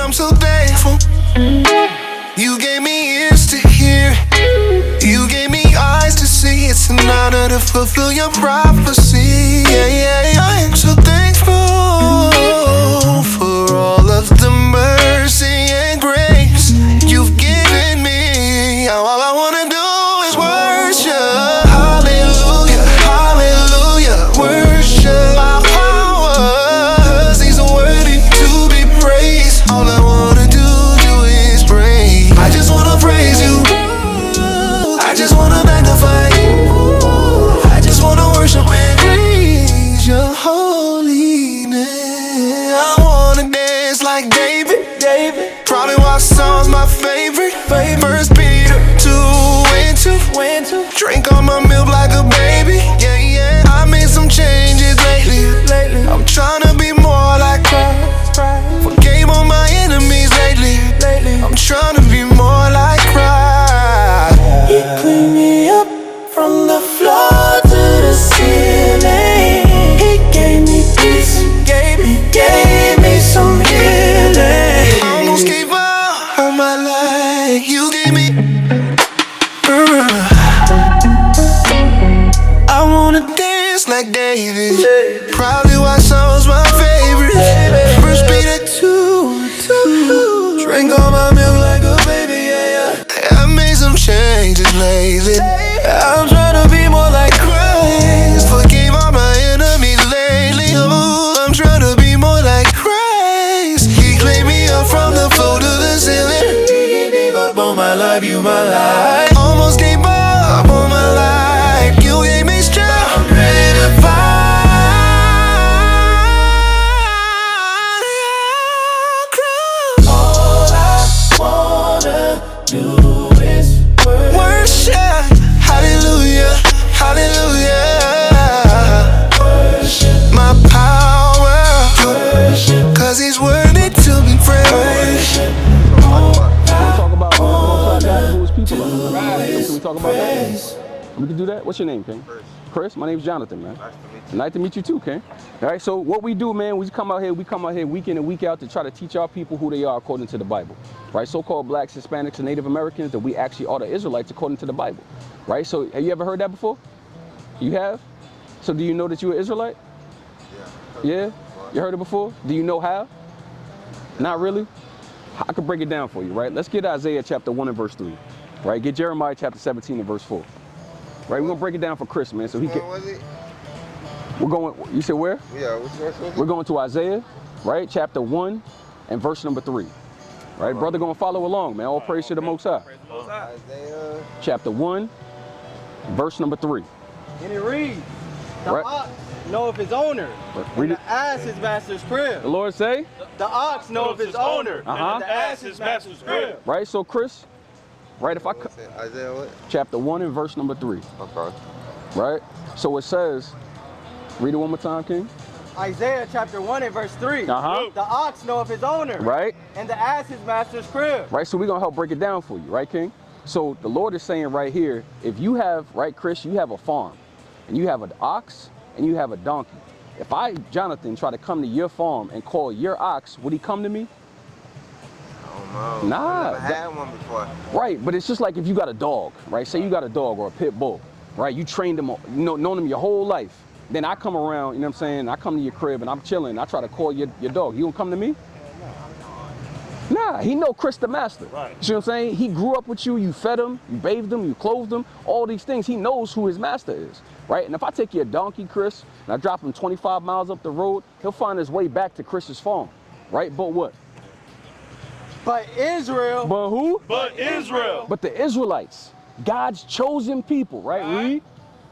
I'm so thankful. You gave me ears to hear, you gave me eyes to see. It's an honor to fulfill your prophecy. Yeah, yeah, yeah. I am so thankful for all of the mercy and grace you've given me. All I wanna do is worship. Hallelujah, hallelujah, worship. My powers, these are worthy to be praised. All I wanna do is praise. I just wanna praise you. I just wanna magnify you. I just wanna worship and praise your holy name. I wanna dance like David. Probably why song's my favorite. First Peter 2:2. Drink all my milk like a baby. Yeah, yeah. I made some changes lately. I'm trying to be more like Christ. Forgave all my enemies lately. I'm trying to be more like Christ. He cleaned me up from the floor to the ceiling. He gave me peace, gave me some healing. I almost gave up on my life. You gave me. I wanna dance like David. Probably why song's my favorite. First Peter 2:2. Drink all my milk like a baby, yeah, yeah. I made some changes lately. I'm trying to be more like Christ. Forgave all my enemies lately. Oh, I'm trying to be more like Christ. He cleaned me up from the floor to the ceiling. He gave up on my life, you my life. Almost gave up on my life. You gave me strength. I'm ready to fight. All I wanna do is worship. Hallelujah, hallelujah. Worship my power. Worship, 'cause he's worthy to be praised. Talk about who his people are. Right. Can we talk about that? We can do that. What's your name, King? Chris. My name's Jonathan, man. Nice to meet you too, King. All right. So what we do, man, we come out here week in and week out to try to teach our people who they are according to the Bible. Right. So-called blacks, Hispanics, and Native Americans, that we actually are the Israelites according to the Bible. Right. So have you ever heard that before? You have. So do you know that you're an Israelite? Yeah. You heard it before? Do you know how? Not really. I could break it down for you, right? Let's get Isaiah chapter 1 and verse 3, right? Get Jeremiah chapter 17 and verse 4, right? We're gonna break it down for Chris, man, so he can. We're going. You said where? Yeah. Which verse was it? We're going to Isaiah, right? Chapter 1 and verse number 3, right? Brother, gonna follow along, man. All praise to the Most High. Isaiah Chapter 1, verse number 3. And it reads, the Right. ox knoweth his owner, Read and it. the ass his master's crib. The Lord say, The ox knoweth his owner, Uh-huh. and the ass his master's crib. right? So Chris, right? If I what's it? Isaiah what? chapter 1 and verse number 3, Okay. right? So it says, read it one more time, King. Isaiah chapter 1 and verse 3. Uh-huh. The ox knoweth his owner, Right? and the ass his master's crib. Right, so we're gonna help break it down for you, right, King? So the Lord is saying right here, if you have, right, Chris, you have a farm, and you have an ox, and you have a donkey. If I, Jonathan, try to come to your farm and call your ox, would he come to me? I don't know. Nah. I never had one before. Right, but it's just like if you got a dog, right? Say you got a dog or a pit bull, right? You trained them, known them your whole life. Then I come around, you know what I'm saying? I come to your crib and I'm chilling. I try to call your dog. You gonna come to me? Nah, he know Chris the master. Right. You see what I'm saying? He grew up with you, you fed him, you bathed him, you clothed him, all these things. He knows who his master is, right? And if I take your donkey, Chris, and I drop him 25 miles up the road, he'll find his way back to Chris's farm, right? But what? But Israel, But who? But Israel. But the Israelites, God's chosen people, right? Read.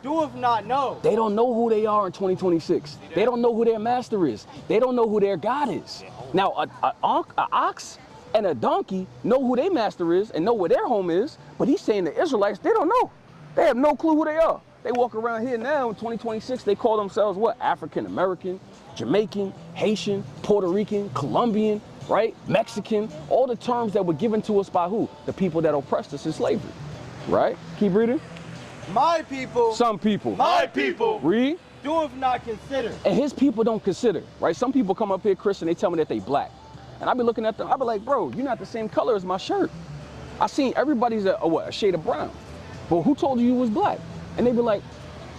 doeth not know. They don't know who they are in 2026. They don't know who their master is. They don't know who their God is. Now, a ox and a donkey know who their master is and know where their home is, but he's saying the Israelites, they don't know. They have no clue who they are. They walk around here now in 2026, they call themselves what? African American, Jamaican, Haitian, Puerto Rican, Colombian, right? Mexican, all the terms that were given to us by who? The people that oppressed us in slavery, right? Keep reading. My people, Some people. my people, Read. doeth not consider. And his people don't consider, right? Some people come up here, Chris, and they tell me that they black. And I be looking at them, I be like, bro, you're not the same color as my shirt. I seen everybody's a shade of brown. But who told you was black? And they be like,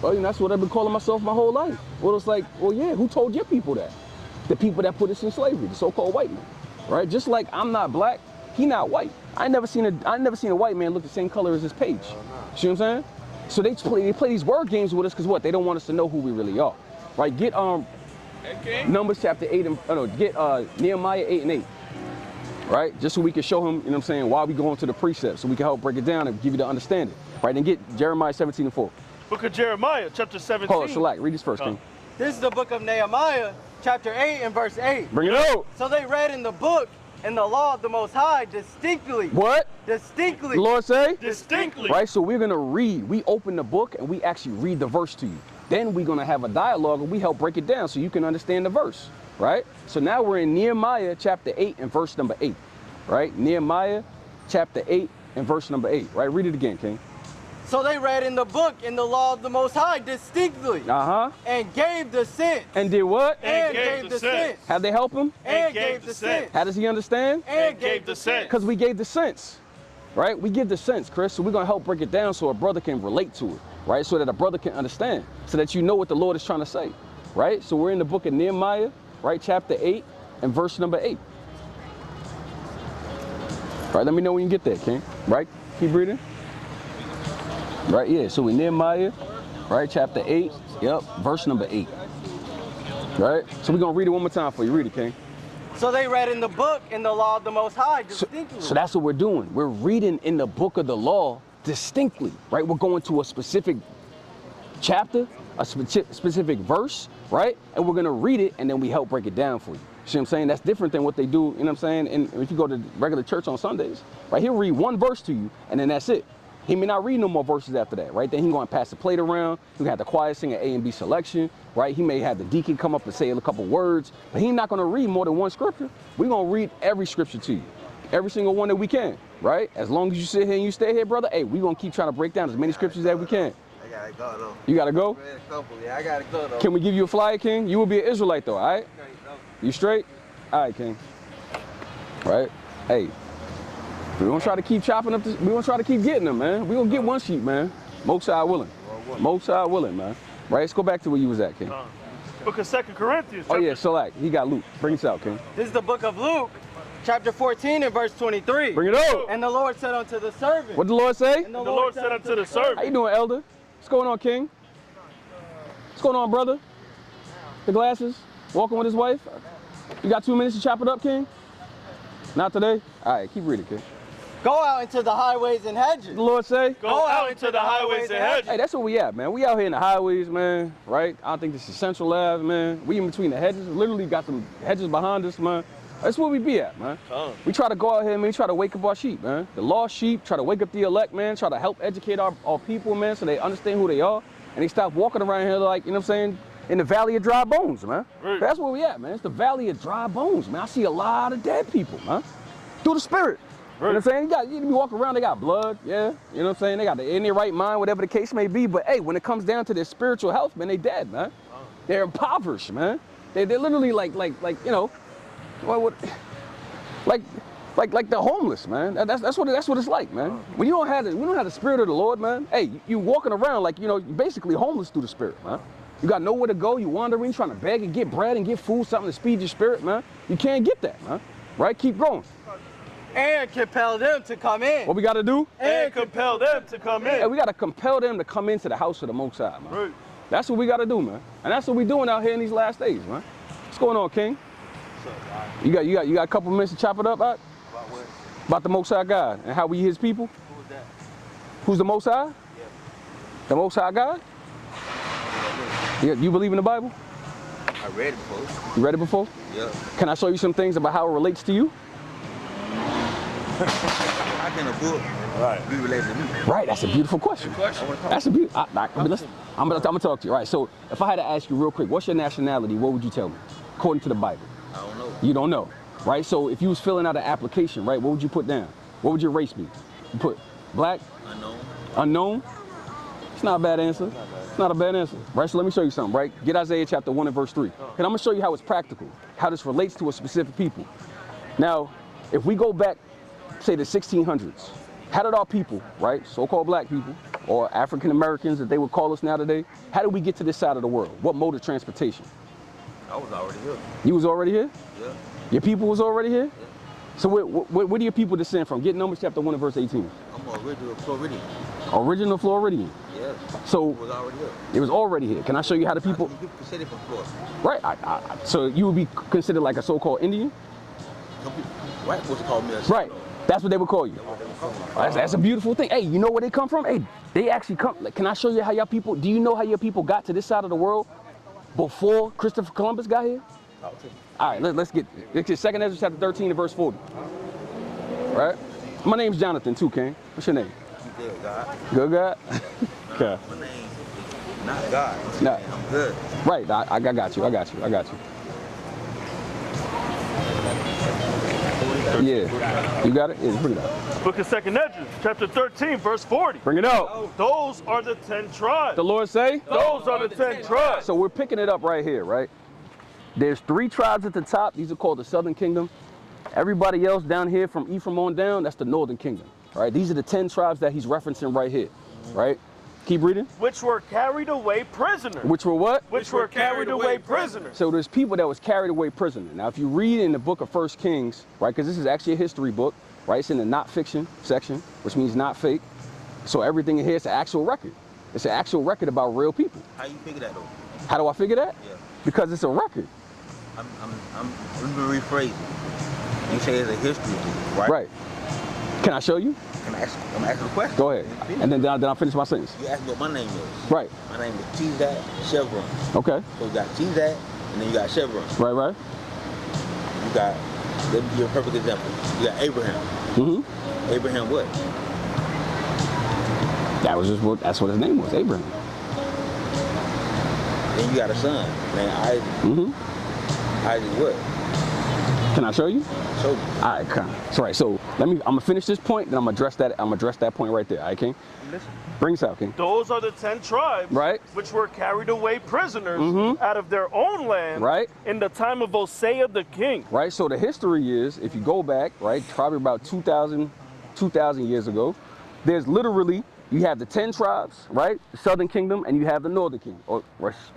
well, you know, that's what I've been calling myself my whole life. Well, it's like, well, yeah, who told your people that? The people that put us in slavery, the so-called white man, right? Just like I'm not black, he not white. I never seen a white man look the same color as his page. See what I'm saying? So they play these word games with us because what? They don't want us to know who we really are, right? Get Numbers chapter 8 and get Nehemiah 8 and 8, right? Just so we can show him, you know what I'm saying, why we go into the precepts, so we can help break it down and give you the understanding, right? And get Jeremiah 17 and 4. Book of Jeremiah, chapter 17. Hold on, Shalak, read this first, King. This is the book of Nehemiah, chapter 8 and verse 8. Bring it out. So they read in the book and the law of the Most High distinctly. What? Distinctly. The Lord say? Distinctly. Right, so we're gonna read. We open the book and we actually read the verse to you. Then we're gonna have a dialogue and we help break it down so you can understand the verse, right? So now we're in Nehemiah chapter 8 and verse number 8, right? Nehemiah chapter 8 and verse number 8, right? Read it again, King. So they read in the book in the law of the Most High distinctly. And gave the sense. And did what? And gave the sense. How'd they help him? And gave the sense. How does he understand? And gave the sense. Because we gave the sense, right? We give the sense, Chris. So we're gonna help break it down so a brother can relate to it, right? So that a brother can understand, so that you know what the Lord is trying to say, right? So we're in the book of Nehemiah, right? Chapter 8 and verse number 8. Right, let me know when you get there, King. Right, keep reading. Right, yeah, so in Nehemiah, right, chapter 8, yep, verse number 8. Right, so we're gonna read it one more time for you. Read it, King. So they read in the book in the law of the Most High distinctly. So that's what we're doing. We're reading in the book of the law distinctly, right? We're going to a specific chapter, a specific verse, right? And we're gonna read it and then we help break it down for you. See what I'm saying? That's different than what they do, you know what I'm saying? And if you go to regular church on Sundays, right, he'll read one verse to you and then that's it. He may not read no more verses after that, right? Then he's gonna pass the plate around. He's gonna have the choir sing an A and B selection, right? He may have the deacon come up and say a couple words, but he's not gonna read more than one scripture. We're gonna read every scripture to you, every single one that we can, right? As long as you sit here and you stay here, brother, hey, we're gonna keep trying to break down as many scriptures as we can. I gotta go though. You gotta go? Yeah, I gotta go though. Can we give you a flyer, King? You will be an Israelite though, all right? You straight? All right, King. Right? Hey. We're gonna try to keep chopping up this, we're gonna try to keep getting them, man. We're gonna get one sheep, man. Most High willing. Most High willing, man. Right, let's go back to where you was at, King. Book of 2 Corinthians. Oh yeah, Salak, he got Luke. Bring us out, King. This is the book of Luke, chapter 14 and verse 23. Bring it up. And the Lord said unto the servant. What the Lord say? And the Lord said unto the servant. How you doing, elder? What's going on, King? What's going on, brother? The glasses, walking with his wife. You got 2 minutes to chop it up, King? Not today? All right, keep reading, King. Go out into the highways and hedges. The Lord say? Go out into the highways and hedges. Hey, that's where we at, man. We out here in the highways, man, right? I don't think this is Central Ave, man. We in between the hedges. Literally got some hedges behind us, man. That's where we be at, man. We try to go out here, man. We try to wake up our sheep, man. The lost sheep, try to wake up the elect, man. Try to help educate our people, man, so they understand who they are. And they stop walking around here like, you know what I'm saying, in the valley of dry bones, man. Right. That's where we at, man. It's the valley of dry bones, man. I see a lot of dead people, man. Through the spirit. You know what I'm saying? You be walking around, they got blood, yeah. You know what I'm saying? They got in their right mind, whatever the case may be. But hey, when it comes down to their spiritual health, man, they dead, man. They're impoverished, man. They're literally like you know, like the homeless, man. That's what it's like, man. When you don't have the spirit of the Lord, man. Hey, you walking around like, you know, you're basically homeless through the spirit, man. You got nowhere to go. You wandering, trying to beg and get bread and get food, something to speed your spirit, man. You can't get that, man. Right? Keep going. And compel them to come in. What we got to do? And compel them to come in. Hey, we got to compel them to come into the house of the Most High, man. Right. That's what we got to do, man. And that's what we doing out here in these last days, man. What's going on, King? You got a couple minutes to chop it up, Ak? About what? About the Most High God and how we His people? Who's that? Who's the Most High? Yeah. The Most High God? Yeah, you believe in the Bible? I read it before. You read it before? Yeah. Can I show you some things about how it relates to you? How can a book be related to me? Right, that's a beautiful question. That's a beautiful. I'm gonna talk to you. Right. So if I had to ask you real quick, what's your nationality? What would you tell me, according to the Bible? I don't know. You don't know, right? So if you was filling out an application, right, what would you put down? What would your race be? You put black, Unknown. unknown. It's not a bad answer. It's not a bad answer, right? So let me show you something, right? Get Isaiah chapter 1 and verse 3. And I'm gonna show you how it's practical, how this relates to a specific people. Now, if we go back, say the 1600s, how did our people, right, so-called black people, or African Americans that they would call us now today, how did we get to this side of the world? What mode of transportation? I was already here. You was already here? Yeah. Your people was already here? Yeah. So where do your people descend from? Get Numbers chapter 1 and verse 18. I'm original Floridian. Original Floridian. Yeah. So It was already here. it was already here. Can I show you how the people? People consider from Florida. Right. So you would be considered like a so-called Indian? Some people, white folks call me a Right. That's what they would call you. That's what they would call me. That's a beautiful thing. Hey, you know where they come from? Hey, they actually come. Like, can I show you how your people? Do you know how your people got to this side of the world before Christopher Columbus got here? Talk to me. All right, let's get 2nd Ezra chapter 13 and verse 40. Right? My name's Jonathan too, King. What's your name? You good, God? Good God? Okay. My name is not God. Nah. I'm good. Right, I got you. Yeah. You got it? Yeah, bring it up. Book of 2nd Ezra, chapter 13, verse 40. Bring it out. Those are the 10 tribes. The Lord say? Those are the 10 tribes. So we're picking it up right here, right? There's 3 tribes at the top. These are called the Southern Kingdom. Everybody else down here from Ephraim on down, that's the Northern Kingdom, right? These are the 10 tribes that he's referencing right here, right? Keep reading. Which were carried away prisoners. Which were what? Which were carried away prisoners. So there's people that was carried away prisoner. Now, if you read in the book of 1 Kings, right, because this is actually a history book, right? It's in the not fiction section, which means not fake. So everything in here is an actual record. It's an actual record about real people. How you figure that though? How do I figure that? Yeah. Because it's a record. I'm gonna rephrase it. You say it's a history book, right? Right. Can I show you? I'm asking a question. Go ahead. And then I'll finish my sentence. You asked me what my name is. Right. My name is T-Zat Chevron. Okay. So you got T-Zat and then you got Chevron. Right. You got, let me give you a perfect example. You got Abraham. Mm-hmm. Abraham what? That's what his name was, Abraham. Then you got a son named Isaac. Mm-hmm. Isaac what? Can I show you? Show me. All right, come. That's right. So I'm gonna finish this point, then I'm gonna address that point right there. All right, King? Listen. Bring us out, King. Those are the 10 tribes, Right. which were carried away prisoners Mm-hmm. out of their own land, Right. in the time of Hosea the king. Right. So the history is, if you go back, right, probably about 2,000 years ago, there's literally, you have the 10 tribes, right? The Southern Kingdom, and you have the Northern Kingdom. Or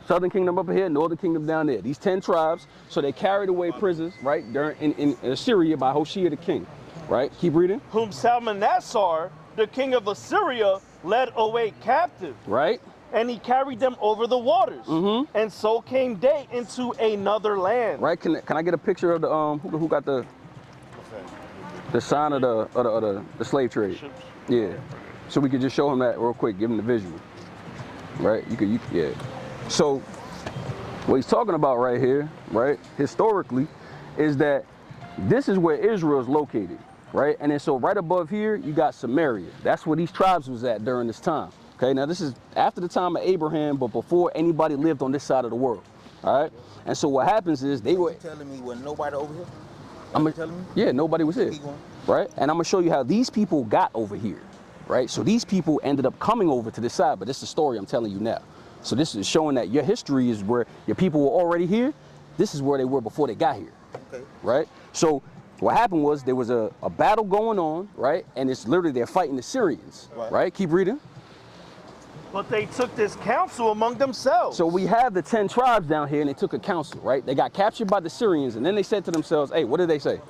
Southern Kingdom up here, Northern Kingdom down there. These 10 tribes, so they carried away prisoners, right, in Assyria by Hoshea the king, right? Keep reading. Whom Salmanassar, the king of Assyria, led away captive. Right? And he carried them over the waters. Mm-hmm. And so came they into another land. Right? Can I get a picture of the who got the sign of the slave trade? Yeah. So we could just show him that real quick, give him the visual. Right? Yeah. So what he's talking about right here, right, historically, is that this is where Israel is located, right? And then so right above here, you got Samaria. That's where these tribes was at during this time. Okay, now this is after the time of Abraham, but before anybody lived on this side of the world. All right? And so what happens is they were... You telling me when nobody over here? Telling me? Yeah, nobody was here. Keep going. Right? And I'm going to show you how these people got over here. Right? So these people ended up coming over to this side, but this is the story I'm telling you now. So this is showing that your history is where your people were already here. This is where they were before they got here. Okay. Right? So what happened was there was a battle going on, right? And it's literally they're fighting the Syrians. Right? Keep reading. But they took this counsel among themselves. So we have the 10 tribes down here and they took a counsel, right? They got captured by the Syrians and then they said to themselves, hey, what did they say?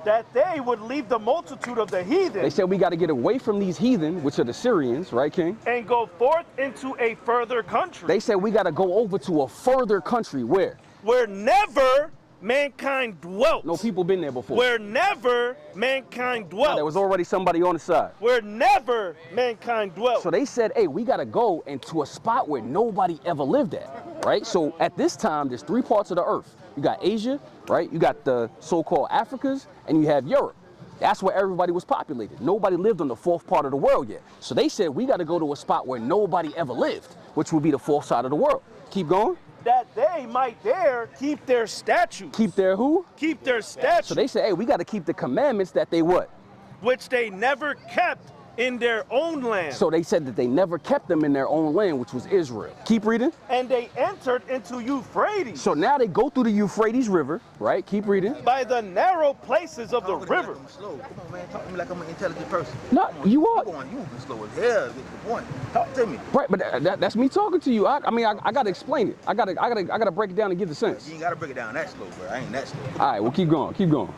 That they would leave the multitude of the heathen. They said we got to get away from these heathen, which are the Syrians, right, King? And go forth into a further country. They said we got to go over to a further country. Where? Where never mankind dwelt. No people been there before. Where never mankind dwelt. There was already somebody on the side. Where never mankind dwelt. So they said, hey, we got to go into a spot where nobody ever lived at, right? So at this time, there's 3 parts of the earth. You got Asia, right? You got the so-called Africas, and you have Europe. That's where everybody was populated. Nobody lived on the 4th part of the world yet. So they said, we got to go to a spot where nobody ever lived, which would be the 4th side of the world. Keep going. That they might there keep their statutes. Keep their who? Keep their statutes. So they said, hey, we got to keep the commandments that they what? Which they never kept in their own land. So they said that they never kept them in their own land, which was Israel. Keep reading. And they entered into Euphrates. So now they go through the Euphrates River, right? Keep reading. By the narrow places of the river. I'm slow. Come on, man. Talk to me like I'm an intelligent person. No, you are. You moving slow as hell. Get to the point. Talk to me. Right, but that's me talking to you. I mean, I gotta explain it. I gotta break it down and give the sense. You ain't gotta break it down that slow, bro. I ain't that slow. All right, well, keep going. Keep going.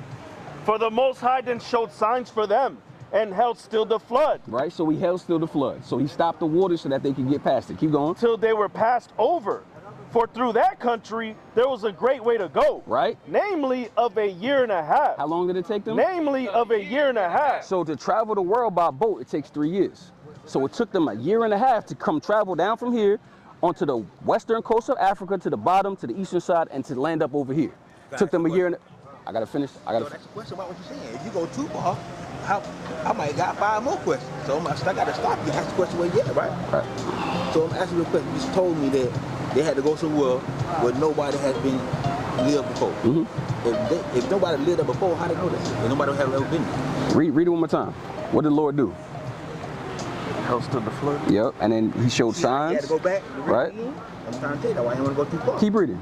For the Most High then showed signs for them and held still the flood. Right, so he held still the flood. So he stopped the water so that they could get past it. Keep going. Till they were passed over. For through that country there was a great way to go. Right. Namely of a year and a half. How long did it take them? Namely of a year and a half. So to travel the world by boat, it takes 3 years. So it took them a year and a half to come travel down from here onto the western coast of Africa to the bottom, to the eastern side, and to land up over here. Took them a year and I gotta finish. That's a question about what you're saying. If you go too far, I might got 5 more questions. So I gotta stop you. Ask the question where you at, right? Right. So I'm asking you a question. You just told me that they had to go somewhere where nobody has been lived before. Mm-hmm. If nobody lived there before, how they know that? If nobody has ever been there. Read it one more time. What did the Lord do? Held still the flood. Yep, and then he showed signs. He had to go back. Right. Again. I'm trying to tell you that why you want to go too far. Keep reading.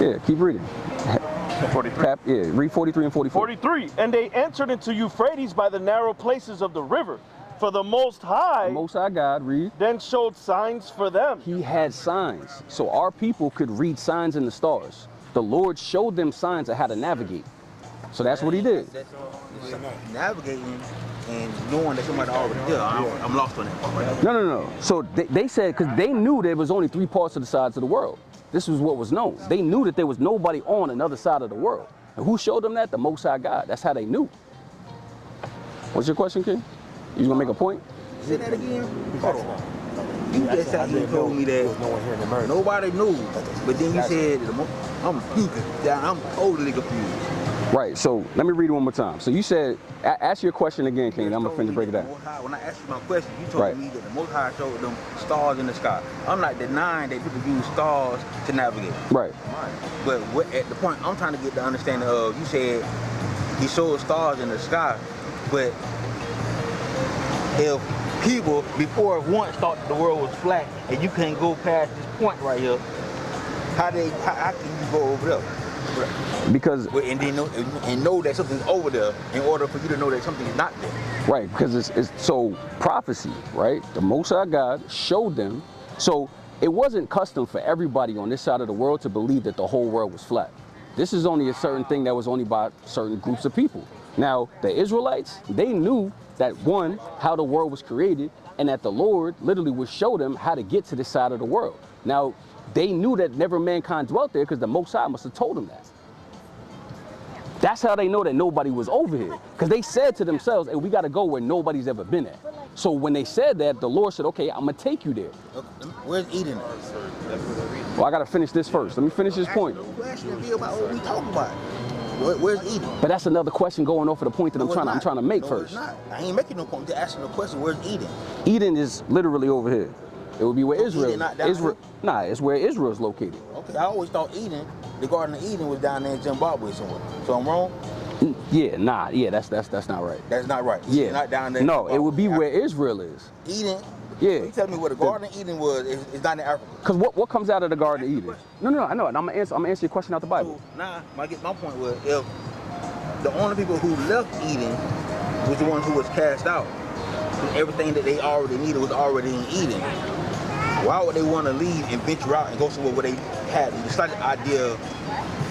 Yeah, keep reading. 43. Read 43 and 44. 43. And they entered into Euphrates by the narrow places of the river. For the Most High, The Most High God, read. then showed signs for them. He had signs. So our people could read signs in the stars. The Lord showed them signs of how to navigate. So that's what he did. That's navigating and knowing that somebody already did. I'm lost on that part right now. No. So they said, because they knew there was only 3 parts of the sides of the world. This was what was known. They knew that there was nobody on another side of the world. And who showed them that? The Most High God. That's how they knew. What's your question, King? You gonna make a point? Say that again? Hold on. You just sat here and told me that nobody knew, but then you said, I'm totally confused. Right, so let me read it one more time. So you said, ask your question again, King, I'm gonna finish break it down. When I asked you my question, you told me that the Most High showed them stars in the sky. I'm not denying that people use stars to navigate. Right. But at the point I'm trying to get the understanding of, you said he showed stars in the sky, but if people before once thought the world was flat and you can't go past this point right here, how can you go over there? Because and then know that something's over there in order for you to know that something's not there. Right, because it's so prophecy, right? The Most High God showed them. So it wasn't custom for everybody on this side of the world to believe that the whole world was flat. This is only a certain thing that was only by certain groups of people. Now, the Israelites, they knew that one, how the world was created, and that the Lord literally would show them how to get to this side of the world. Now, they knew that never mankind dwelt there because the Most High must have told them that. That's how they know that nobody was over here. Because they said to themselves, hey, we got to go where nobody's ever been at. So when they said that, the Lord said, okay, I'm going to take you there. Where's Eden? Well, I got to finish this first. Let me finish this point. About what we talking about. Where's Eden? But that's another question going off of the point that I'm trying to make first. It's not. I ain't making no point. To asking the question, where's Eden? Eden is literally over here. It would be where Israel. Israel. Nah, it's where Israel is located. Okay, I always thought Eden, the Garden of Eden, was down there in Zimbabwe somewhere. So I'm wrong? Yeah, that's not right. That's not right. Yeah, it's not down there. No, it would be where Israel is. Eden. Yeah. So you tell me where the Garden of Eden was? It's not in Africa. Because what comes out of the Garden of Eden? No, I know it. I'm gonna answer your question out the Bible. So now, my point was, if the only people who left Eden was the ones who was cast out, everything that they already needed was already in Eden. Why would they want to leave and venture out and go somewhere where they had the slight idea of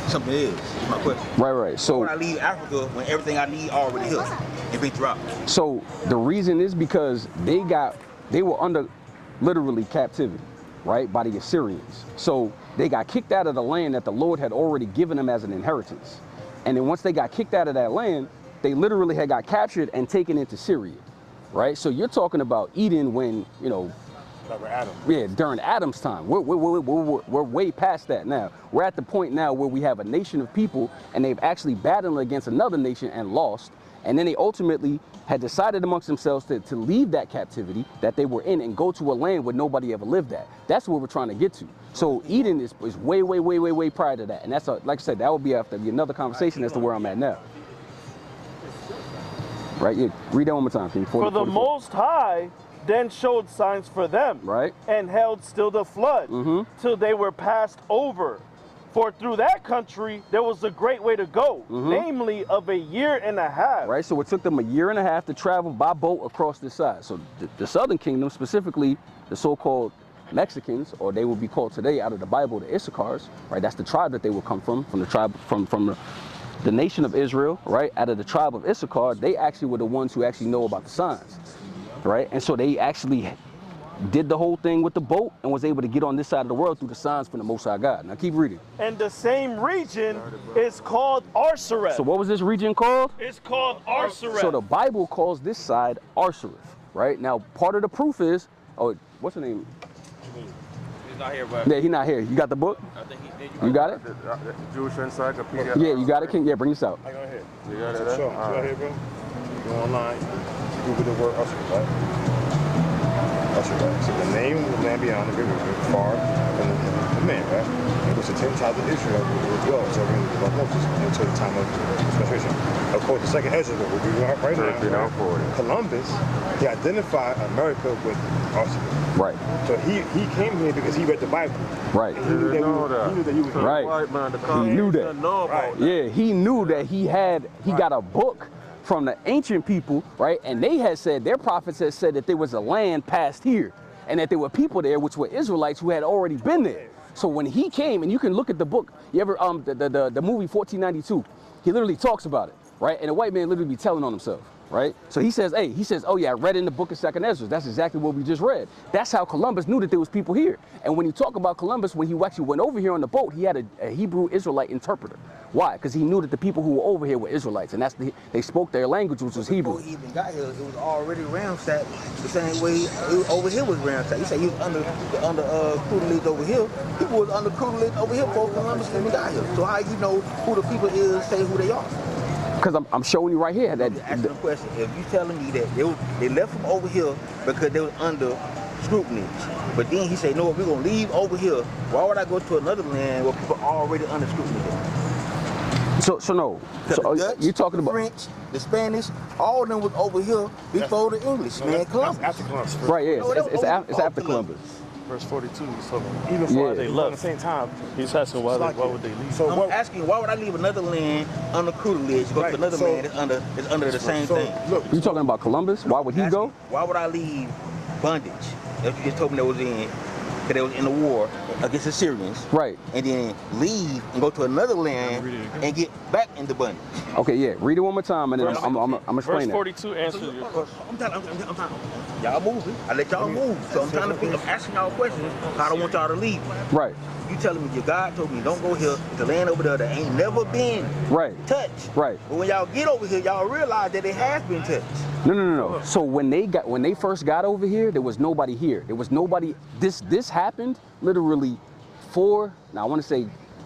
something is my question. Right. So why would I leave Africa when everything I need already here and venture out? So the reason is because they were under literally captivity, right, by the Assyrians. So they got kicked out of the land that the Lord had already given them as an inheritance. And then once they got kicked out of that land, they literally had got captured and taken into Syria, right? So you're talking about Eden when, Adam. Yeah, during Adam's time. We're way past that now. We're at the point now where we have a nation of people and they've actually battled against another nation and lost. And then they ultimately had decided amongst themselves to leave that captivity that they were in and go to a land where nobody ever lived at. That's what we're trying to get to. So Eden is way prior to that. And that's, like I said, that would be after another conversation as to where I'm at now. Right? Yeah. Read that one more time, King. 40, For the 44. Most High then showed signs for them, Right. and held still the flood, till they were passed over. For through that country there was a great way to go, namely of 1.5 years. Right, so it took them 1.5 years to travel by boat across this side. So the Southern Kingdom, specifically the so-called Mexicans, or they would be called today out of the Bible the Issachars, right? That's the tribe that they would come from the tribe, from the nation of Israel, right? Out of the tribe of Issachar, they actually were the ones who actually know about the signs, right? And so they actually did the whole thing with the boat and was able to get on this side of the world through the signs from the Most High God. Now keep reading. And the same region is called Arsareth. So what was this region called? It's called Arsareth. So the Bible calls this side Arsareth, right? Now part of the proof is, oh, what's the name? He's not here, but Yeah, he's not here. You got the book? I think You got it? The Jewish Encyclopedia. Yeah, you got it, King? Yeah, bring this out. I go ahead. You got it? Sure. Go ahead, bro. Go online. Google the word usher, right? Usher, right? So the name of the land beyond the river, far from the man, right? It was the 10 tribes of Israel who were dwelt serving the Moses until the time of dispensation. Of course, the second Ezra, what we do right now, right? Columbus, he identified America with Arsareth. Right. So he came here because he read the Bible. Right. And he knew that he was here. Right. He knew that. Right. Yeah, he knew that he got a book from the ancient people, right? And they had said, their prophets had said that there was a land past here and that there were people there, which were Israelites who had already been there. So when he came, and you can look at the book, you ever, the movie 1492, he literally talks about it, right? And the white man literally be telling on himself, right? So he says, oh yeah, I read in the book of 2nd Ezra. That's exactly what we just read. That's how Columbus knew that there was people here. And when you talk about Columbus, when he actually went over here on the boat, he had a Hebrew Israelite interpreter. Why? Because he knew that the people who were over here were Israelites, and they spoke their language, which was Hebrew. Before he even got here, it was already ransacked the same way over here was ransacked. You say he was under tutelage over here. People was under tutelage over here before Columbus even got here. So how you know who the people is, say who they are? Because I'm showing you right here that. Asking the question, if you telling me that they left from over here because they was under scrutiny, but then he said, no, we're gonna leave over here. Why would I go to another land where people are already under scrutiny? So no. So the Dutch, you're talking about French, the Spanish, all of them was over here before the English, man. Columbus. After Columbus. right? Yeah, it's after Columbus. Verse 42, he's talking even before they left. At the same time, he's asking why would they leave? So I'm asking, why would I leave another land under tutelage, go to another land that's under the same thing? Look, You talking about Columbus? Why would he go? Why would I leave bondage? If you just told me that they was in the war against the Syrians, Right. and then leave and go to another land and get back into bondage. Okay, yeah. Read it one more time, and then I'm Verse explaining. 42 answers your question. I'm trying. Y'all moving. I let y'all move. So I'm trying to think. I'm asking y'all questions. I don't want y'all to leave. Right. You telling me your God told me don't go here. The land over there that ain't never been touched. Right. But when y'all get over here, y'all realize that it has been touched. No. So when they first got over here, there was nobody here. There was nobody. This happened literally I want to say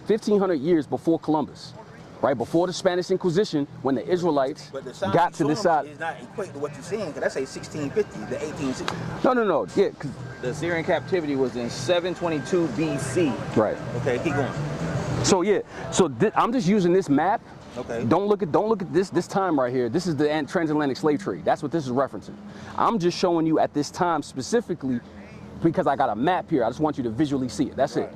1,500 years before Columbus, right? Before the Spanish Inquisition, when the Israelites got to this side. It's not equate to what you're saying, because that's a 1650, the 1860. No. Yeah. 'Cause the Syrian captivity was in 722 BC. right. Okay, keep going. So yeah. So I'm just using this map. Okay. Don't look at this time right here. This is the transatlantic slave trade. That's what this is referencing. I'm just showing you at this time specifically because I got a map here. I just want you to visually see it. That's it.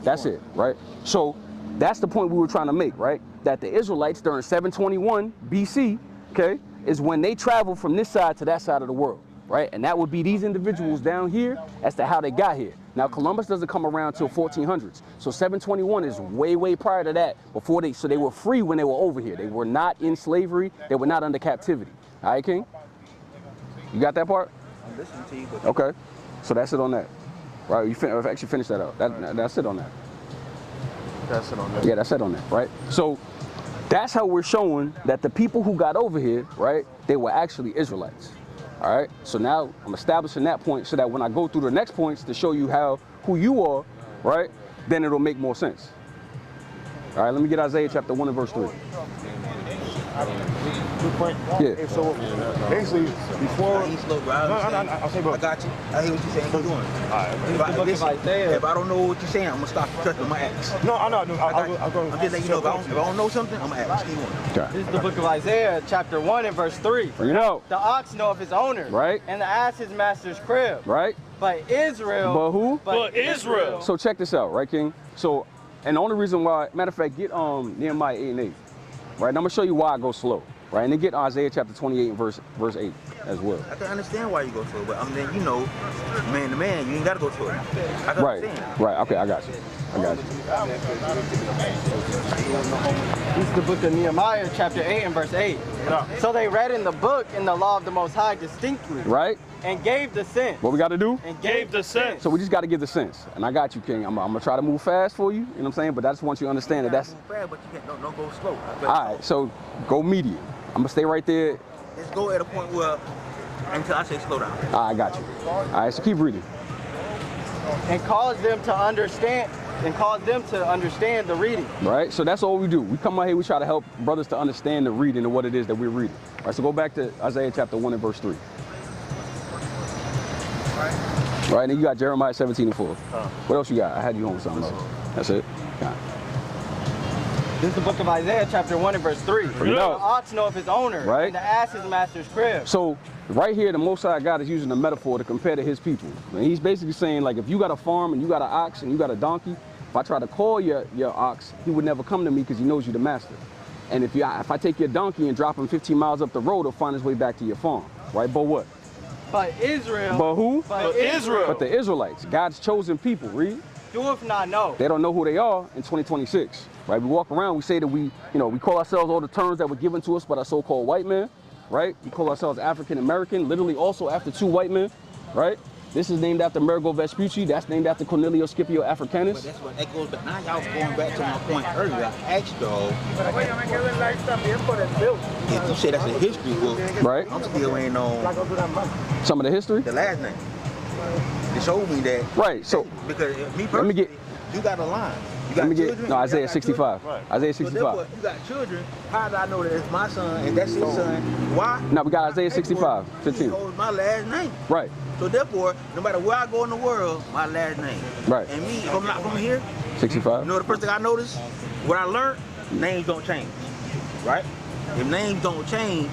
That's it, right? So that's the point we were trying to make, right? That the Israelites during 721 BC, okay, is when they traveled from this side to that side of the world, right? And that would be these individuals down here as to how they got here. Now, Columbus doesn't come around till 1400s. So 721 is way prior to that, so they were free when they were over here. They were not in slavery. They were not under captivity. All right, King? You got that part? I'm listening to you, but Okay. So that's it on that. Right, you actually finished that out. That's it on that. That's it on that. Yeah, that's it on that, right? So that's how we're showing that the people who got over here, right, they were actually Israelites. All right, so now I'm establishing that point so that when I go through the next points to show you who you are, right, then it'll make more sense. All right, let me get Isaiah chapter 1 and verse 3. Yeah. So basically, before. He's slow, bro. I'll say, bro. I got you. I hear what you're saying. Keep going. Alright. If I don't know what you're saying, I'm gonna stop. Trust me, I'm gonna ask. No, I know. I'm just letting you know. If I don't know something, I'm gonna ask. Keep going. Okay. This is the book of Isaiah, chapter 1 and verse 3. You know. The ox knoweth his owner. Right. And the ass his master's crib. Right. But Israel. But who? But Israel. So check this out, right, King? So, and the only reason why, matter of fact, get Nehemiah 8 and 8. Right, and I'm gonna show you why I go slow. Right, and then get Isaiah chapter 28 and verse 8 as well. I can understand why you go slow, but I mean, you know, man to man, you ain't gotta go slow. I can understand. Right. Okay, I got you. This is the book of Nehemiah, chapter 8 and verse 8. So they read in the book in the law of the Most High distinctly. Right. And gave the sense. What we got to do? And gave the sense. So we just got to give the sense. And I got you, King. I'm gonna try to move fast for you. You know what I'm saying? But I just want you to understand that that's. Move fast, but you can't, don't go slow. All right. So go medium. I'm gonna stay right there. Let's go at a point where until I say slow down. I got you. All right. So keep reading. And cause them to understand. And cause them to understand the reading. Right. So that's all we do. We come out here. We try to help brothers to understand the reading and what it is that we're reading. All right. So go back to Isaiah chapter 1 and verse 3. Right, and then you got Jeremiah 17 and 4. What else you got? I had you on something else. That's it. Okay. This is the book of Isaiah, chapter 1 and verse 3. The ox knoweth his owner, right? And the ass his master's crib. So right here, the Most High God is using a metaphor to compare to his people. And he's basically saying, like, if you got a farm and you got an ox and you got a donkey, if I try to call your ox, he would never come to me because he knows you the master. And if I take your donkey and drop him 15 miles up the road, he'll find his way back to your farm. Right? But what? But Israel. But who? But Israel. But the Israelites, God's chosen people, read. Doeth not know. They don't know who they are in 2026, right? We walk around, we say that we call ourselves all the terms that were given to us by the so-called white man, right? We call ourselves African American, literally also after 2 white men, right? This is named after Amerigo Vespucci. That's named after Cornelio Scipio Africanus. But that's what that goes back. Now y'all going back to my point earlier. I asked y'all. If you say that's a history book, right? I'm still waiting on some of the history. The last name. They showed me that. Right. So because me personally, you got a line. You got children. No, Isaiah 65. Right. Isaiah 65. So you got children. How do I know that it's my son and that's his son? Why? No, we got Isaiah 65, 15. He holds my last name. Right. So therefore, no matter where I go in the world, my last name. Right. And me, if I'm not from here, 65. You know the first thing I noticed? What I learned, names don't change. Right? If names don't change,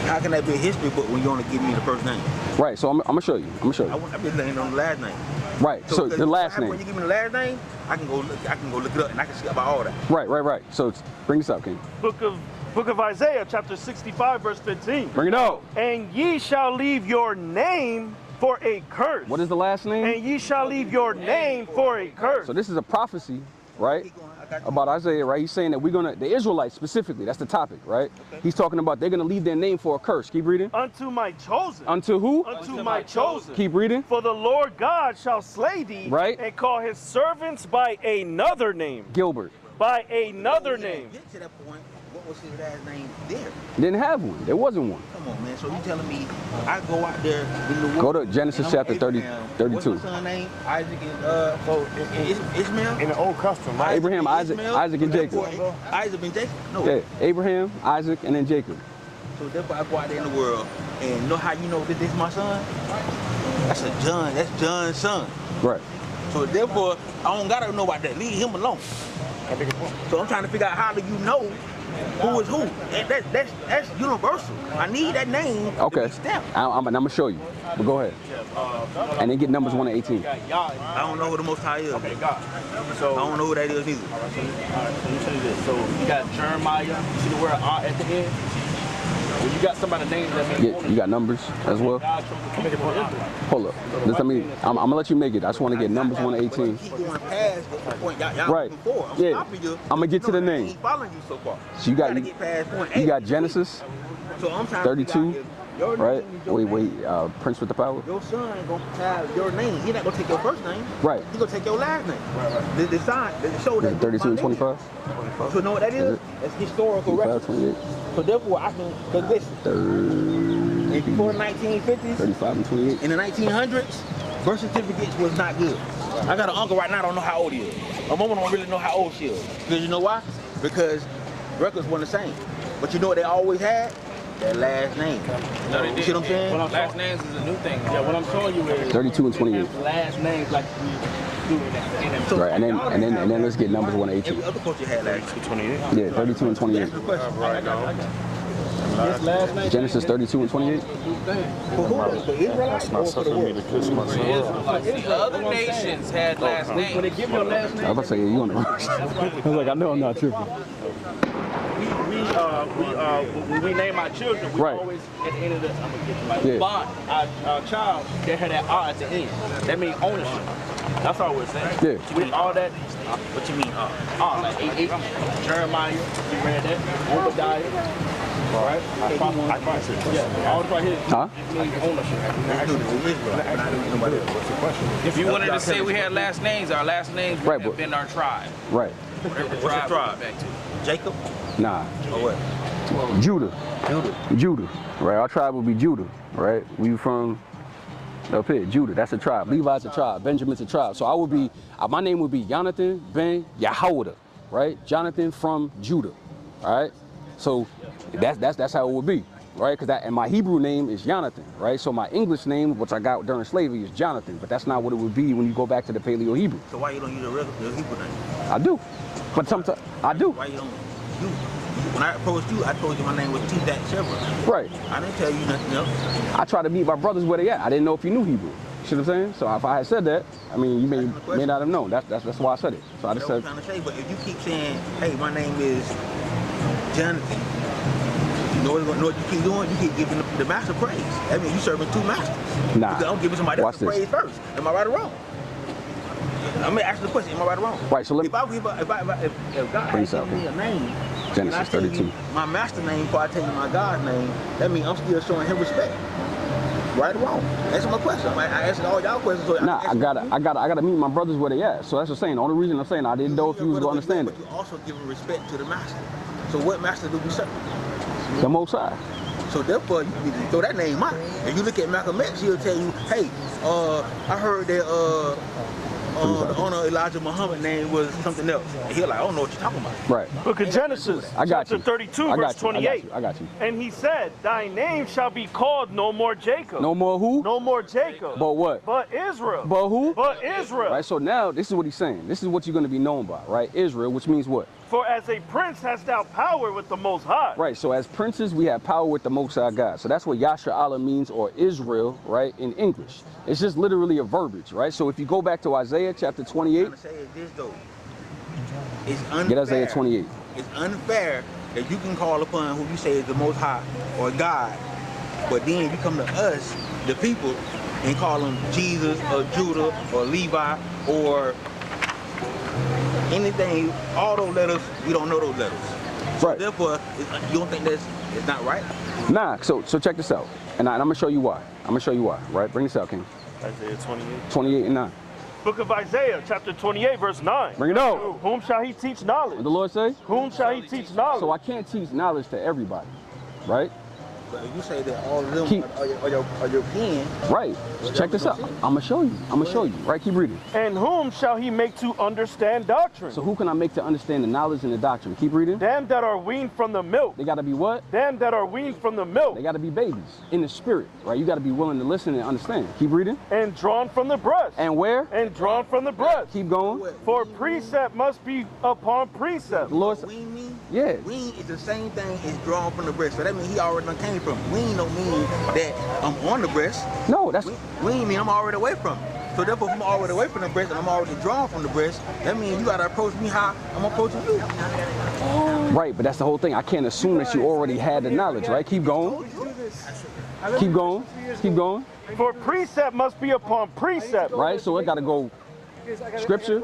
how can that be a history book when you only give me the first name? Right, so I'm gonna show you. I'm just laying on the last name. Right, so the last name. When you give me the last name, I can go look it up and I can see about all that. Right. So bring this up, King. Book of Isaiah, chapter 65, verse 15. Bring it out. And ye shall leave your name for a curse. What is the last name? And ye shall leave your name for a curse. So this is a prophecy, right? About Isaiah, right? He's saying that the Israelites specifically, that's the topic, right? Okay. He's talking about they're gonna leave their name for a curse. Keep reading. Unto my chosen. Unto who? Unto my chosen. Keep reading. For the Lord God shall slay thee, right? And call his servants by another name. Gilbert. By another name. Get to that point. What was his last name there? Didn't have one. There wasn't one. Come on, man. So you telling me I go out there in the world? Go to Genesis chapter 32. What's my son's name? Isaac and Ishmael? In the old custom, right? Abraham, Isaac, and Jacob. Isaac and Jacob? No. Yeah, Abraham, Isaac, and then Jacob. So therefore I go out there in the world and know how you know that this is my son? That's John's son. Right. So therefore I don't gotta know about that. Leave him alone. So I'm trying to figure out how do you know who is who? That's universal. I need that name to be stamped. I'm gonna show you. But go ahead. And then get Numbers 1 to 18. I don't know who the Most High is. Okay, God. So I don't know who that is either. All right, so you see this. So you got Jeremiah. You see the word at the end. When you got somebody named that means you got Numbers as well. Hold up. I'm gonna let you make it. I just want to get Numbers 1 to 18. Keep going past the point y'all right. before. I'm stopping you. I'm gonna get to the name. I ain't following you so far. So you got get past point 8. You got Genesis. So I'm trying 32. Right? Wait. Prince with the power. Your son gonna have your name. He's not gonna take your first name. Right. He's gonna take your last name. Right. The sign, the show that 32 and 25. So you know what that is? That's historical record. 28. So therefore I can, cause listen, before the 1950s, 35 and 28. In the 1900s, birth certificates was not good. I got an uncle right now, I don't know how old he is. My mama don't really know how old she is. Because you know why? Because records weren't the same. But you know what they always had? Their last name. No, they You did. see what I'm saying? Last names is a new thing. Yeah, what I'm showing you is 32 and 28. last names like we do in that. So Right, and then let's get numbers 1 to 18. every other culture had last name. 28. Yeah, 32 and 28. That's the question. Right now. His last name. Genesis 32 and 28. For who? For Israelites That's or not for the something me to world? kiss myself. The other nations had last names. When they give your last I name, was about to say, yeah, you on the wrong side. I was like, I know I'm not tripping. when we name our children, we Right. always at the end of the I'm gonna get to my Yeah. bond. Our child, they had that R at the end. That means ownership. That's all we're saying. Yeah. With all that, what you mean R? Like 8, Jeremiah, you read that, Obadiah. Right? Yeah, all right here. Huh? It means ownership. What's the question? If you wanted to say we had last names, our last names would Right, have but- been our tribe. Right. Whatever What's the tribe we tribe? went back to. Jacob Nah. or what? Judah. Judah. Right. Our tribe would be Judah. Right. We from up here. Judah. That's a tribe. Levi's a tribe. Benjamin's a tribe. So I would be. My name would be Jonathan ben Yehoiada. Right. Jonathan from Judah. All right. So that's how it would be. Right. And my Hebrew name is Jonathan. Right. So my English name, which I got during slavery, is Jonathan. But that's not what it would be when you go back to the Paleo Hebrew. So why you don't use the Hebrew name? I do. But sometimes I do. Why you don't use it? When I approached you, I told you my name was T-That Chevron. Right. I didn't tell you nothing else. I try to meet my brothers where they at. I didn't know if you knew Hebrew. See what I'm saying? So if I had said that, I mean, you may not have known. That's why I said it. So I just That's said, what I'm trying to say. But if you keep saying, hey, my name is Jonathan, you know what you keep doing? You keep giving the master praise. That means you serving two masters. Nah. Because I'm giving somebody else Watch the this. praise first. Am I right or wrong? I'm gonna ask you the question. Am I right or wrong? Right, so let me- if God Bring has this out, given me a name, Genesis and I tell you 32. my master name before I tell you my God's name, that means I'm still showing him respect. Right or wrong? Answer my question. I answered all y'all questions. So nah, I gotta meet my brothers where they at. So that's what I'm saying. The only reason I'm saying I didn't know if you was gonna understand it. But you also giving respect to the master. So what master do we serve? The Most High. So therefore, you throw that name out. If you look at Malcolm X, he'll tell you, hey, I heard that the owner of Elijah Muhammad name was something else. And he'll like, I don't know what you're talking about. Right. Book of Genesis, I got chapter you. 32, I got verse you. 28. I got you. And he said, thy name shall be called no more Jacob. No more who? No more Jacob. But what? But Israel. But who? But Israel. Right. So now this is what he's saying. This is what you're gonna be known by, right? Israel, which means what? For as a prince hast thou power with the Most High. Right, so as princes, we have power with the Most High God. So that's what Yasha Allah means, or Israel, right, in English. It's just literally a verbiage, right? So if you go back to Isaiah chapter 28, What I'm trying to say is this though. It's unfair. get Isaiah 28. It's unfair that you can call upon who you say is the Most High or God, but then you come to us, the people, and call them Jesus or Judah or Levi or anything. All those letters, we don't know those letters. So Right. therefore, you don't think it's not right? Nah, so check this out. And I'm gonna show you why. Right? Bring this out, King. Isaiah 28. 28 and 9. Book of Isaiah, chapter 28, verse 9. Bring it out. Whom shall he teach knowledge? What the Lord say? Whom shall he teach knowledge? So I can't teach knowledge to everybody, right? But if you say that all of them Keep- are your kin, Right. Check this out. I'm gonna show you. Right? Keep reading. And whom shall he make to understand doctrine? So who can I make to understand the knowledge and the doctrine? Keep reading. Them that are weaned from the milk. They gotta be what? Them that are weaned from the milk. They gotta be babies in the spirit, right? You gotta be willing to listen and understand. Keep reading. And drawn from the breast. And where? And drawn from the breast. Keep going. For precept must be upon precept. The Lord said, wean mean? yeah. Wean is the same thing as drawn from the breast. So that means he already done came from. Wean don't mean that I'm on the breast. No, that's Wean mean I'm already away from it. So therefore, if I'm already away from the breast and I'm already drawn from the breast, that means you gotta approach me how I'm approaching you. right, but that's the whole thing. I can't assume that you already had the knowledge, right? Keep going. Keep going. Keep going. For precept must be upon precept. Right? So it gotta go scripture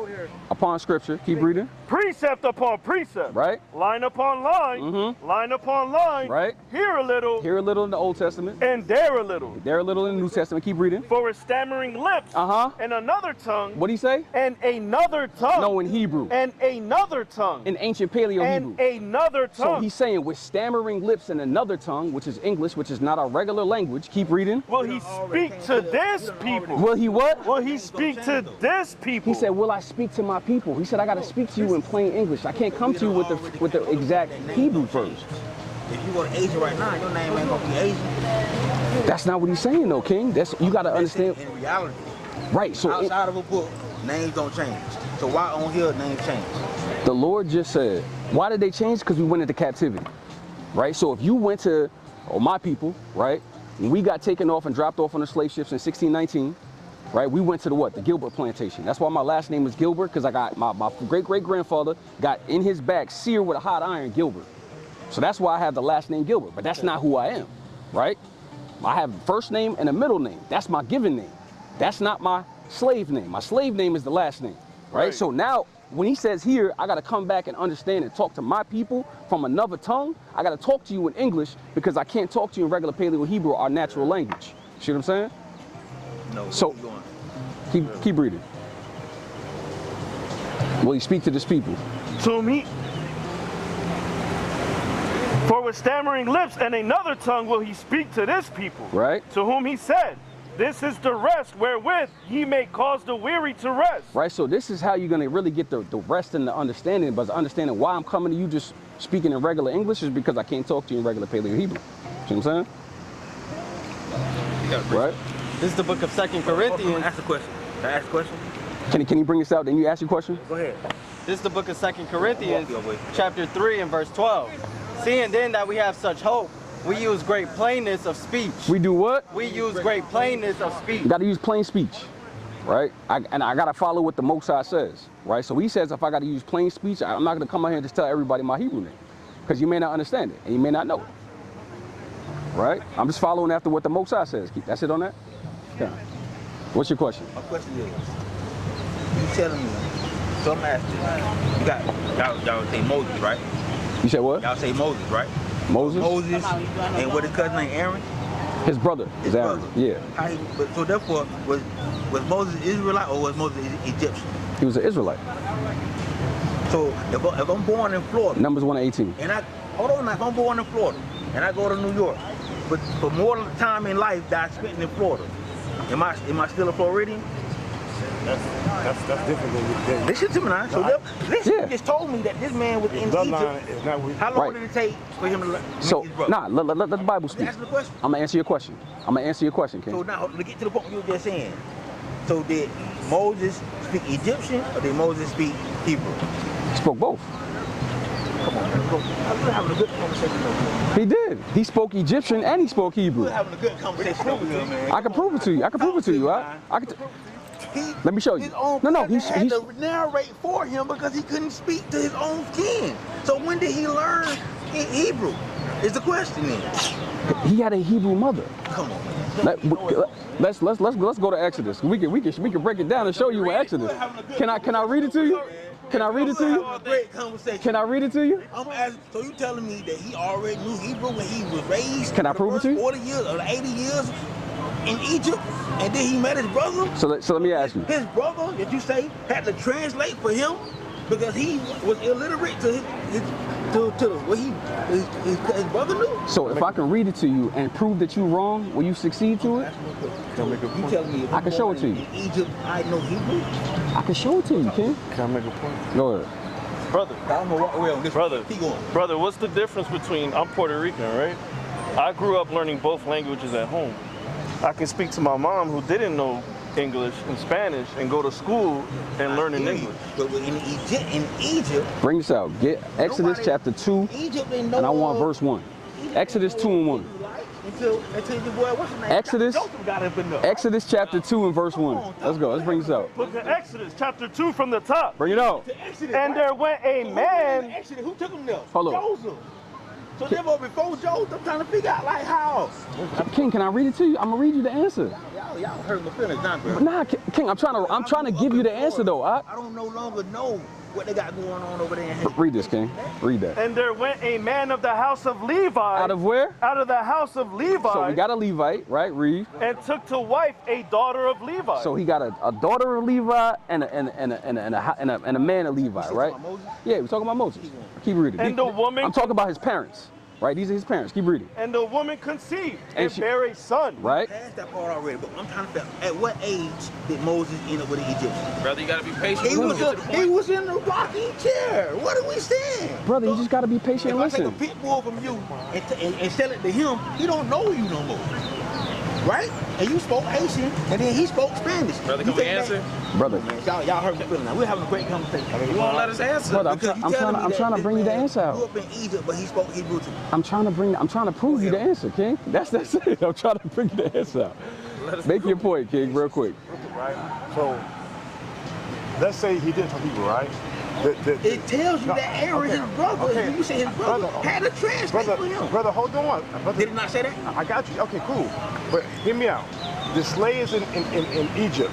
upon scripture. Keep reading. Precept upon precept. Right? Line upon line. Line upon line. Right? Here a little. Here a little in the Old Testament. And there a little. There a little in the New Testament. Keep reading. For with stammering lips. And another tongue. What'd he say? And another tongue. No, in Hebrew. And another tongue. In ancient Paleo and Hebrew. another tongue. So he's saying with stammering lips and another tongue, which is English, which is not our regular language. Keep reading. Will he speak to this people? Will he what? Will he speak to this people? He said, will I speak to my people? He said, I got to speak to you in plain English. I can't come to you with the exact Hebrew first. If you go to Asia right now, your name ain't gonna be Asian. That's not what he's saying, though, King. That's you got to understand. In reality, right? So outside of a book, names don't change. So why on here names change? The Lord just said, why did they change? Because we went into captivity, right? So if you went to, my people, right? When we got taken off and dropped off on the slave ships in 1619, right? We went to the what? The Gilbert plantation. That's why my last name is Gilbert, because I got my great-great-grandfather got in his back seared with a hot iron Gilbert. So that's why I have the last name Gilbert, but that's not who I am, right? I have first name and a middle name. That's my given name. That's not my slave name. My slave name is the last name, right? So now, when he says here, I got to come back and understand and talk to my people from another tongue. I got to talk to you in English because I can't talk to you in regular Paleo Hebrew, our natural language. See what I'm saying? No. So keep reading. Will he speak to this people? To me. For with stammering lips and another tongue will he speak to this people. Right. To whom he said, this is the rest wherewith ye may cause the weary to rest. Right, so this is how you're going to really get the rest and the understanding, but understanding why I'm coming to you just speaking in regular English is because I can't talk to you in regular Paleo Hebrew. See what I'm saying? Yeah, right? This is the book of 2 Corinthians. Ask the question. Can I ask a question? Can you bring this out, then you ask your question? Go ahead. This is the book of 2 Corinthians, chapter 3 and verse 12. Seeing then that we have such hope, we use great plainness of speech. We do what? We use great plainness of speech. You got to use plain speech, right? And I got to follow what the Most High says, right? So he says if I got to use plain speech, I'm not going to come out here and just tell everybody my Hebrew name because you may not understand it and you may not know it, right? I'm just following after what the Most High says. That's it on that? Yeah. What's your question? My question is, you telling me, so I'm asking, you got, y'all say Moses, right? You said what? Y'all say Moses, right? Moses? Moses, and what his cousin named Aaron? His brother is Aaron, yeah. So therefore, was Moses Israelite or was Moses Egyptian? He was an Israelite. So if I'm born in Florida. Numbers 1:18. And if I'm born in Florida and I go to New York, but for more of the time in life that I spent in Florida, am I still a Floridian? That's different than Listen to me now. So you just told me that this man was in Egypt. How long did it take for him to meet his brother? Let the Bible speak. Answer the question. I'm gonna answer your question. King. So now to get to the point you were just saying. So did Moses speak Egyptian or did Moses speak Hebrew? He spoke both. Come on, man. We're having a good conversation. He did. He spoke Egyptian and he spoke Hebrew. We're having a good conversation over here, man. I can prove it to you. Let me show you. He had to narrate for him because he couldn't speak to his own skin. So when did he learn in Hebrew? Is the question then? He had a Hebrew mother. Come on, man. Let's go to Exodus. We can break it down and show you in Exodus. Can I read it to you? Can I read it to you? Great conversation. Can I read it to you? I'm asking, so you telling me that he already knew Hebrew when he was raised? Can I prove it to you? 40 years or 80 years in Egypt, and then he met his brother. So let me ask you. His brother, that you say, had to translate for him because he was illiterate to what his brother knew. So if I can read it to you and prove that you're wrong, will you succeed to it? You telling me if I can show it to you. In Egypt, I know Hebrew. I can show it to you, King. Can I make a point? Go ahead. Brother. I don't know what way on this. Brother. Keep going. Brother, what's the difference between, I'm Puerto Rican, right? I grew up learning both languages at home. I can speak to my mom who didn't know English and Spanish and go to school and learn in English. But in Egypt, bring this out. Get Exodus chapter 2, and I want verse 1. Exodus 2 and 1. Until the boy, what's his name? Exodus. Joseph got up in there. Exodus chapter 2 and verse 1. Let's go. Let's bring this out. Book of Exodus chapter 2 from the top. Bring it out. And there went a man. Who took him there? Hold on. Joseph. So therefore, before Joseph, I'm trying to figure out like how. King, can I read it to you? I'm gonna read you the answer. Y'all hurt my feelings, not bro. Nah, King, I'm trying to give you the answer though. I don't no longer know what they got going on over there. Read this, King. Read that. And there went a man of the house of Levi. Out of where? Out of the house of Levi. So we got a Levite, right? Read. And took to wife a daughter of Levi. So he got a daughter of Levi and a man of Levi, right? Yeah, we're talking about Moses. Keep reading. And the woman. I'm talking about his parents. right? These are his parents. Keep reading. And the woman conceived And and she- bare a son. Right? Past that part already, but I'm trying to figure out, at what age did Moses end up with the Egyptians? Brother, you gotta be patient. He We'll was, get to the he point. was in the rocking chair. What are we saying? Brother, you just got to be patient If and I take a listen. pit bull from you and sell it to him, he don't know you no more. Right? And you spoke Haitian, and then he spoke Spanish. Brother, You can we think that- answer? Brother, Man, y'all hurt me feeling now. We're having a great conversation. You won't let us answer. brother, I'm Because you trying telling me I'm that trying to this bring you the man answer grew out. up in Egypt, but he spoke Hebrew too. I'm trying to prove you the answer, King. That's it. I'm trying to bring you the answer out. Make your point, King, real quick. Right? So, let's say he did talk Hebrew, right? It tells you No, that Aaron, okay, his brother, okay. you say his brother, had a translate for him. Brother, hold on. Brother, Did it not say that? I got you. Okay, cool. But hear me out. The slaves in Egypt,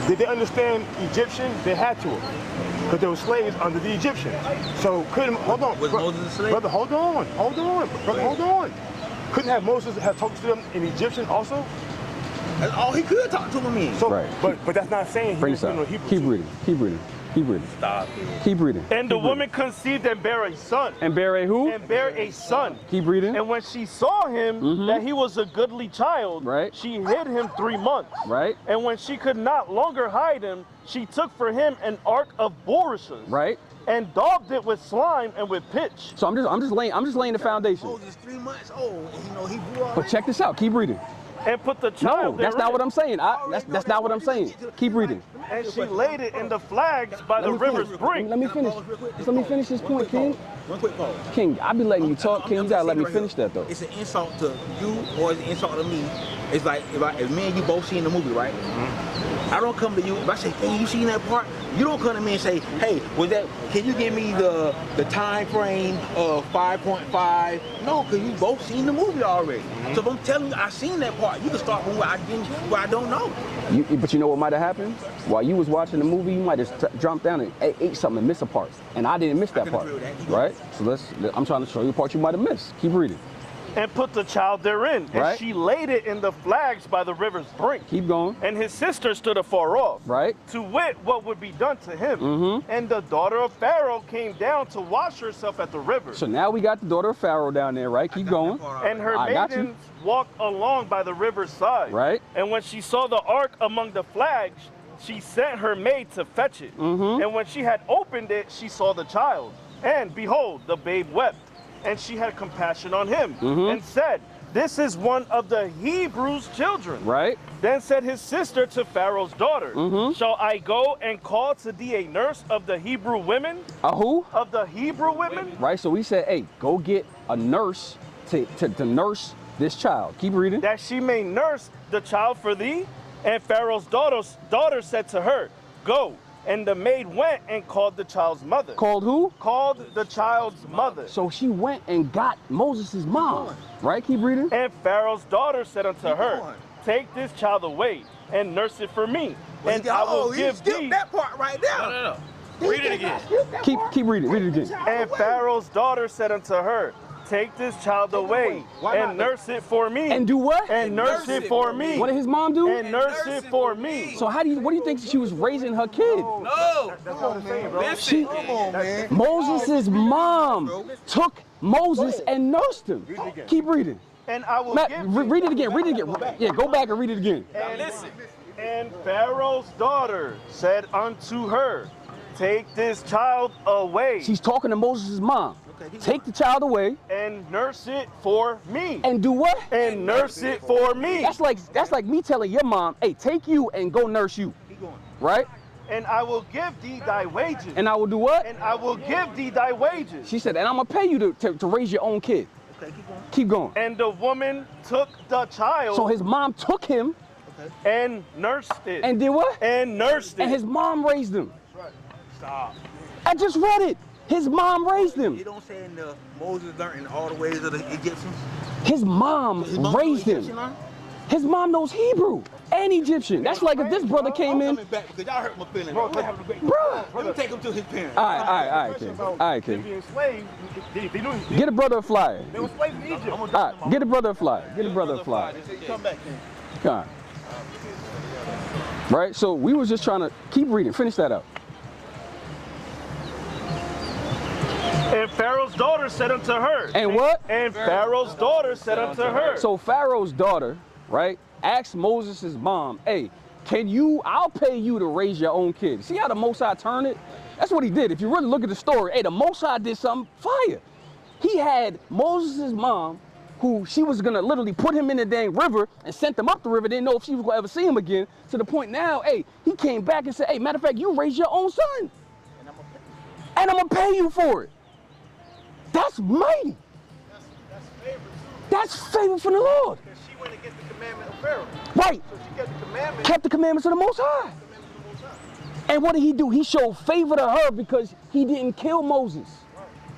did they understand Egyptian? They had to, because they were slaves under the Egyptians. So couldn't, hold on. Was Moses a slave? Brother, hold on. Brother, hold on. Couldn't have Moses have talked to them in Egyptian also? That's all he could talk to them in. So, Right. but that's not saying he Bring didn't this know out. Hebrew. Keep too. reading. Keep reading. Keep reading. Stop. Keep reading. And the Keep woman reading. conceived and bare a son. And bear a who? And bare a son. Keep reading. And when she saw him that he was a goodly child, Right. she hid him 3 months. Right? And when she could not longer hide him, she took for him an ark of bulrushes. Right? And daubed it with slime and with pitch. So I'm just laying the foundation. Moses 3 months old, and you know he grew up. But check this out. Keep reading. And put the No, child that's not therein. what I'm saying. That's not what I'm saying. Keep reading. And she laid it in the flags by the Let me river's finish. brink. Let me finish. Just let me finish this point, King. One quick pause. King, I be letting you talk, King. You gotta let me finish that though. It's an insult to you or it's an insult to me. It's like if me and you both seen the movie, right? I don't come to you, if I say, hey, you seen that part? You don't come to me and say, hey, can you give me the time frame of 5.5? No, because you both seen the movie already. So if I'm telling you I seen that part, you can start from where I don't know. But you know what might have happened? While you was watching the movie, you might have jumped down and ate something and missed a part. And I didn't miss that can part. agree with that. Right? So I'm trying to show you a part you might have missed. Keep reading. And put the child therein. And Right. she laid it in the flags by the river's brink. Keep going. And his sister stood afar off. Right? To wit what would be done to him. And the daughter of Pharaoh came down to wash herself at the river. So now we got the daughter of Pharaoh down there, right? Keep going. And her I got you. maidens walked along by the river's side. Right. And when she saw the ark among the flags, she sent her maid to fetch it. And when she had opened it, she saw the child. And behold, the babe wept. And she had compassion on him and said, this is one of the Hebrews' children. Right? Then said his sister to Pharaoh's daughter, shall I go and call to thee a nurse of the Hebrew women? A who? Of the Hebrew women? Right? So we said, hey, go get a nurse to nurse this child. Keep reading. That she may nurse the child for thee? And Pharaoh's daughter said to her, go. And the maid went and called the child's mother. Called who? Called the child's mother. So she went and got Moses' mom. Right? Keep reading. And Pharaoh's daughter said unto her, going. take this child away and nurse it for me. And I will you give skipped thee. that part right there. No. Read it again. Keep reading. Read it again. And Pharaoh's daughter said unto her, take this child away and nurse it for me. And do what? And nurse it for me. What did his mom do? And nurse it for me. So what do you think she was raising her kid? No. That's what I'm saying, bro. She, Come on, man. Moses' mom took Moses and nursed him. Keep reading. And I will Matt, give read it again. Read it again. Yeah, go back and read it again. Now listen. And Pharaoh's daughter said unto her, take this child away She's talking to Moses' mom. Take the child away and nurse it for me. and do what? And nurse it for me. That's like me telling your mom, hey, take you and go nurse you. Right? And I will give thee thy wages. And I will do what? And I will give thee thy wages. She said, and I'm gonna pay you to raise your own kid. Okay, keep going. Keep going. And the woman took the child So his mom took him and nursed it. and did what? And nursed it. And his mom raised him. Stop. I just read it. His mom raised You him. don't say in the Moses learned in all the ways of the Egyptians. His mom raised Egyptian him. learned? His mom knows Hebrew and Egyptian. That's like if this brother came I'm in. coming back because y'all hurt my feelings. Bro, We're having a great Bruh. Let me take him to his parents. All right, King. All right, King. Being slaves, they knew Get a brother a flyer. they were slaves in Egypt. All right, get a brother a flyer. Get a brother a flyer. Come back, King. Come on. Right, so we was just trying to keep reading. Finish that up. And Pharaoh's daughter said unto her. And what? And Pharaoh's daughter said unto her. So Pharaoh's daughter, right, asked Moses' mom, hey, I'll pay you to raise your own kid. See how the Most High turned it? That's what he did. If you really look at the story, hey, the Most High did something fire. He had Moses' mom, who she was gonna literally put him in the dang river and sent him up the river, didn't know if she was gonna ever see him again, to the point now, hey, he came back and said, hey, matter of fact, you raise your own son. And I'm gonna pay you for it. That's mighty. That's favor too. That's favor from the Lord. Because she went against the commandment of Pharaoh. Right. So she kept the commandment. Kept the commandments of the Most High. And what did he do? He showed favor to her because he didn't kill Moses.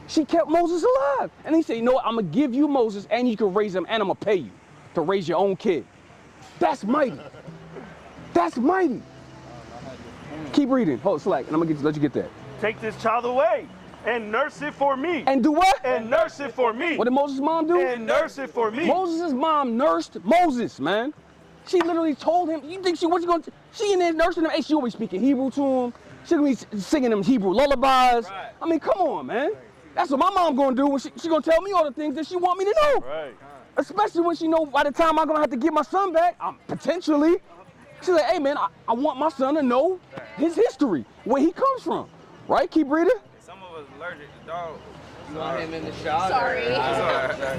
She kept Moses alive. And he said, you know what? I'm going to give you Moses and you can raise him and I'm going to pay you to raise your own kid. That's mighty. That's mighty. Keep reading. Hold slack and I'm going to let you get that. Take this child away and nurse it for me. And do what? And nurse it for me. What did Moses' mom do? And nurse it for me. Moses' mom nursed Moses, man. She literally told him, you think what's she going to, she in there nursing him, hey, she always speaking Hebrew to him. She gonna be singing them Hebrew lullabies. Right. I mean, come on, man. That's what my mom gonna do. When she gonna tell me all the things that she want me to know. Right. Especially when she know by the time I'm gonna have to get my son back, potentially. She's like, hey man, I want my son to know his history, where he comes from. Right? Keep reading. Some of us allergic to dogs. You want him in the shot? Sorry.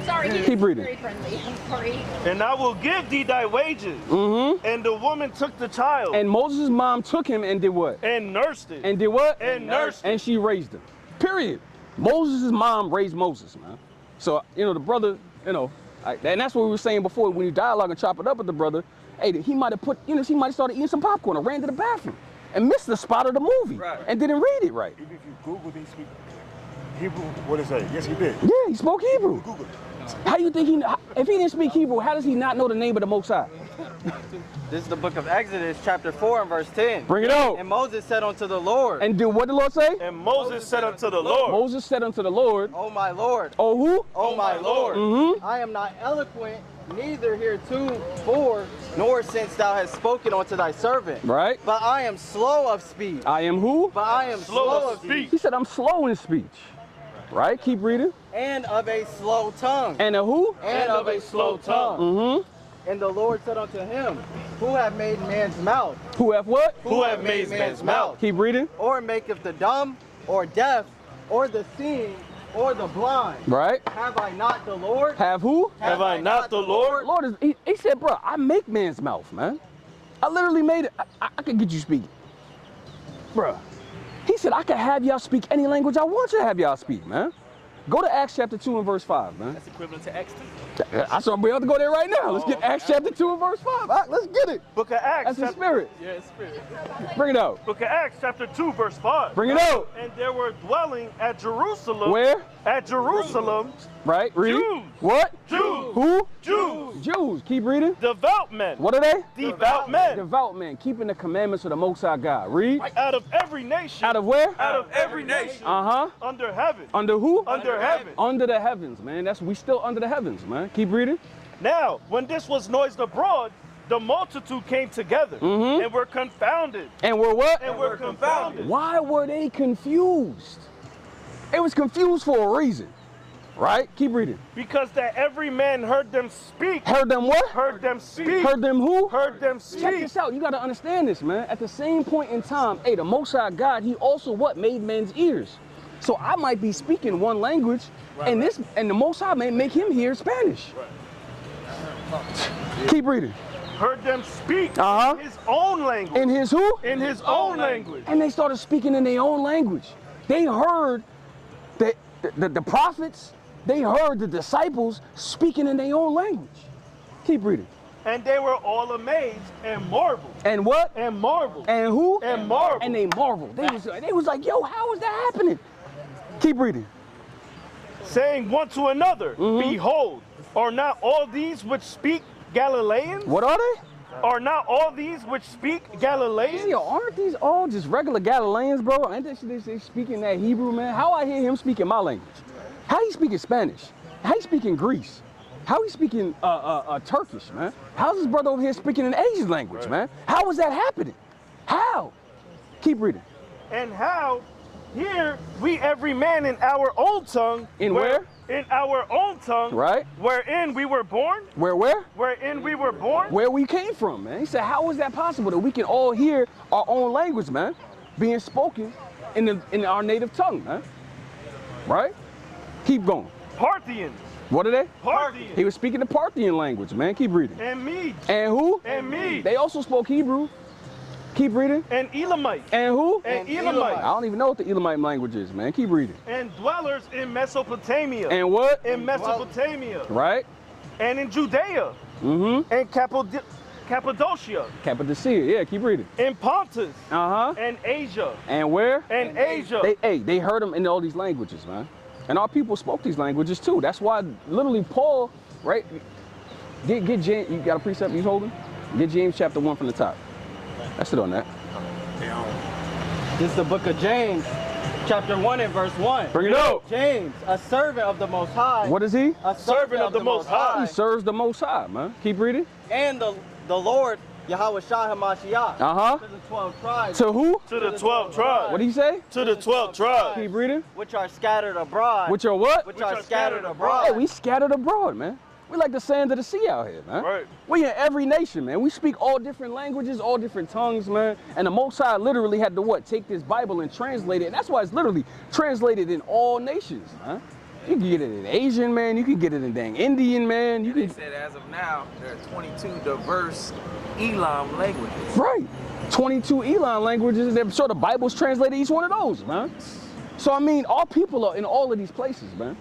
Sorry, he's Keep reading. very friendly. I'm sorry. And I will give thee thy wages. Mm-hmm. And the woman took the child. And Moses' mom took him and did what? And nursed it. And did what? And nursed it. And she raised him. Period. Moses' mom raised Moses, man. So, you know, the brother, you know, and that's what we were saying before, when you dialogue and chop it up with the brother, hey, he might have put, you know, he might have started eating some popcorn or ran to the bathroom and missed the spot of the movie and didn't read it right. Even if you Google these speak Hebrew, what is that? Yes, he did. Yeah, he spoke Hebrew. Google it. How do you think if he didn't speak Hebrew, how does he not know the name of the Most High? This is the book of Exodus, chapter 4 and verse 10. Bring it out. And Moses said unto the Lord. And do what the Lord say? And Moses said unto the Lord. Moses said unto the Lord. O my Lord. Oh who? O my Lord. Mm-hmm. I am not eloquent, neither heretofore, nor since thou hast spoken unto thy servant. Right. But I am slow of speech. I am who? But I am slow of speech. He said I'm slow in speech. Right? Keep reading. And of a slow tongue. And a who? And of a slow tongue. Mm-hmm. And the Lord said unto him, who have made man's mouth? Who have what? Who have made man's mouth? Keep reading. Or maketh the dumb, or deaf, or the seeing, or the blind. Right. Have I not the Lord? Have who? Have I not the Lord? Lord is, he said, bro, I make man's mouth, man. I literally made it. I could get you speaking. Bruh. He said, I can have y'all speak any language I want you to have y'all speak, man. Go to Acts chapter 2 and verse 5, man. That's equivalent to Exodus. I saw we have to go there right now. Let's get Acts chapter 2 and verse 5. All right, let's get it. Book of Acts. That's the spirit. Yeah, it's spirit. Bring it out. Book of Acts chapter 2 verse 5. Bring it out. And there were dwelling at Jerusalem. Where? At Jerusalem. Right, read. Jews. What? Jews. Who? Jews. Jews. Keep reading. Devout men. What are they? Devout men. Devout men, keeping the commandments of the Most High God. Read. Out of every nation. Out of where? Out of every nation. Uh-huh. Under heaven. Under who? Under heaven. Under the heavens, man. We still under the heavens, man. Keep reading. Now, when this was noised abroad, the multitude came together and were confounded. And were what? And were confounded. Why were they confused? It was confused for a reason. Right? Keep reading. Because that every man heard them speak. Heard them what? Heard them speak. Heard them who? Heard them speak. Check this out. You got to understand this, man. At the same point in time, hey, the Most High God, he also what? Made men's ears. So I might be speaking one language, and the Most High may make him hear Spanish. Keep reading. Heard them speak in his own language. In his who? In his own language. And they started speaking in their own language. They heard the prophets, they heard the disciples speaking in their own language. Keep reading. And they were all amazed and marveled. And what? And marveled. And who? And marveled. And they marveled. They was like, yo, how is that happening? Keep reading. Saying one to another, behold, are not all these which speak Galileans? What are they? Are not all these which speak Galileans? Yo, aren't these all just regular Galileans, bro? Ain't they speaking that Hebrew, man? How I hear him speaking my language? How he speaking Spanish? How he speaking Greece? How he speaking Turkish, man? How's this brother over here speaking an Asian language, man? How is that happening? How? Keep reading. And how here we every man in our own tongue. In where? In our own tongue. Right. Wherein we were born. Where? Wherein we were born. Where we came from, man. He said, how is that possible that we can all hear our own language, man, being spoken in our native tongue, man? Right? Keep going. Parthians. What are they? Parthians. He was speaking the Parthian language, man. Keep reading. And Medes. And who? And Medes. They also spoke Hebrew. Keep reading. And Elamites. And who? And Elamites. I don't even know what the Elamite language is, man. Keep reading. And dwellers in Mesopotamia. And what? In Mesopotamia. Right. And in Judea. Mm-hmm. And Cappadocia. Cappadocia, yeah, keep reading. In Pontus. Uh-huh. And Asia. And where? And Asia. They heard them in all these languages, man. And our people spoke these languages too. That's why literally Paul, right? Get James, you got a precept you holding? Get James chapter 1 from the top. That's it on that. This is the book of James, chapter 1 and verse 1. Bring it out. James, a servant of the Most High. What is he? A servant of the Most High. He serves the Most High, man. Keep reading. And the Lord, Yahweh Shah HaMashiach. Uh-huh. To the 12 tribes. To who? To the 12 tribes. What did he say? To the 12 tribes. Keep reading. Which are scattered abroad. Which are what? Which are scattered abroad. Hey, we scattered abroad, man. We like the sands of the sea out here, man. Right. We in every nation, man. We speak all different languages, all different tongues, man. And the Most High literally had to what? Take this Bible and translate it. And that's why it's literally translated in all nations, man. You can get it in Asian, man. You can get it in dang Indian, man. They said as of now, there are 22 diverse Elam languages. Right. 22 Elam languages. I'm sure the Bible's translated each one of those, man. So, I mean, our people are in all of these places, man.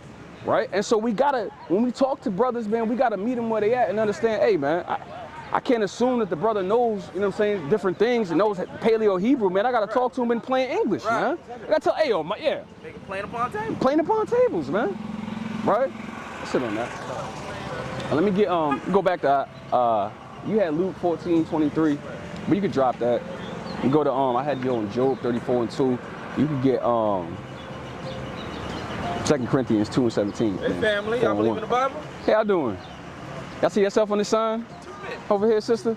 Right? And so we gotta, when we talk to brothers, man, we gotta meet them where they at and understand, hey, man, I can't assume that the brother knows, you know what I'm saying, different things and knows Paleo Hebrew, man. I gotta talk to him in plain English, man. I gotta tell, hey, yo, yeah. They can plane upon tables. Playing upon tables, man. Right? Let's sit on that. Let me get, go back to, you had Luke 14:23, but you could drop that. You go to, I had you on Job 34:2. You could get, 2 Corinthians 2:17. Hey family, y'all believe in the Bible? Hey, how doing? Y'all see yourself on this sign? Over here, sister?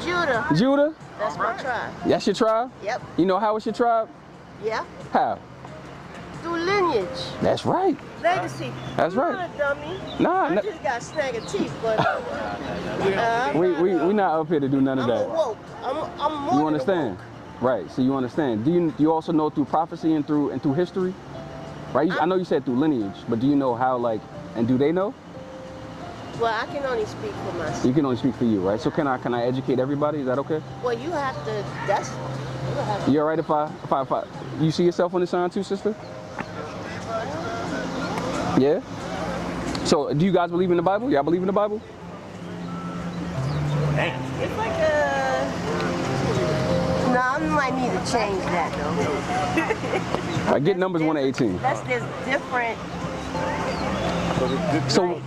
Judah. Judah? That's my tribe. That's your tribe? Yep. You know how it's your tribe? Yeah. How? Through lineage. That's right. Legacy. That's You're right. not a dummy. Nah, I just got snagger teeth, but we not up here to do none of I'm that. awoke. I'm more You than understand? Right. So you understand. Do you also know through prophecy and through history? Right? I know you said through lineage, but do you know how, like, and do they know? awoke. Well, I can only speak for myself. You can only speak for you, right? So can I educate everybody? Is that okay? Well, you have to. That's. You have to. You all right if I you see yourself on the sign too, sister? Yeah? So do you guys believe in the Bible? Y'all believe in the Bible? It's like a. No, I might need to change that though. All right, get numbers 1 to 18. That's just different.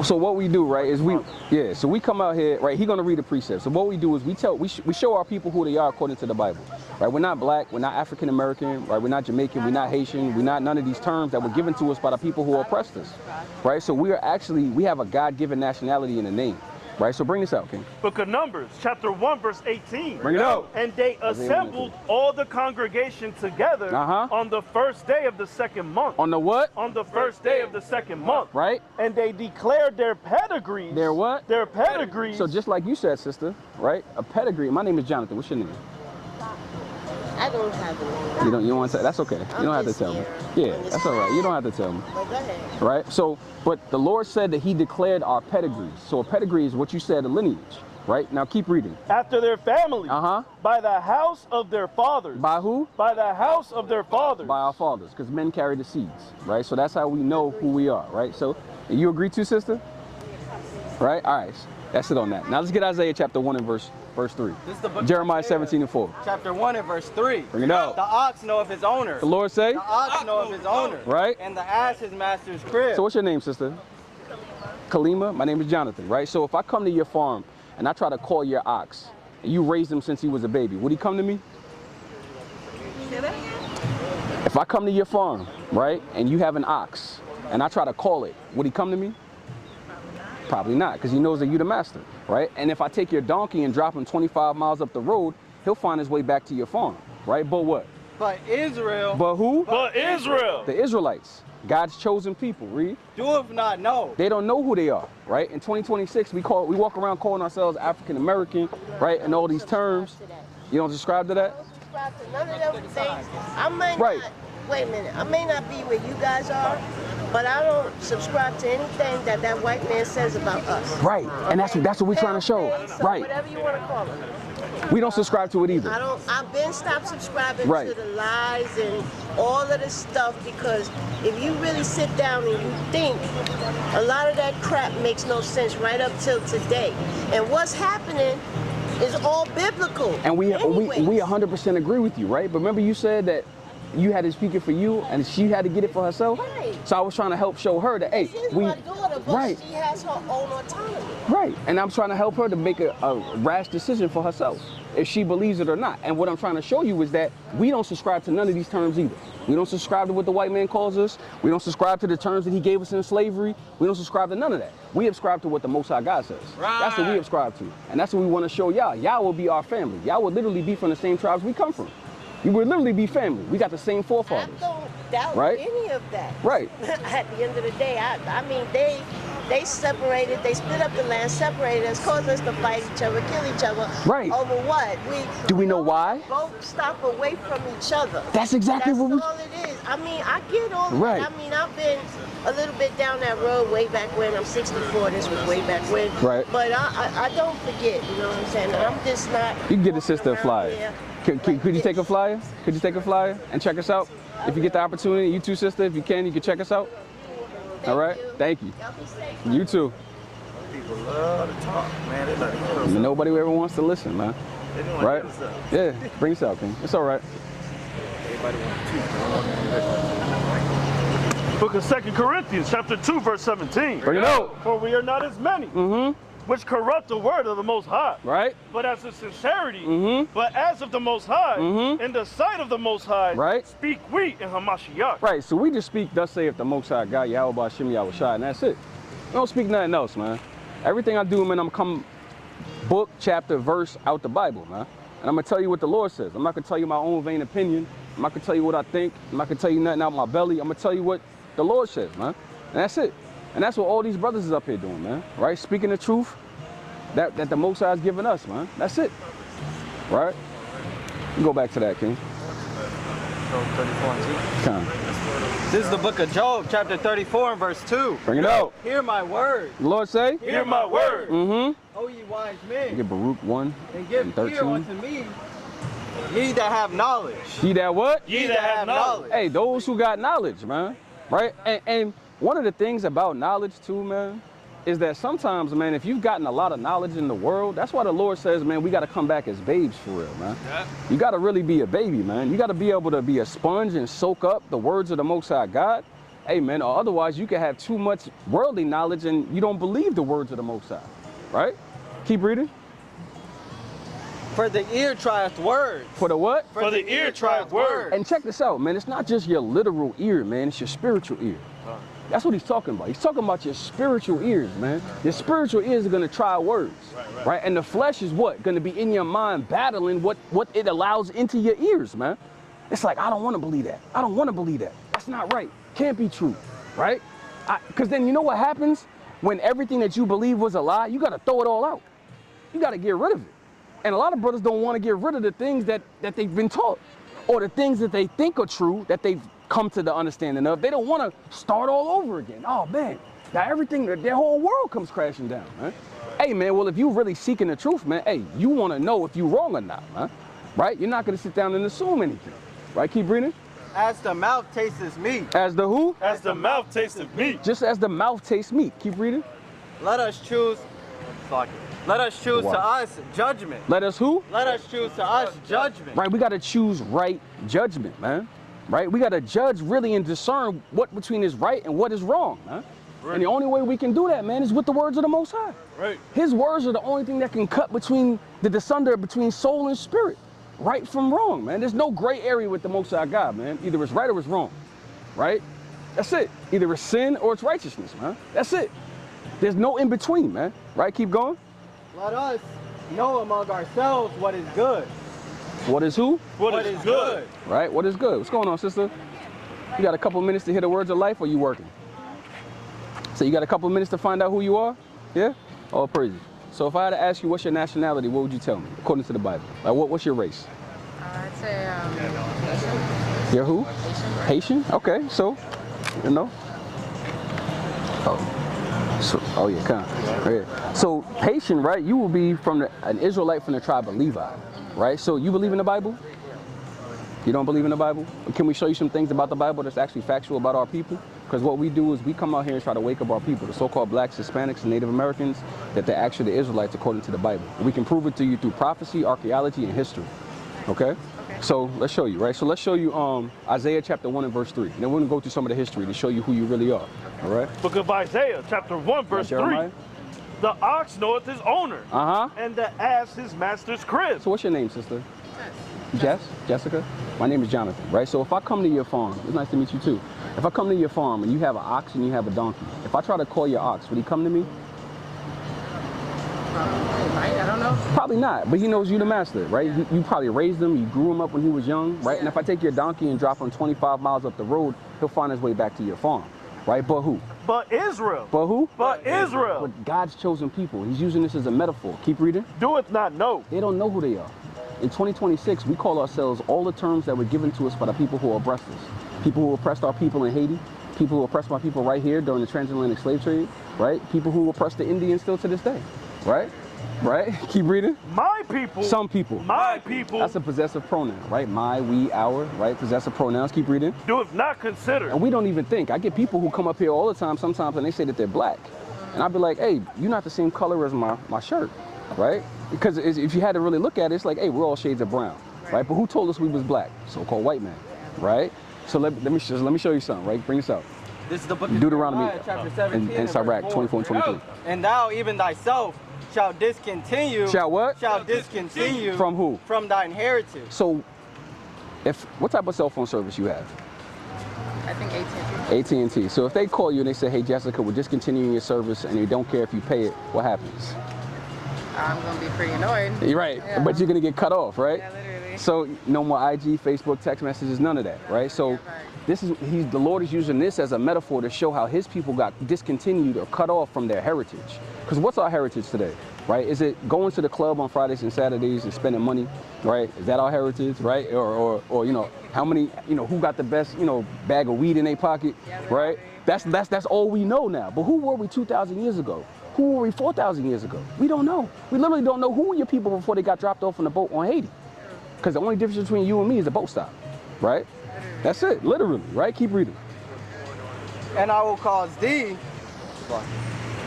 So what we do, right, is so we come out here, right, he's gonna read the precepts. So what we do is we show our people who they are according to the Bible. Right? We're not black, we're not African American, right? We're not Jamaican, we're not Haitian, we're not none of these terms that were given to us by the people who oppressed us. Right? So we have a God-given nationality in the name. Right? So bring this out, King. Book of Numbers, chapter 1, verse 18. Bring it out. And they assembled all the congregation together on the first day of the second month. On the what? On the first day of the second month. Right? And they declared their pedigrees. Their what? Their pedigrees. So just like you said, sister, right? A pedigree. My name is Jonathan. What's your name? I don't have it. You don't want to say? That's okay. You don't have to tell me. Yeah, that's all right. You don't have to tell me. But go ahead. Right? So, but the Lord said that he declared our pedigrees. So a pedigree is what you said, a lineage. Right? Now keep reading. After their families. By the house of their fathers. By who? By the house of their fathers. By our fathers, because men carry the seeds. Right? So that's how we know who we are. Right? So you agree too, sister? Right? All right. That's it on that. Now let's get Isaiah chapter 1 and verse 3. This is the book Jeremiah of Isaiah, 17:4. Chapter 1 and verse 3. Bring it out. The ox knoweth his owner. The Lord say? The ox knoweth his owner. Right? And the ass his master's crib. So what's your name, sister? Kalima. My name is Jonathan, right? So if I come to your farm and I try to call your ox, and you raised him since he was a baby, would he come to me? If I come to your farm, right, and you have an ox, and I try to call it, would he come to me? Probably not, because he knows that you're the master, right? And if I take your donkey and drop him 25 miles up the road, he'll find his way back to your farm, right? But what? But Israel. But who? But Israel. The Israelites. God's chosen people. Read. Doeth not know. They don't know who they are, right? In 2026, we walk around calling ourselves African American, right? And all these terms. You don't subscribe to that? I don't subscribe to none of them things. I may Right. not, wait a minute, I may not be where you guys are, but I don't subscribe to anything that that white man says about us. Right. And that's what we're trying to show. So Right. whatever you want to call it. We don't subscribe to it either. I've been stopped subscribing Right. to the lies and all of this stuff, because if you really sit down and you think, a lot of that crap makes no sense right up till today. And what's happening is all biblical. And we anyways. 100% agree with you, right? But remember you said that you had to speak it for you and she had to get it for herself? Right. So I was trying to help show her that, hey, She's we, my daughter, but right, she has her own autonomy. right. And I'm trying to help her to make a rash decision for herself, if she believes it or not. And what I'm trying to show you is that we don't subscribe to none of these terms either. We don't subscribe to what the white man calls us. We don't subscribe to the terms that he gave us in slavery. We don't subscribe to none of that. We subscribe to what the Most High God says. Right. That's what we subscribe to. And that's what we want to show y'all. Y'all will be our family. Y'all will literally be from the same tribes we come from. You will literally be family. We got the same forefathers. I don't doubt Right. any of that. Right. At the end of the day, I mean, they separated, they split up the land, separated us, caused us to fight each other, kill each other. Right. Over what? Do we know why? Both stop away from each other. That's exactly That's what we... all it is. I mean, I get all of Right. that. I mean, I've been a little bit down that road way back when. I'm 64. This was way back when. Right. But I don't forget. You know what I'm saying? And I'm just not. You can get the sister a walking flyer. around here Could you take a flyer? Could you take a flyer and check us out? If you get the opportunity, you too, sister, if you can check us out. Thank All right? you. Thank you. Y'all be safe. You too. People love to talk, man. They love to hear those. Nobody ever wants to listen, man. They don't like Right? to hear stuff. Yeah, bring us out, King. It's all right. Everybody wants to Book of 2 Corinthians, chapter 2, verse 17. Bring it out. For we are not as many, which corrupt the word of the Most High, Right? but as of sincerity, but as of the Most High, in the sight of the Most High, Right. speak we in Hamashiach. Right, so we just speak, thus saith the Most High God, Yahweh Ba'Shem Yahweh Shai, and that's it. We don't speak nothing else, man. Everything I do, man, I'm come book, chapter, verse out the Bible, man. And I'm going to tell you what the Lord says. I'm not going to tell you my own vain opinion. I'm not going to tell you what I think. I'm not going to tell you nothing out my belly. I'm going to tell you what the Lord says, man. And that's it. And that's what all these brothers is up here doing, man. Right? Speaking the truth that the Most High has given us, man. That's it. Right? You go back to that, King. Come. This is the book of Job, chapter 34 and verse 2. Bring it out. Hear my word, The Lord say? Hear my word. O ye wise men, Get Baruch 1 and give and ear 13. unto me, ye that have knowledge. Ye that what? Ye that have knowledge. Hey, those who got knowledge, man. Right? And one of the things about knowledge too, man, is that sometimes, man, if you've gotten a lot of knowledge in the world, that's why the Lord says, man, we got to come back as babes for real, man. Yeah. You got to really be a baby, man. You got to be able to be a sponge and soak up the words of the Most High God. Hey, man, or otherwise you can have too much worldly knowledge and you don't believe the words of the Most High, right? Keep reading. For the ear trieth words. For the what? For the ear trieth word. And check this out, man. It's not just your literal ear, man. It's your spiritual ear. That's what he's talking about. He's talking about your spiritual ears, man. Your spiritual ears are going to try words, right? And the flesh is what? Going to be in your mind battling what it allows into your ears, man. It's like, I don't want to believe that. I don't want to believe that. That's not right. Can't be true, right? Because then you know what happens? When everything that you believe was a lie, you got to throw it all out. You got to get rid of it. And a lot of brothers don't want to get rid of the things that they've been taught, or the things that they think are true that they've come to the understanding of. They don't want to start all over again. Oh man, now everything, their whole world comes crashing down, man. Hey man, well if you really seeking the truth, man, hey, you want to know if you wrong or not, man. Right? You're not going to sit down and assume anything. Right? Keep reading. As the mouth tasteth meat. As the who? As the mouth tasteth meat. Just as the mouth tastes meat. Keep reading. Let us choose. Let us choose to us judgment. Let us who? Let us choose to us judgment. Right, we got to choose right judgment, man. Right? We got to judge really and discern what between is right and what is wrong, man. Right. And the only way we can do that, man, is with the words of the Most High. Right. His words are the only thing that can cut between the asunder between soul and spirit. Right from wrong, man. There's no gray area with the Most High God, man. Either it's right or it's wrong. Right? That's it. Either it's sin or it's righteousness, man. That's it. There's no in between, man. Right? Keep going. Let us know among ourselves what is good. What is who? What is good? Right? What is good? What's going on, sister? You got a couple minutes to hear the words of life, or you working? So you got a couple minutes to find out who you are? Yeah? All praises. So if I had to ask you what's your nationality, what would you tell me, according to the Bible? Like, what's your race? I'd say Haitian. You're who? Haitian. Haitian? Okay, so, you know. Oh yeah, kind of. Yeah. So Haitian, right? You will be from an Israelite from the tribe of Levi, right? So you believe in the Bible? You don't believe in the Bible? Can we show you some things about the Bible that's actually factual about our people? Because what we do is we come out here and try to wake up our people, the so-called blacks, Hispanics, and Native Americans, that they're actually the Israelites according to the Bible. We can prove it to you through prophecy, archaeology, and history. Okay? So let's show you, right? So let's show you Isaiah chapter 1 and verse 3. And then we're going to go through some of the history to show you who you really are. All right? Book of Isaiah chapter 1 verse 3. The ox knoweth his owner, and the ass his master's crib. So what's your name, sister? Jess? Jessica? My name is Jonathan, right? So if I come to your farm, it's nice to meet you too. If I come to your farm and you have an ox and you have a donkey, if I try to call your ox, would he come to me? I don't know. Probably not, but he knows you the master, right? You probably raised him, you grew him up when he was young, right? And if I take your donkey and drop him 25 miles up the road, he'll find his way back to your farm, right? But who? But Israel. But who? But Israel. But God's chosen people. He's using this as a metaphor. Keep reading. Doeth not know. They don't know who they are. In 2026, we call ourselves all the terms that were given to us by the people who oppressed us. People who oppressed our people in Haiti, people who oppressed my people right here during the transatlantic slave trade, right? People who oppress the Indians still to this day, right? Right? Keep reading. My people. Some people. My people. That's a possessive pronoun, right? My, we, our, right? Possessive pronouns. Keep reading. Doeth not consider. And we don't even think. I get people who come up here all the time sometimes and they say that they're black. And I'll be like, hey, you're not the same color as my shirt, right? Because if you had to really look at it, it's like, hey, we're all shades of brown, right? But who told us we was black? So-called white man, right? So let me show you something, right? Bring this out. This is the book of Deuteronomy chapter 17 and Sirach 24 and 23. And thou even thyself shalt discontinue. Shall what? Shall discontinue. From who? From thine heritage. So, what type of cell phone service you have? I think AT&T. AT&T. So if they call you and they say, hey Jessica, we're discontinuing your service and you don't care if you pay it, what happens? I'm gonna be pretty annoyed. You're right, Yeah. But you're gonna get cut off, right? Yeah, literally. So no more IG, Facebook, text messages, none of that, right? So the Lord is using this as a metaphor to show how his people got discontinued or cut off from their heritage. Because what's our heritage today, right? Is it going to the club on Fridays and Saturdays and spending money, right? Is that our heritage, right? Or you know, how many, you know, who got the best, you know, bag of weed in their pocket, right? That's all we know now. But who were we 2,000 years ago? Who were we 4,000 years ago? We don't know. We literally don't know who were your people before they got dropped off on the boat on Haiti. Because the only difference between you and me is the boat stop, right? That's it, literally, right? Keep reading. And I will cause thee,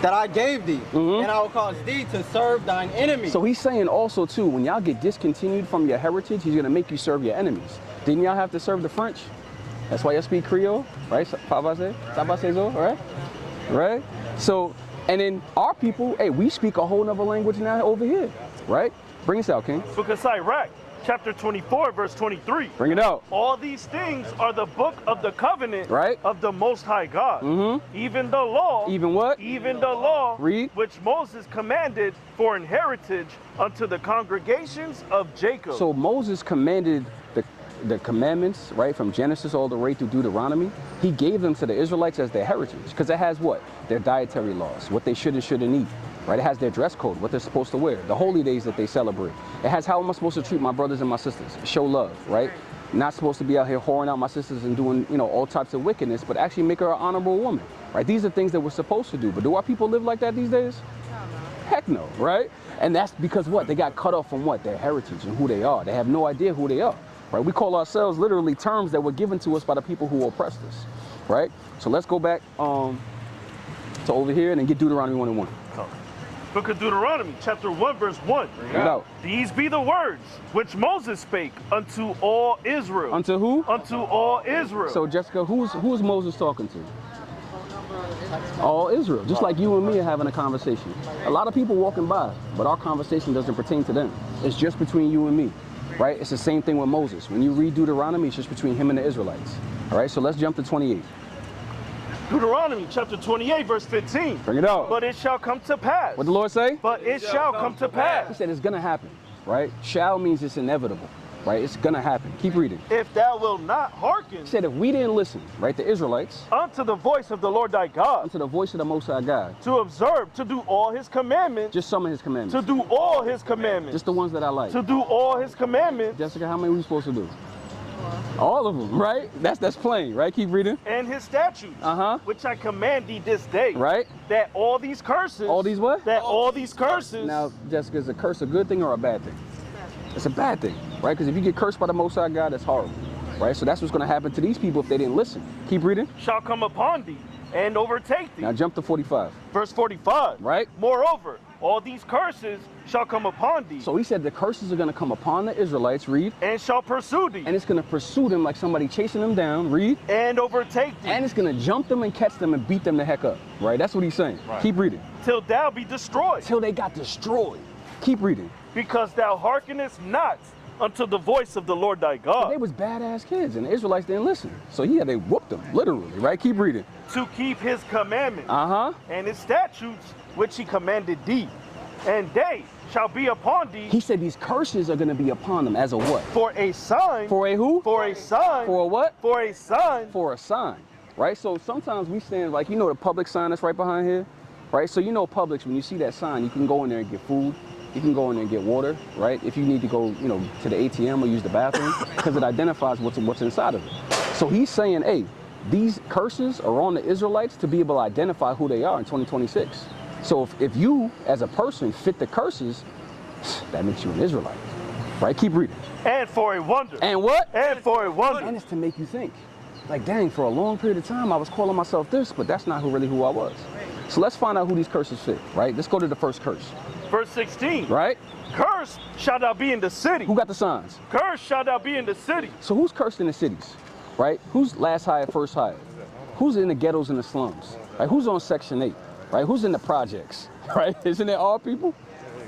that I gave thee, and I will cause thee to serve thine enemies. So he's saying also too, when y'all get discontinued from your heritage, he's gonna make you serve your enemies. Didn't y'all have to serve the French? That's why y'all speak Creole, right? Right? Right? So, and then our people, hey, we speak a whole nother language now over here, right? Bring us out, King. Book of Sirach, chapter 24, verse 23. Bring it out. All these things are the book of the covenant of the Most High God. Even the law. Even what? Even the law. Read. Which Moses commanded for an heritage unto the congregations of Jacob. So Moses commanded the commandments, right, from Genesis all the way through Deuteronomy. He gave them to the Israelites as their heritage, because it has what? Their dietary laws, what they should and shouldn't eat, right? It has their dress code, what they're supposed to wear, the holy days that they celebrate. It has how am I supposed to treat my brothers and my sisters, show love, right? Not supposed to be out here whoring out my sisters and doing, you know, all types of wickedness, but actually make her an honorable woman, right? These are things that we're supposed to do, but do our people live like that these days? Heck no, right? And that's because what? They got cut off from what? Their heritage and who they are. They have no idea who they are. Right? We call ourselves literally terms that were given to us by the people who oppressed us, right? So let's go back to over here and then get Deuteronomy 1 and 1. Book of Deuteronomy, chapter 1, verse 1. These be the words which Moses spake unto all Israel. Unto who? Unto all Israel. So Jessica, who's Moses talking to? All Israel, just like you and me are having a conversation. A lot of people walking by, but our conversation doesn't pertain to them. It's just between you and me. Right? It's the same thing with Moses. When you read Deuteronomy, it's just between him and the Israelites. All right, so let's jump to 28. Deuteronomy chapter 28, verse 15. Bring it out. But it shall come to pass. What the Lord say? But it shall come to pass. He said it's going to happen, right? Shall means it's inevitable, right? It's gonna happen. Keep reading. If thou wilt not hearken He said if we didn't listen, right, the Israelites, unto the voice of the Lord thy God, unto the voice of the Most High God, to observe, to do all his commandments, just some of his commandments, to do all his commandments, just the ones that I like. to do all his commandments, Jessica, how many we supposed to do? All of them, right? That's plain, right? Keep reading. and his statutes, which I command thee this day, Right? that all these curses, All these what? that all these curses, Now, Jessica, is a curse a good thing or a bad thing? It's a bad thing, right? Because if you get cursed by the Most High God, that's horrible, right? So that's what's going to happen to these people if they didn't listen. Keep reading. shall come upon thee and overtake thee. Now jump to 45. Verse 45. Right? Moreover, all these curses shall come upon thee. So he said the curses are going to come upon the Israelites. Read. And shall pursue thee. And it's going to pursue them like somebody chasing them down. Read. And overtake thee. And it's going to jump them and catch them and beat them the heck up. Right? That's what he's saying. Right. Keep reading. Till thou be destroyed. Till they got destroyed. Keep reading. Because thou hearkenest not unto the voice of the Lord thy God. But they was badass kids and the Israelites didn't listen. So they whooped them, literally, right? Keep reading. To keep his commandments. And his statutes which he commanded thee. And they shall be upon thee. He said these curses are going to be upon them as a what? For a sign. For a who? For a sign. For a what? For a sign. For a sign, right? So sometimes we stand like, the Publix sign that's right behind here, right? So Publix, when you see that sign, you can go in there and get food. You can go in there and get water, right? If you need to go, to the ATM or use the bathroom, because it identifies what's inside of it. So he's saying, hey, these curses are on the Israelites to be able to identify who they are in 2026. So if you, as a person, fit the curses, that makes you an Israelite, right? Keep reading. And for a wonder. And what? And for a wonder. And it's to make you think. Like, dang, for a long period of time, I was calling myself this, but that's not really who I was. So let's find out who these curses fit, right? Let's go to the first curse. Verse 16. Right? Cursed shalt thou be in the city. Who got the signs? Cursed shalt thou be in the city. So who's cursed in the cities, right? Who's last hired, first hired? Who's in the ghettos and the slums? Right? Who's on Section 8? Right? Who's in the projects? Right? Isn't it all people?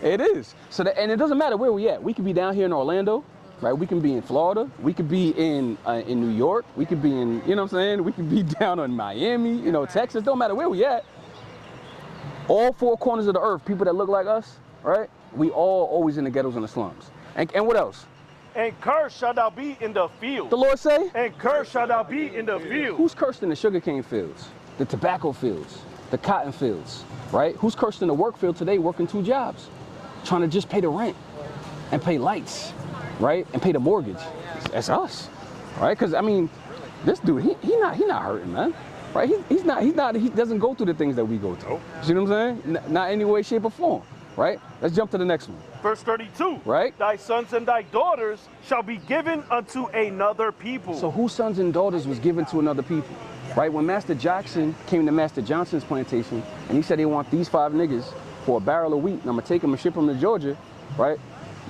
It is. So and it doesn't matter where we at. We could be down here in Orlando, right? We can be in Florida. We could be in New York. We could be in, what I'm saying? We could be down in Miami, Texas. Don't matter where we at. All four corners of the earth, people that look like us, right? We all always in the ghettos and the slums. And what else? And cursed shalt thou be in the field. The Lord say? And cursed shalt thou be in the field. Who's cursed in the sugarcane fields, the tobacco fields, the cotton fields, right? Who's cursed in the work field today working 2 jobs, trying to just pay the rent and pay lights, right? And pay the mortgage. That's us, right? Because, this dude, he not hurting, man. Right? He doesn't go through the things that we go through. You see what I'm saying? Not any way, shape, or form. Right? Let's jump to the next one. Verse 32. Right? Thy sons and thy daughters shall be given unto another people. So whose sons and daughters was given to another people? Right? When Master Jackson came to Master Johnson's plantation and he said he want these 5 niggas for a barrel of wheat and I'm gonna take them and ship them to Georgia, right?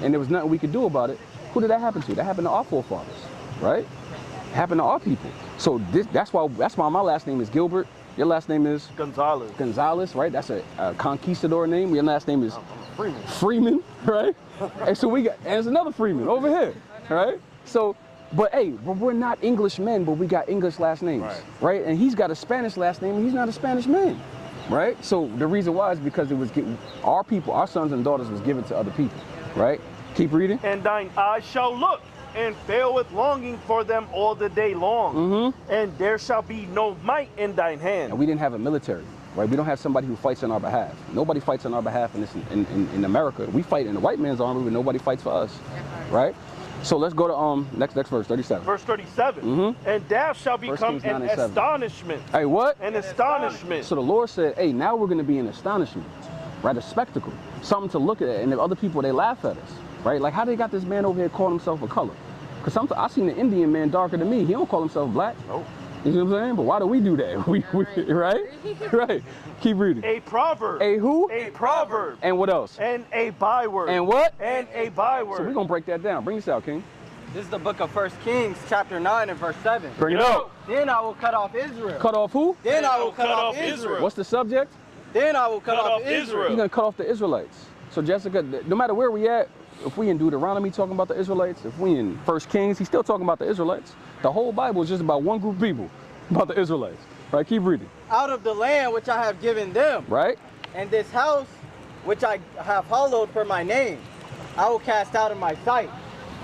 And there was nothing we could do about it. Who did that happen to? That happened to our forefathers, right? It happened to our people. So that's why my last name is Gilbert. Your last name is? Gonzalez. Gonzalez, right? That's a conquistador name. Your last name is? Freeman. Freeman, right? And so and there's another Freeman over here, right? So, but we're not English men, but we got English last names, right? And he's got a Spanish last name, and he's not a Spanish man, right? So the reason why is because it was our people, our sons and daughters was given to other people, right? Keep reading. And thine eyes shall look and fail with longing for them all the day long. And there shall be no might in thine hand. And we didn't have a military, right? We don't have somebody who fights on our behalf. Nobody fights on our behalf in America. We fight in the white man's army, but nobody fights for us, right? So let's go to next verse, 37. Verse 37. And thou shalt become an astonishment. Hey, what? An astonishment. So the Lord said, hey, now we're going to be an astonishment, right? A spectacle, something to look at. And the other people, they laugh at us, right? Like how they got this man over here calling himself a color? Because I seen an Indian man darker than me. He don't call himself black. Nope. You know what I'm saying? But why do we do that? We right? Right. Keep reading. A proverb. A who? A proverb. And what else? And a byword. And what? And a byword. So we're going to break that down. Bring this out, King. This is the book of 1 Kings, chapter 9 and verse 7. Bring it out. Then I will cut off Israel. Cut off who? Then I will cut off Israel. What's the subject? Then I will cut off Israel. He's going to cut off the Israelites. So Jessica, no matter where we at, if we in Deuteronomy talking about the Israelites, if we in 1 Kings, he's still talking about the Israelites. The whole Bible is just about one group of people, about the Israelites. Right, keep reading. Out of the land which I have given them. Right. And this house which I have hallowed for my name, I will cast out of my sight.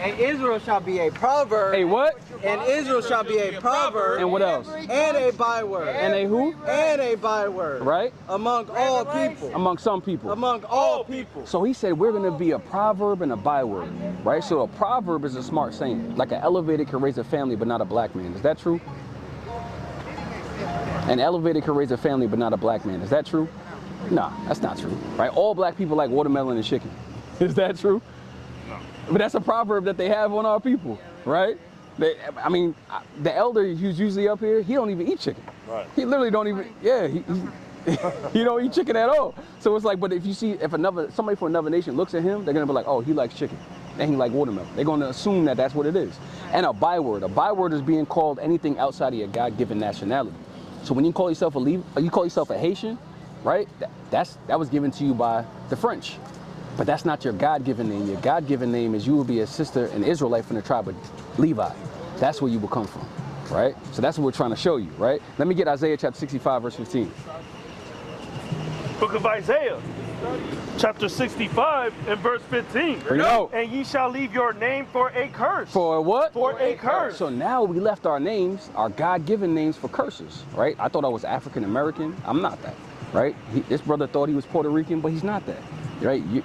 And Israel shall be a proverb. A what? And Israel shall be a proverb. And what else? And a byword. And a who? And a byword. Right? Among all people. Among some people. Among all people. So he said we're going to be a proverb and a byword, right? So a proverb is a smart saying. Like an elevator can raise a family but not a black man. Is that true? An elevator can raise a family but not a black man. Is that true? Nah, that's not true, right? All black people like watermelon and chicken. Is that true? No. But that's a proverb that they have on our people, right? I mean, the elder who's usually up here, he don't even eat chicken. Right. He literally don't even, he don't eat chicken at all. So it's like, but if you see, if somebody from another nation looks at him, they're gonna be like, oh, he likes chicken, and he like watermelon. They're gonna assume that that's what it is. And a byword is being called anything outside of your God-given nationality. So when you call yourself a Haitian, right? That was given to you by the French. But that's not your God-given name. Your God-given name is you will be a sister, an Israelite from the tribe of Levi. That's where you will come from, right? So that's what we're trying to show you, right? Let me get Isaiah chapter 65, verse 15. Book of Isaiah, chapter 65 and verse 15. Bring it out. And ye shall leave your name for a curse. For what? For a curse. So now we left our names, our God-given names, for curses, right? I thought I was African American. I'm not that, right? This brother thought he was Puerto Rican, but he's not that, right? You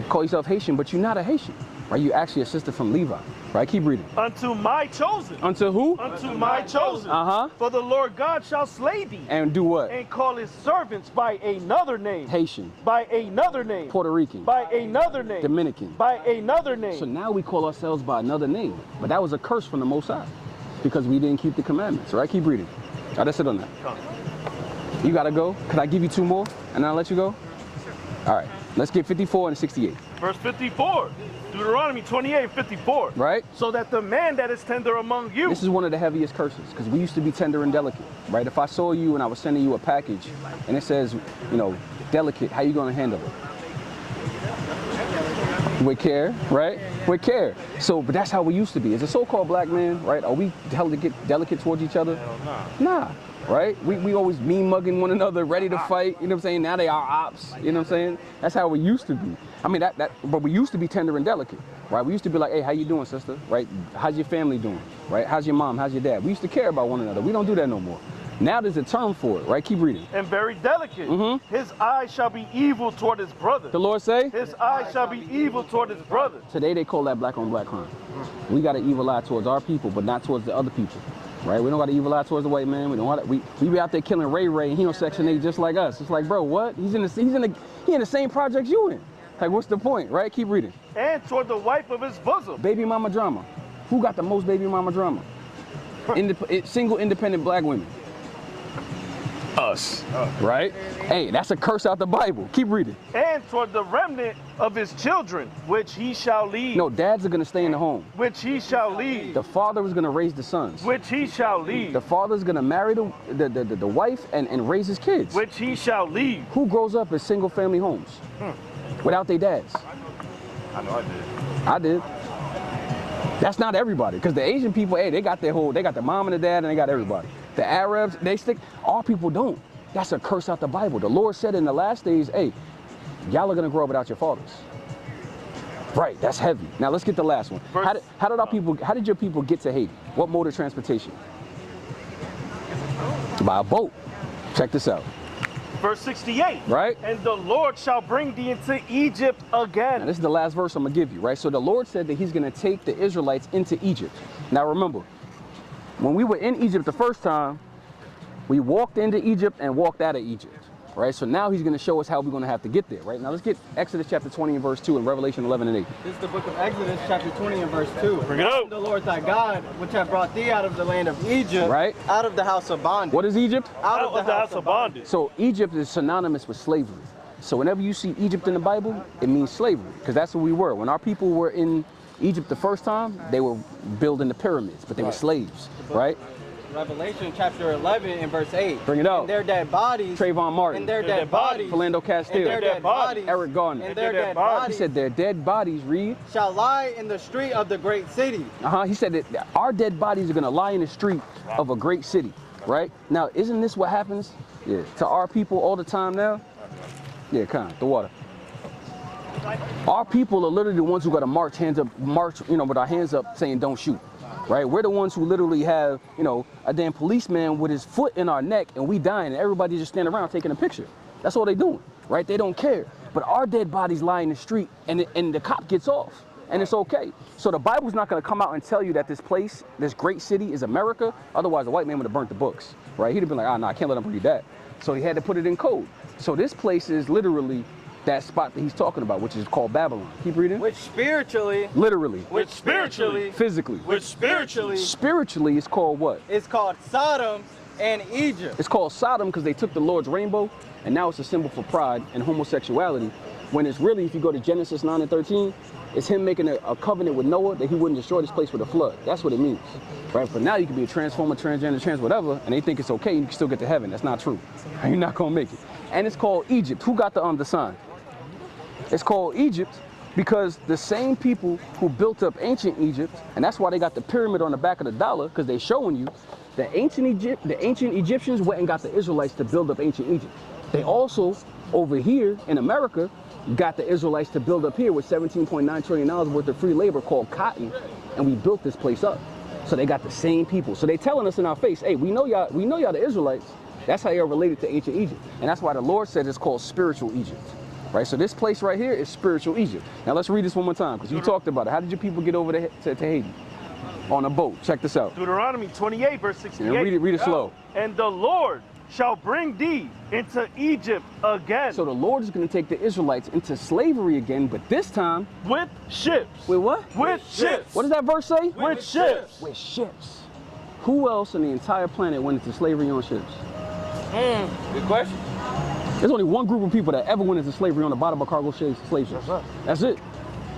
call yourself Haitian, but you're not a Haitian, right? You're actually a sister from Levi, right? Keep reading. Unto my chosen. Unto who? Unto my chosen. Uh-huh. For the Lord God shall slay thee. And do what? And call his servants by another name. Haitian. By another name. Puerto Rican. By another name. Dominican. By another name. So now we call ourselves by another name. But that was a curse from the Most High because we didn't keep the commandments, right? Keep reading. All right, that's it on that. You gotta go. Could I give you two more and I'll let you go? All right, let's get 54 and 68. Verse 54, Deuteronomy 28:54. Right? So that the man that is tender among you. This is one of the heaviest curses because we used to be tender and delicate, right? If I saw you and I was sending you a package and it says, delicate, how you gonna handle it? With care, right? With care. So, but that's how we used to be. As a so-called black man, right? Are we held to get delicate towards each other? Nah. Right? We always mean mugging one another, ready to fight, you know what I'm saying? Now they are ops, you know what I'm saying? That's how we used to be. I mean, but we used to be tender and delicate, right? We used to be like, hey, how you doing, sister? Right? How's your family doing? Right? How's your mom? How's your dad? We used to care about one another. We don't do that no more. Now there's a term for it, right? Keep reading. And very delicate. His eye shall be evil toward his brother. The Lord say? His eye shall be evil toward his brother. Today they call that black on black crime. We got an evil eye towards our people, but not towards the other people. Right? We don't got an evil eye towards the white man. We don't want we be out there killing Ray and he on Section 8 just like us. It's like, bro, what? He in the same projects you in. Like, what's the point, right? Keep reading. And toward the wife of his bosom. Baby mama drama. Who got the most baby mama drama? Single independent black women. Us. Right? Hey, that's a curse out the Bible. Keep reading. And toward the remnant of his children, which he shall lead. No, dads are going to stay in the home. Which he shall lead. The father is going to raise the sons. Which he shall lead. The father's going to marry the wife and raise his kids. Which he shall lead. Who grows up in single family homes without their dads? I know I did. I did. That's not everybody, because the Asian people, hey, they got the mom and the dad and they got everybody. The Arabs, our people don't. That's a curse out the Bible. The Lord said in the last days, hey, y'all are gonna grow up without your fathers. Right, that's heavy. Now let's get the last one. How did your people get to Haiti? What mode of transportation? By a boat. Check this out. Verse 68. Right? And the Lord shall bring thee into Egypt again. Now, this is the last verse I'm gonna give you, right? So the Lord said that he's gonna take the Israelites into Egypt. Now remember, when we were in Egypt the first time, we walked into Egypt and walked out of Egypt, right? So now he's gonna show us how we're gonna have to get there, right? Now let's get Exodus chapter 20 and verse 2 and Revelation 11 and 8. This is the book of Exodus chapter 20 and verse 2. Bring it up. The Lord thy God, which hath brought thee out of the land of Egypt, right? Out of the house of bondage. What is Egypt? Out of the house of bondage. So Egypt is synonymous with slavery. So whenever you see Egypt in the Bible, it means slavery, because that's what we were. When our people were in Egypt the first time, they were building the pyramids, but they were slaves, right? Revelation chapter 11 and verse 8. Bring it up. And their dead bodies. Trayvon Martin. And their dead bodies. Philando Castile. And their dead bodies. Eric Garner. And their dead bodies. He said their dead bodies, read. Shall lie in the street of the great city. He said that our dead bodies are going to lie in the street of a great city, right? Now, isn't this what happens to our people all the time now? Yeah, come on, the water. Our people are literally the ones who got to march, with our hands up saying don't shoot, right? We're the ones who literally have, a damn policeman with his foot in our neck and we dying and everybody just standing around taking a picture. That's all they doing, right? They don't care. But our dead bodies lie in the street and the cop gets off and it's okay. So the Bible's not going to come out and tell you that this place, this great city is America. Otherwise, the white man would have burnt the books, right? He'd have been like, no, I can't let him read that. So he had to put it in code. So this place is literally that spot that he's talking about, which is called Babylon. Keep reading. Which spiritually. Literally. Which spiritually. Physically. Which spiritually. Spiritually, it's called what? It's called Sodom and Egypt. It's called Sodom because they took the Lord's rainbow, and now it's a symbol for pride and homosexuality. When it's really, if you go to Genesis 9 and 13, it's him making a covenant with Noah that he wouldn't destroy this place with a flood. That's what it means, right? But now you can be a transformer, transgender, trans whatever, and they think it's okay, and you can still get to heaven. That's not true. You're not gonna make it. And it's called Egypt. Who got the sign? It's called Egypt because the same people who built up ancient Egypt, and that's why they got the pyramid on the back of the dollar, because they're showing you that the ancient Egyptians went and got the Israelites to build up ancient Egypt. They also, over here in America, got the Israelites to build up here with $17.9 trillion worth of free labor called cotton, and we built this place up. So they got the same people. So they telling us in our face, hey, we know y'all the Israelites. That's how you're related to ancient Egypt. And that's why the Lord said it's called spiritual Egypt. Right, so this place right here is spiritual Egypt. Now let's read this one more time, because you talked about it. How did your people get over to Haiti? On a boat. Check this out. Deuteronomy 28, verse 68. And read it slow. And the Lord shall bring thee into Egypt again. So the Lord is going to take the Israelites into slavery again, but this time with ships. With what? With ships. What does that verse say? With ships. With ships. Who else on the entire planet went into slavery on ships? Good question. There's only one group of people that ever went into slavery on the bottom of cargo slave ships. That's it.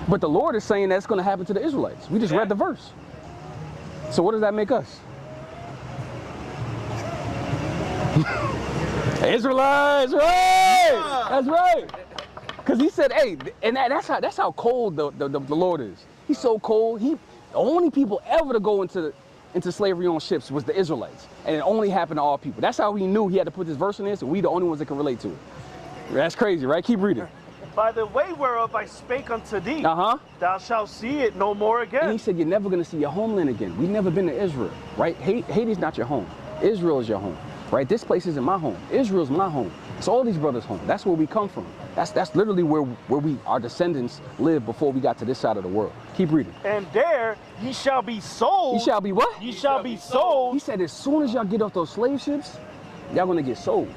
But the Lord is saying that's going to happen to the Israelites. We just read the verse. So what does that make us? Israelites, right? That's right. Because he said, hey, and that's how cold the Lord is. He's so cold. The only people ever to go into slavery on ships was the Israelites. And it only happened to all people. That's how he knew he had to put this verse in there, so we the only ones that can relate to it. That's crazy, right? Keep reading. By the way whereof I spake unto thee, thou shalt see it no more again. And he said, you're never going to see your homeland again. We've never been to Israel, right? Haiti's not your home. Israel is your home, right? This place isn't my home. Israel's my home. It's all these brothers' home. That's where we come from. That's literally where our descendants lived before we got to this side of the world. Keep reading. And there ye shall be sold. Ye shall be what? Ye shall be sold. He said as soon as y'all get off those slave ships, y'all gonna get sold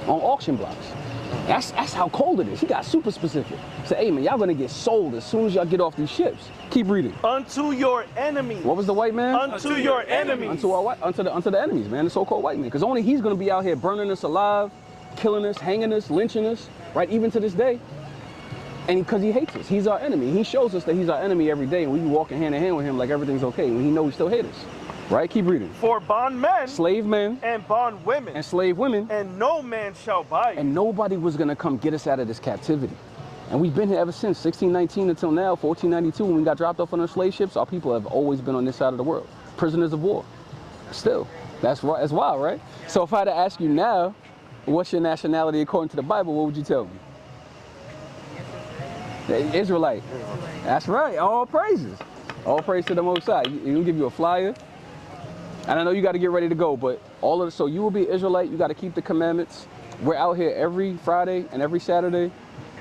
on auction blocks. That's how cold it is. He got super specific. Say, hey man, y'all gonna get sold as soon as y'all get off these ships. Keep reading. Unto your enemies. What was the white man? Unto your enemies. Unto the enemies, man, the so-called white man. Because only he's gonna be out here burning us alive, killing us, hanging us, lynching us, right? Even to this day. And because he hates us, he's our enemy. He shows us that he's our enemy every day, and we be walking hand in hand with him like everything's okay, when he knows he still hates us. Right? Keep reading. For bondmen, slave men, and bondwomen, and slave women, and no man shall buy you. And nobody was gonna come get us out of this captivity. And we've been here ever since 1619 until now, 1492, when we got dropped off on our slave ships. Our people have always been on this side of the world, prisoners of war. Still, that's right. That's wild, right? So if I had to ask you now, what's your nationality according to the Bible? What would you tell me? The Israelite. That's right. All praises. All praise to the Most High. He'll give you a flyer. And I know you got to get ready to go, but so you will be Israelite. You got to keep the commandments. We're out here every Friday and every Saturday,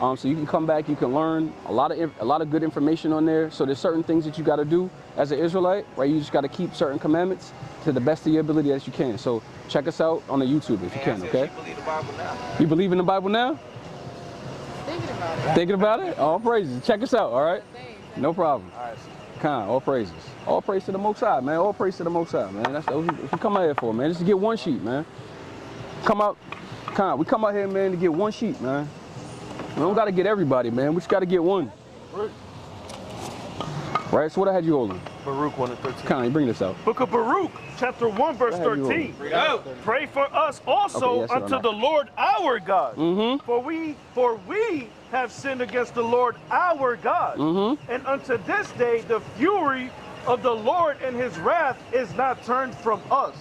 so you can come back. You can learn a lot of good information on there. So there's certain things that you got to do as an Israelite, right? You just got to keep certain commandments to the best of your ability as you can. So check us out on the YouTube if you can. Okay? You believe the Bible now? You believe in the Bible now? Thinking about it. Thinking about it? All praises. Check us out. All right? No problem. All right. All praises. All praise to the Most High, man. All praise to the Most High, man. That's what we come out here for, man. Just to get one sheep, man. We come out here, man, to get one sheep, man. We don't got to get everybody, man. We just got to get one. Right? So what I had you holding? Baruch 1 and 13. Con, you bring this out. Book of Baruch, chapter 1, verse 13. Pray for us also unto the Lord our God. For we have sinned against the Lord our God. And unto this day the fury of the Lord and his wrath is not turned from us.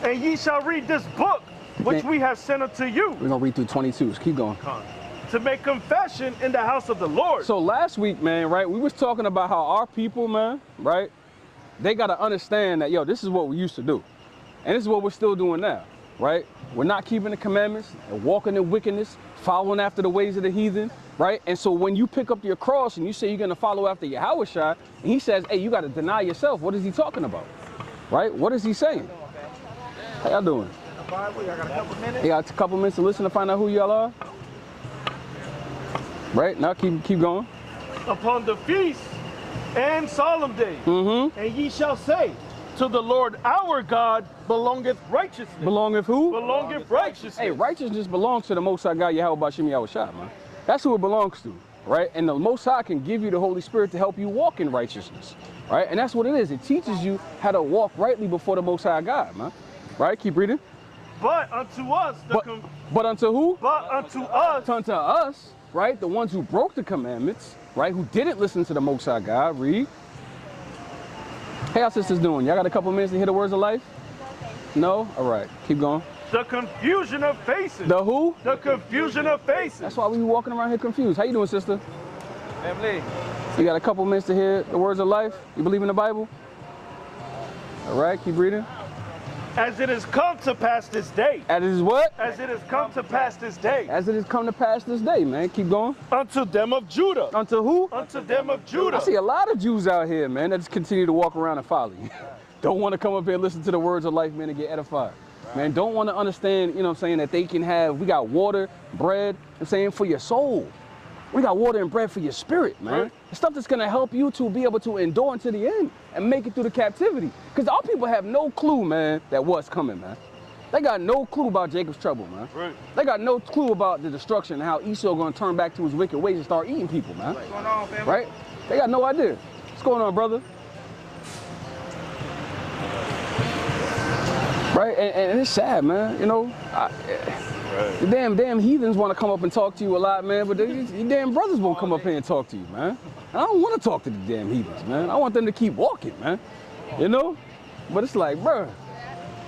And ye shall read this book which we have sent unto you. We're going to read through 22. Keep going. to make confession in the house of the Lord. So last week, man, right, we was talking about how our people, man, right, they got to understand that, yo, this is what we used to do. And this is what we're still doing now, right? We're not keeping the commandments and walking in wickedness, following after the ways of the heathen, right? And so when you pick up your cross and you say you're going to follow after Yahushua, and he says, hey, you got to deny yourself. What is he talking about, right? What is he saying? How y'all doing? You got a couple minutes to listen to find out who y'all are? Right, now keep going. Upon the feast and solemn days, and ye shall say, to the Lord our God belongeth righteousness. Belongeth who? Belongeth righteousness. Hey, righteousness belongs to the Most High God, Yahweh Bashim Yahushua, man. That's who it belongs to, right? And the Most High can give you the Holy Spirit to help you walk in righteousness, right? And that's what it is. It teaches you how to walk rightly before the Most High God, man. Right? Keep reading. But unto us, but unto who? But unto us. Unto us, right? The ones who broke the commandments, right? Who didn't listen to the Most High God. Read. Hey, how sisters doing? Y'all got a couple minutes to hear the words of life? No? All right. Keep going. The confusion of faces. The who? The confusion of faces. That's why we be walking around here confused. How you doing, sister? Family. You got a couple minutes to hear the words of life? You believe in the Bible? All right. Keep reading. As it has come to pass this day. As it is what? As it has come to pass this day. As it has come to pass this day, man. Keep going. Unto them of Judah. Unto who? Unto them of Judah. I see a lot of Jews out here, man, that just continue to walk around and follow you. Don't want to come up here and listen to the words of life, man, and get edified. Man, don't want to understand, you know what I'm saying, that they can have, we got water, bread, I'm saying, for your soul. We got water and bread for your spirit, man. Right. The stuff that's going to help you to be able to endure unto the end and make it through the captivity. Because our people have no clue, man, that what's coming, man. They got no clue about Jacob's trouble, man. Right. They got no clue about the destruction and how Esau going to turn back to his wicked ways and start eating people, man. What's going on, family? Right? They got no idea. What's going on, brother? Right? And it's sad, man. You know, the damn heathens want to come up and talk to you a lot, man, but your damn brothers won't come up here and talk to you, man. And I don't want to talk to the damn heathens, man. I want them to keep walking, man. You know? But it's like, bro.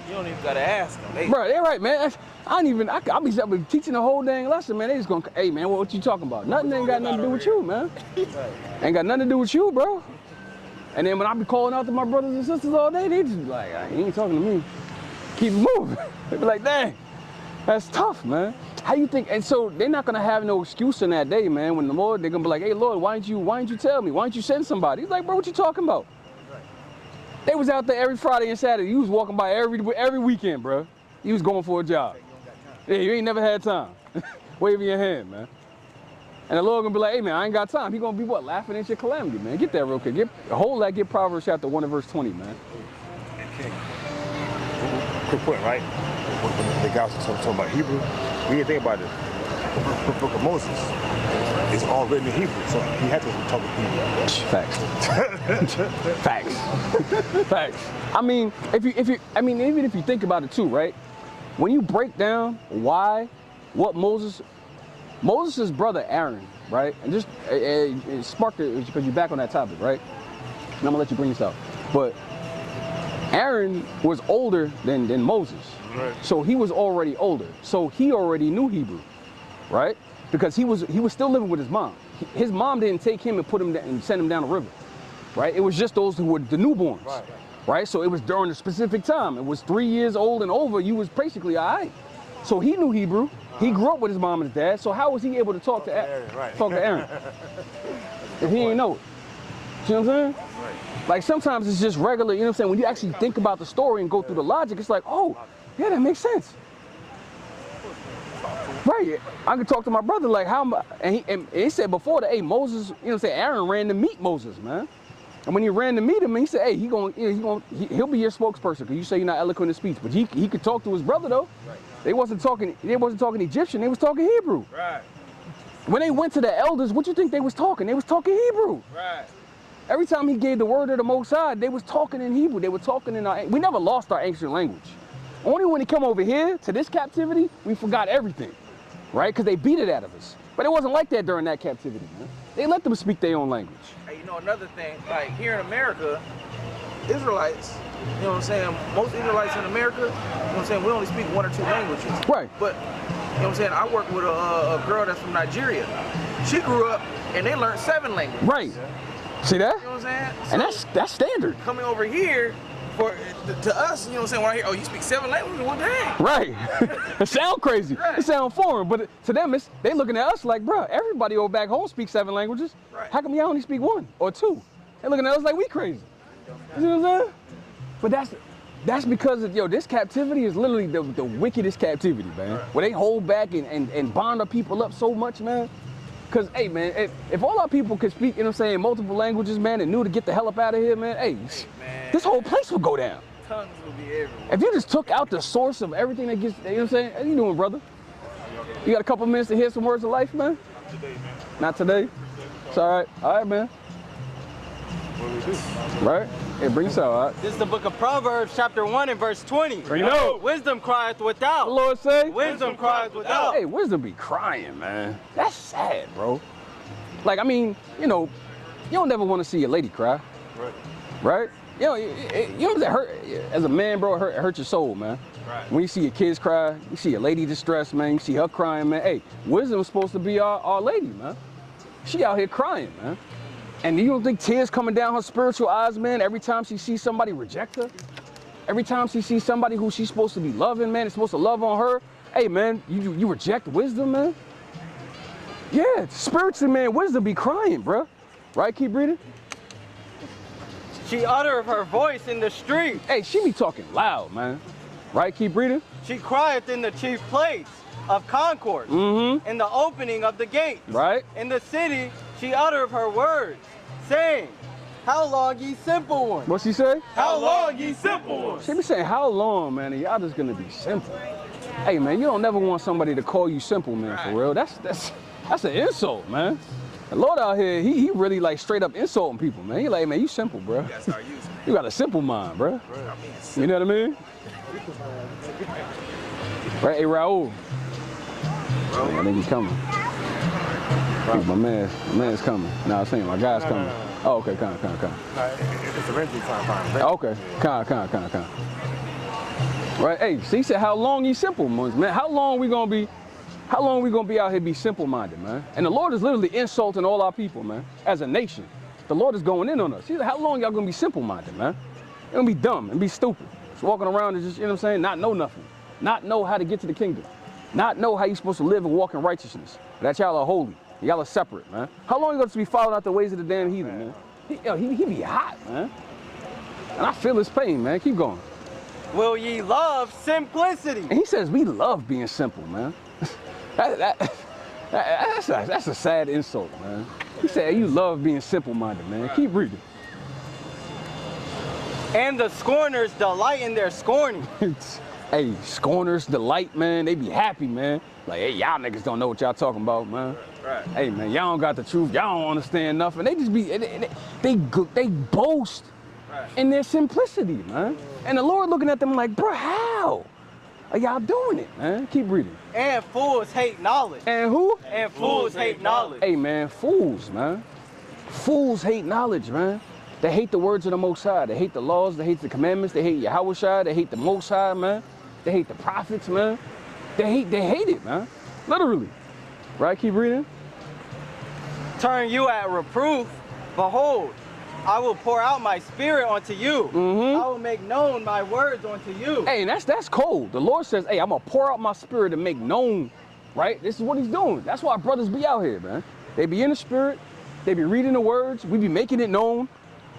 You don't even got to ask them. Bro, they're right, man. I'll be teaching the whole dang lesson, man. They just going, hey, man, what you talking about? Nothing ain't got nothing to do with you, man. Ain't got nothing to do with you, bro. And then when I be calling out to my brothers and sisters all day, they just be like, he ain't talking to me. Keep moving. They be like, dang. That's tough, man. How you think? And so they're not gonna have no excuse in that day, man. When the Lord, they're gonna be like, "Hey, Lord, why didn't you tell me? Why didn't you send somebody?" He's like, "Bro, what you talking about?" They was out there every Friday and Saturday. You was walking by every weekend, bro. You was going for a job. Yeah, you ain't never had time. Waving your hand, man. And the Lord gonna be like, "Hey, man, I ain't got time." He gonna be what? Laughing at your calamity, man. Get that real quick. Get Proverbs chapter 1 and verse 20, man. Okay. Quick point, right? When the guys were talking about Hebrew, we didn't think about it. The book of Moses is all written in Hebrew, so he had to talk Hebrew. Facts. Facts. I mean, even if you think about it too, right? When you break down what Moses' brother Aaron, right? And just it sparked it because you're back on that topic, right? And I'm gonna let you bring this up, but Aaron was older than Moses. Right. So he was already older. So he already knew Hebrew, right? Because he was still living with his mom. His mom didn't take him and put him down and send him down the river, right? It was just those who were the newborns, right? So it was during a specific time. It was 3 years old and over. You was basically all right. So he knew Hebrew. He grew up with his mom and his dad. So how was he able to talk to Aaron? If he didn't know it. See what I'm saying? Right. Like sometimes it's just regular, you know what I'm saying? When you actually think about the story and go through the logic, it's like, oh, yeah, that makes sense. Right. I could talk to my brother like how, and he said before that, hey, Moses, you know what I'm saying? Aaron ran to meet Moses, man. And when he ran to meet him, he said, hey, he'll be your spokesperson because you say you're not eloquent in speech. But he could talk to his brother though. Right. They wasn't talking Egyptian, they was talking Hebrew. Right. When they went to the elders, what you think they was talking? They was talking Hebrew. Right. Every time he gave the word of the Most High, they was talking in Hebrew. They were talking in we never lost our ancient language. Only when he come over here to this captivity, we forgot everything, right? Because they beat it out of us. But it wasn't like that during that captivity, man. They let them speak their own language. Hey, you know, another thing, like here in America, Israelites, you know what I'm saying? Most Israelites in America, you know what I'm saying? We only speak 1 or 2 languages. Right. But what I'm saying? I work with a girl that's from Nigeria. She grew up and they learned 7 languages. Right. See that? You know what I'm saying? So And that's standard. coming over here to us, you know what I'm saying? When I hear, oh, you speak 7 languages, well, dang. Right. It sound crazy. Right. It sound foreign, but to them, they looking at us like, bro, everybody over back home speaks 7 languages. Right. How come y'all only speak 1 or 2? They looking at us like we crazy. You know what I'm saying? But that's because of, this captivity is literally the wickedest captivity, man. Right. Where they hold back and bond our people up so much, man. Because, hey, man, if all our people could speak, you know what I'm saying, multiple languages, man, and knew to get the hell up out of here, man, hey, man, this whole place would go down. Tongues will be everywhere. If you just took out the source of everything that gets, you know what I'm saying, how you doing, brother? You got a couple minutes to hear some words of life, man? Not today, man. Not today? It's all right. All right, man. What do we do? Right? Hey, bring us out, all right? This is the book of Proverbs, chapter 1 and verse 20. Bring it out. Wisdom crieth without. The Lord say? Wisdom crieth without. Hey, wisdom be crying, man. That's sad, bro. Like, I mean, you don't never want to see a lady cry. Right. Right? You know that hurt, as a man, bro, it hurt your soul, man. Right. When you see your kids cry, you see a lady distressed, man, you see her crying, man. Hey, wisdom's supposed to be our lady, man. She out here crying, man. And you don't think tears coming down her spiritual eyes, man, every time she sees somebody reject her? Every time she sees somebody who she's supposed to be loving, man, is supposed to love on her? Hey, man, you reject wisdom, man? Yeah, spiritually, man, wisdom be crying, bro. Right? Keep reading. She uttereth her voice in the street. Hey, she be talking loud, man. Right? Keep reading. She crieth in the chief place of concourse. Mm-hmm. In the opening of the gate. Right? In the city, she uttereth her words, saying, how long, ye simple ones? What she say? How long, ye simple ones? She be saying, how long, man, and y'all just gonna be simple. Hey, man, you don't never want somebody to call you simple, man, for real. That's an insult, man. The Lord out here, he really like straight up insulting people, man. He like, man, you simple, bro. You got a simple mind, bro. You know what I mean? Right, hey, Raul. I think he's coming. Right. My man's coming. No, I'm saying my guy's coming. Oh, okay, come. It's eventually time. Okay, come. Right, hey, see, he said, how long you simple ones, man? How long we gonna be out here be simple-minded, man? And the Lord is literally insulting all our people, man, as a nation. The Lord is going in on us. He said, how long y'all gonna be simple-minded, man? You're gonna be dumb and be stupid. Just walking around and just, you know what I'm saying, not know nothing. Not know how to get to the kingdom. Not know how you're supposed to live and walk in righteousness. That y'all are holy. Y'all are separate, man. How long you gonna be following out the ways of the damn heathen, man? He be hot, man. And I feel his pain, man. Keep going. Will ye love simplicity? And he says we love being simple, man. That's a sad insult, man. He said you love being simple-minded, man. Keep reading. And the scorners delight in their scorning. Hey, scorners delight, man. They be happy, man. Like, hey, y'all niggas don't know what y'all talking about, man. Right. Hey, man, y'all don't got the truth. Y'all don't understand nothing. They just be, they boast in their simplicity, man. And the Lord looking at them like, bro, how are y'all doing it, man? Keep reading. And fools hate knowledge. And who? And fools hate knowledge. Hey, man, fools, man. Fools hate knowledge, man. They hate the words of the Most High. They hate the laws. They hate the commandments. They hate Yahweh. They hate the Most High, man. They hate the prophets, man. They hate it, man. Literally. Right? Keep reading. Turn you at reproof. Behold, I will pour out my spirit onto you. Mm-hmm. I will make known my words unto you. Hey, and that's cold. The Lord says, hey, I'm going to pour out my spirit and make known, right? This is what he's doing. That's why brothers be out here, man. They be in the spirit. They be reading the words. We be making it known.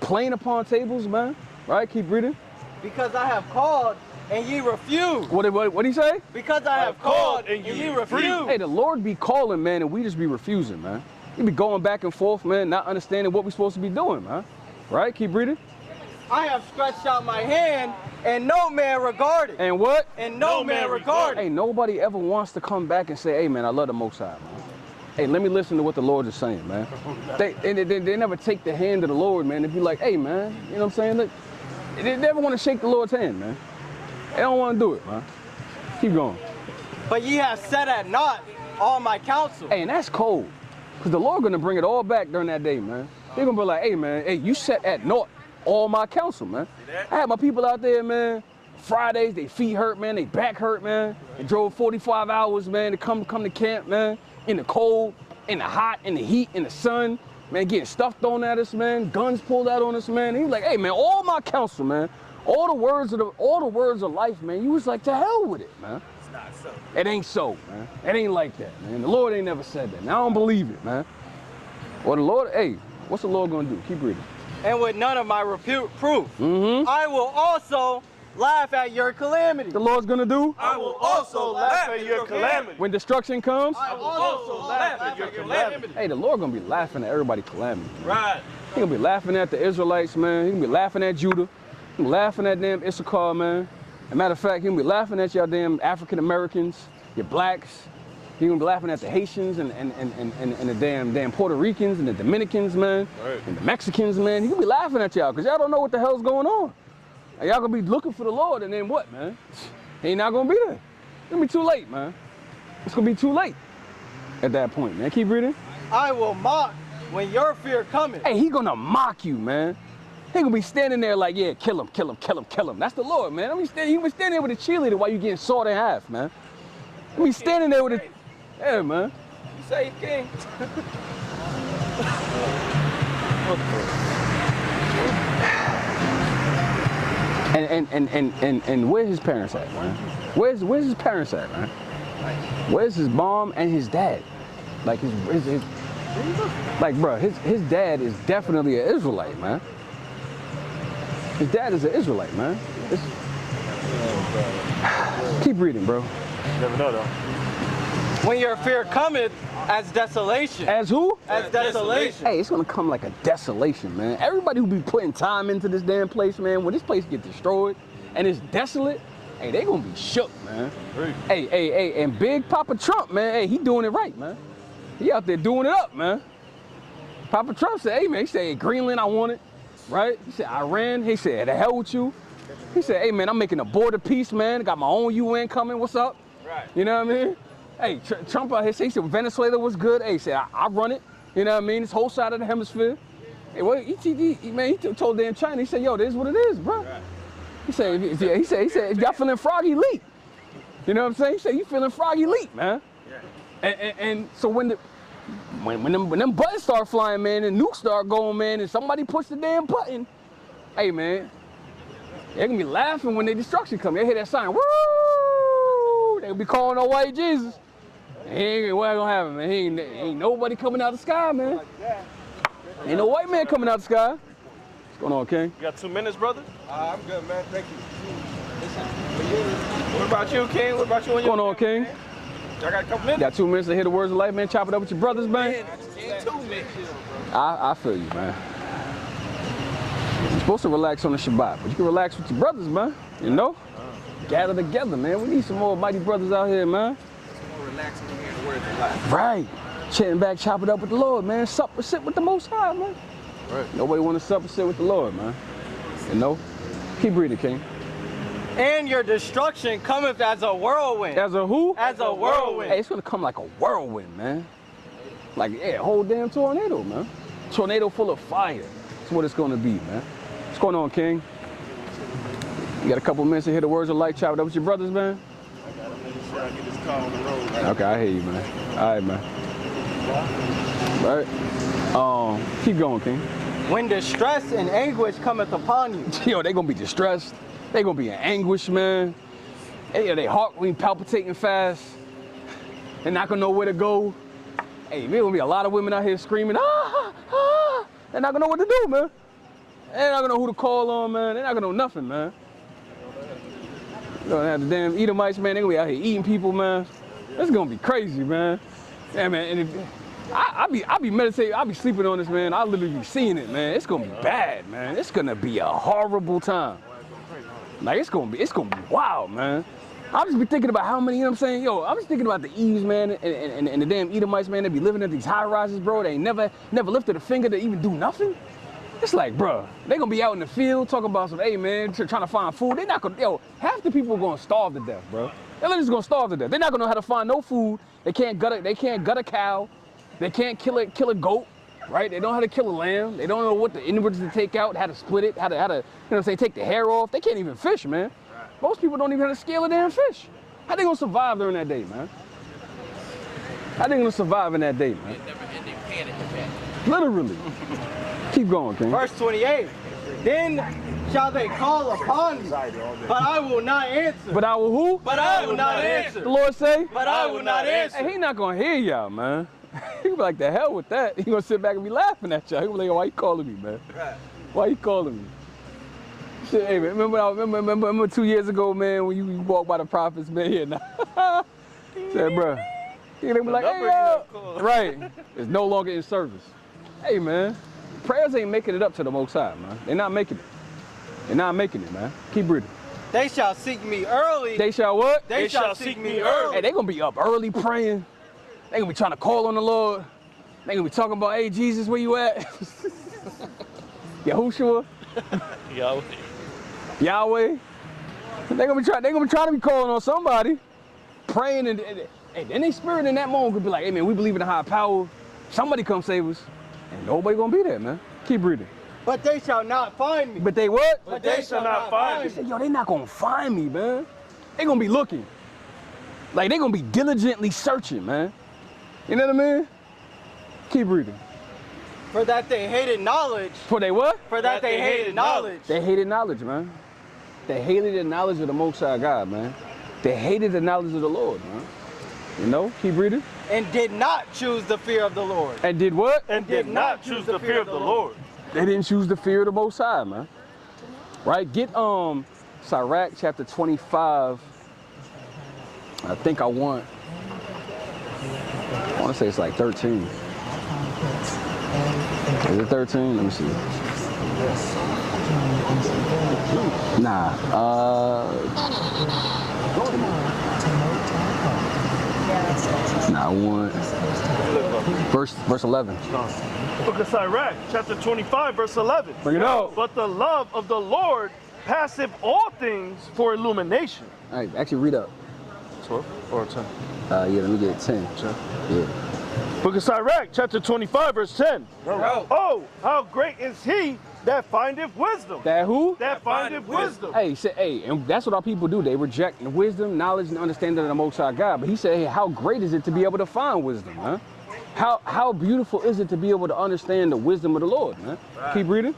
Playing upon tables, man. Right? Keep reading. Because I have called and ye refuse. What he say? Because I have called and ye refuse. Hey, the Lord be calling, man, and we just be refusing, man. We be going back and forth, man, not understanding what we're supposed to be doing, man. Right? Keep reading. I have stretched out my hand and no man regarded. And what? And no man regarded. Hey, nobody ever wants to come back and say, hey, man, I love the Most High, man. Hey, let me listen to what the Lord is saying, man. They never take the hand of the Lord, man, and be like, hey, man, you know what I'm saying? Look, they never want to shake the Lord's hand, man. They don't want to do it, man. Keep going. But ye have set at naught all my counsel. Hey, and that's cold. Because the Lord going to bring it all back during that day, man. They're going to be like, hey, man, hey, you set at naught all my counsel, man. I had my people out there, man, Fridays, they feet hurt, man. They back hurt, man. They drove 45 hours, man, to come to camp, man. In the cold, in the hot, in the heat, in the sun. Man, getting stuff thrown at us, man. Guns pulled out on us, man. He was like, hey, man, all my counsel, man. All the words of life, man. You was like, to hell with it, man. It's not so. It ain't so, man. It ain't like that, man. The Lord ain't never said that. And I don't believe it, man. Well, the Lord, hey, what's the Lord gonna do? Keep reading. And with none of my proof, Mm-hmm. I will also laugh at your calamity. The Lord's gonna do? I will also laugh at your calamity. When destruction comes? I will also laugh at your calamity. Hey, the Lord gonna be laughing at everybody's calamity. Right. He gonna be laughing at the Israelites, man. He gonna be laughing at Judah. He gonna be laughing at damn Issachar, man. As a matter of fact, he gonna be laughing at y'all damn African Americans, your blacks. He gonna be laughing at the Haitians and the damn Puerto Ricans and the Dominicans, man. Right. And the Mexicans, man. He gonna be laughing at y'all because y'all don't know what the hell's going on. And y'all gonna be looking for the Lord, and then what, man? He ain't not gonna be there. It's gonna be too late, man. It's gonna be too late at that point, man. Keep reading. I will mock when your fear cometh. Hey, he gonna mock you, man. He gonna be standing there like, yeah, kill him, kill him, kill him, kill him. That's the Lord, man. He was standing there with a cheerleader while you getting sawed in half, man. He be standing there with a, yeah, man. You say king. And where's his parents at, man? Where's his parents at, man? Where's his mom and his dad? Like his like, bro, his dad is definitely an Israelite, man. His dad is an Israelite, man. Keep reading, bro. Never know though. When your fear cometh as desolation. As who? As desolation. Hey, it's gonna come like a desolation, man. Everybody who be putting time into this damn place, man, when this place get destroyed and it's desolate, hey, they gonna be shook, man. Hey, and Big Papa Trump, man, hey, he doing it right, man. He out there doing it up, man. Papa Trump said, hey, man, he said, hey, Greenland, I want it, right? He said, Iran, he said, the hell with you. He said, hey, man, I'm making a border peace, man. Got my own UN coming, what's up? Right. You know what I mean? Hey, Trump out here said Venezuela was good. Hey, he said, I run it. You know what I mean? This whole side of the hemisphere. Hey, well, he told damn China, he said, yo, this is what it is, bro. Right. He said, if y'all feeling froggy, leap. You know what I'm saying? He said, you feeling froggy, leap, man. Yeah. And so when them buttons start flying, man, and nukes start going, man, and somebody push the damn button, hey, man, they're gonna be laughing when the destruction come. They hear that sign, woo! They gonna be calling on white Jesus. What gonna happen, man? Ain't nobody coming out of the sky, man. Ain't no white man coming out of the sky. What's going on, King? You got 2 minutes, brother? I'm good, man. Thank you. What about you, King? What about you? What's going on, King? I got a couple minutes. Got 2 minutes to hear the words of life, man. Chop it up with your brothers, man. I feel you, man. You're supposed to relax on the Shabbat, but you can relax with your brothers, man. You know? Gather together, man. We need some more mighty brothers out here, man. More relaxing to hear the words of life. Right. Chatting back, chop it up with the Lord, man. Sup or sit with the Most High, man. Right. Nobody want to sup or sit with the Lord, man. You know? Keep reading, King. And your destruction cometh as a whirlwind. As a who? As a whirlwind. Hey, it's gonna come like a whirlwind, man. Like, yeah, a whole damn tornado, man. Tornado full of fire. That's what it's gonna be, man. What's going on, King? You got a couple minutes to hear the words of light, chop it up with your brothers, man? I gotta make sure I get this car on the road. Right? Okay, I hear you, man. All right, man. Right? Keep going, King. When distress and anguish cometh upon you. Yo, they gonna be distressed. They gonna be in anguish, man. Hey, they heart will be palpitating fast. They're not gonna know where to go. Hey, there gonna be a lot of women out here screaming, ah, ah. They're not gonna know what to do, man. They're not gonna know who to call on, man. They're not gonna know nothing, man. You gonna have the damn Edomites, man. They're gonna be out here eating people, man. It's gonna be crazy, man. Yeah, man. And I be meditating. I be sleeping on this, man. I literally be seeing it, man. It's gonna be bad, man. It's gonna be a horrible time. Like it's gonna be wild, man. I just be thinking about how many, you know what I'm saying? Yo, I was thinking about the Eves, man, and the damn Edomites, man. They be living at these high rises, bro. They ain't never lifted a finger to even do nothing. It's like, bro, they gonna be out in the field talking about some, hey, man, trying to find food. They not gonna, yo, half the people gonna starve to death, bro. They're literally just gonna starve to death. They're not gonna know how to find no food. They can't gut a cow. They can't kill a goat, right? They don't know how to kill a lamb. They don't know what the innards to take out, how to split it, how to, you know what I'm saying, take the hair off. They can't even fish, man. Most people don't even have to scale a damn fish. How they gonna survive during that day, man? How they gonna survive in that day, man? Literally. Keep going, King. Verse 28. Then shall they call upon me, but I will not answer. But I will who? But I will not answer. The Lord say? But I will not answer. Hey, he not gonna hear y'all, man. He be like, the hell with that. He gonna sit back and be laughing at y'all. He be like, why you calling me, man? Why you calling me? Shit, hey, man, remember 2 years ago, man, when you walked by the prophets, man, yeah, nah. Said, bro. They be like, hey, yo. Right. It's no longer in service. Hey, man. Prayers ain't making it up to the Most High, man. They're not making it. They're not making it, man. Keep reading. They shall seek me early. They shall what? They shall seek me early. Hey, they gonna be up early praying. They gonna be trying to call on the Lord. They gonna be talking about, hey, Jesus, where you at? Yahushua? Yahweh? They gonna be trying to be calling on somebody. Praying and then they spirit in that moment could be like, hey, man, we believe in a higher power. Somebody come save us. And nobody gonna be there, man. Keep reading. But they shall not find me. But they what? But they shall not find me. He said, yo, they not gonna find me, man. They gonna be looking. Like, they gonna be diligently searching, man. You know what I mean? Keep reading. For that they hated knowledge. For they what? For that they hated knowledge. They hated knowledge, man. They hated the knowledge of the Most High God, man. They hated the knowledge of the Lord, man. You know? Keep reading. And did not choose the fear of the Lord. And did what? And did not choose the fear of the Lord. They didn't choose the fear of the Most High, man. Right? Get Sirach chapter 25. I think I want to say it's like 13. Is it 13? Let me see. Nah. Nah, I want verse 11. Book of Sirach, chapter 25, verse 11. Bring it out. But the love of the Lord passeth all things for illumination. All right, actually read up. 12 or 10? Yeah, let me get 10. 10. Yeah. Book of Sirach, chapter 25, verse 10. Oh, how great is he that findeth wisdom. That who? That findeth wisdom. Hey, say, hey, and that's what our people do. They reject the wisdom, knowledge, and understanding of the Most High God. But he said, hey, how great is it to be able to find wisdom, huh? How beautiful is it to be able to understand the wisdom of the Lord, man? Right. Keep reading.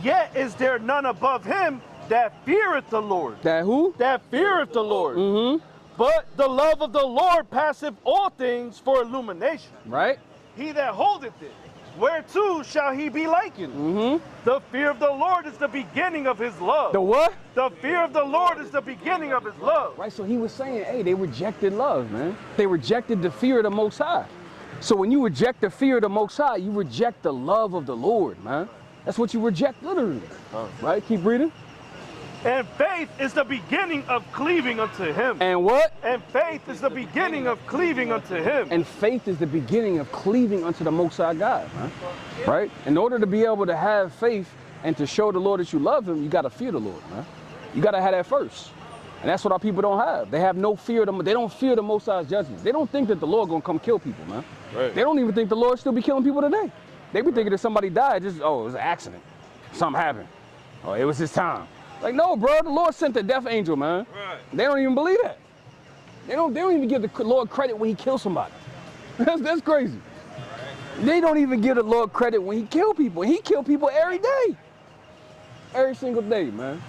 Yet is there none above him that feareth the Lord. That who? That feareth the Lord. Mm-hmm. But the love of the Lord passeth all things for illumination. Right. He that holdeth it, whereto shall he be likened? Mm-hmm. The fear of the Lord is the beginning of his love. The what? The fear of the Lord is the beginning of his love. Right, so he was saying, hey, they rejected love, man. They rejected the fear of the Most High. So when you reject the fear of the Most High, you reject the love of the Lord, man. That's what you reject, literally. Right, keep reading. And faith is the beginning of cleaving unto him. And what? And faith is the beginning of cleaving unto him. And faith is the beginning of cleaving unto the Most High God, man. Right? In order to be able to have faith and to show the Lord that you love him, you got to fear the Lord, man. You got to have that first. And that's what our people don't have. They have no fear. They don't fear the Most High's judgment. They don't think that the Lord going to come kill people, man. Right. They don't even think the Lord still be killing people today. They be thinking that somebody died, just, oh, it was an accident. Something happened. Oh, it was his time. Like, no, bro, the Lord sent the death angel, man. Right. They don't even believe that. They don't even give the Lord credit when he kills somebody. That's crazy. Right. They don't even give the Lord credit when he kill people. He kill people every day. Every single day, man.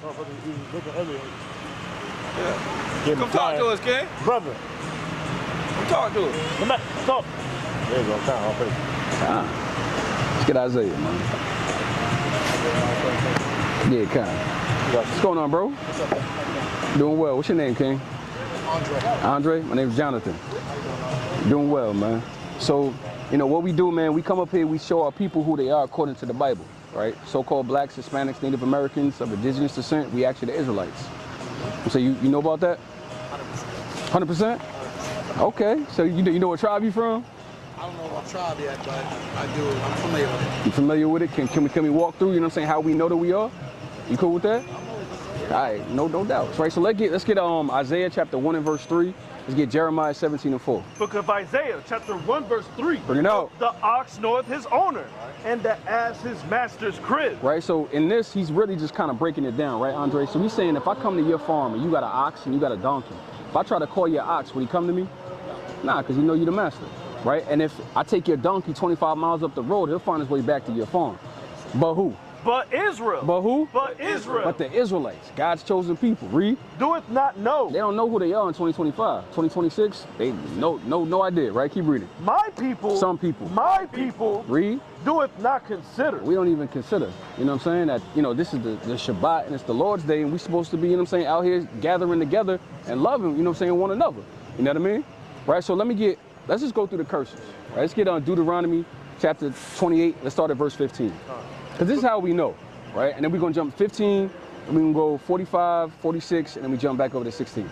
Yeah. Come talk to us, King. Brother. Come talk to us. Come back. Talk. There you go. Let's get Isaiah, man. Yeah, kind. What's going on, bro? What's up, man? Doing well. What's your name, King? Andre. Andre? My name's Jonathan. Doing well, man. So, you know, what we do, man, we come up here, we show our people who they are according to the Bible, right? So-called blacks, Hispanics, Native Americans of indigenous descent, we actually the Israelites. So you know about that? 100%? 100%? Okay. So you know what tribe you from? I don't know what tribe yet, but I do. I'm familiar with it. You familiar with it? Can we walk through, you know what I'm saying, how we know that we are? You cool with that? All right, no doubts, right? So let's get Isaiah chapter 1 and verse 3. Let's get Jeremiah 17:4. Book of Isaiah, chapter 1, verse 3. Bring it out. The ox knoweth his owner, and the ass his master's crib. Right, so in this, he's really just kind of breaking it down, right, Andre? So he's saying if I come to your farm and you got an ox and you got a donkey, if I try to call your ox, would he come to me? Nah, because you know you're the master, right? And if I take your donkey 25 miles up the road, he'll find his way back to your farm. But who? But Israel. But who? But Israel. But the Israelites, God's chosen people. Read. Doeth not know. They don't know who they are in 2025. 2026, they no idea, right? Keep reading. My people. Some people. My people. Read. Doeth not consider. We don't even consider. You know what I'm saying? That, you know, this is the Shabbat and it's the Lord's day and we're supposed to be, you know what I'm saying, out here gathering together and loving, you know what I'm saying, one another. You know what I mean? Right, so let's just go through the curses. Right, let's get on Deuteronomy chapter 28. Let's start at verse 15. Because this is how we know, right? And then we're going to jump 15, and we can go 45, 46, and then we jump back over to 16.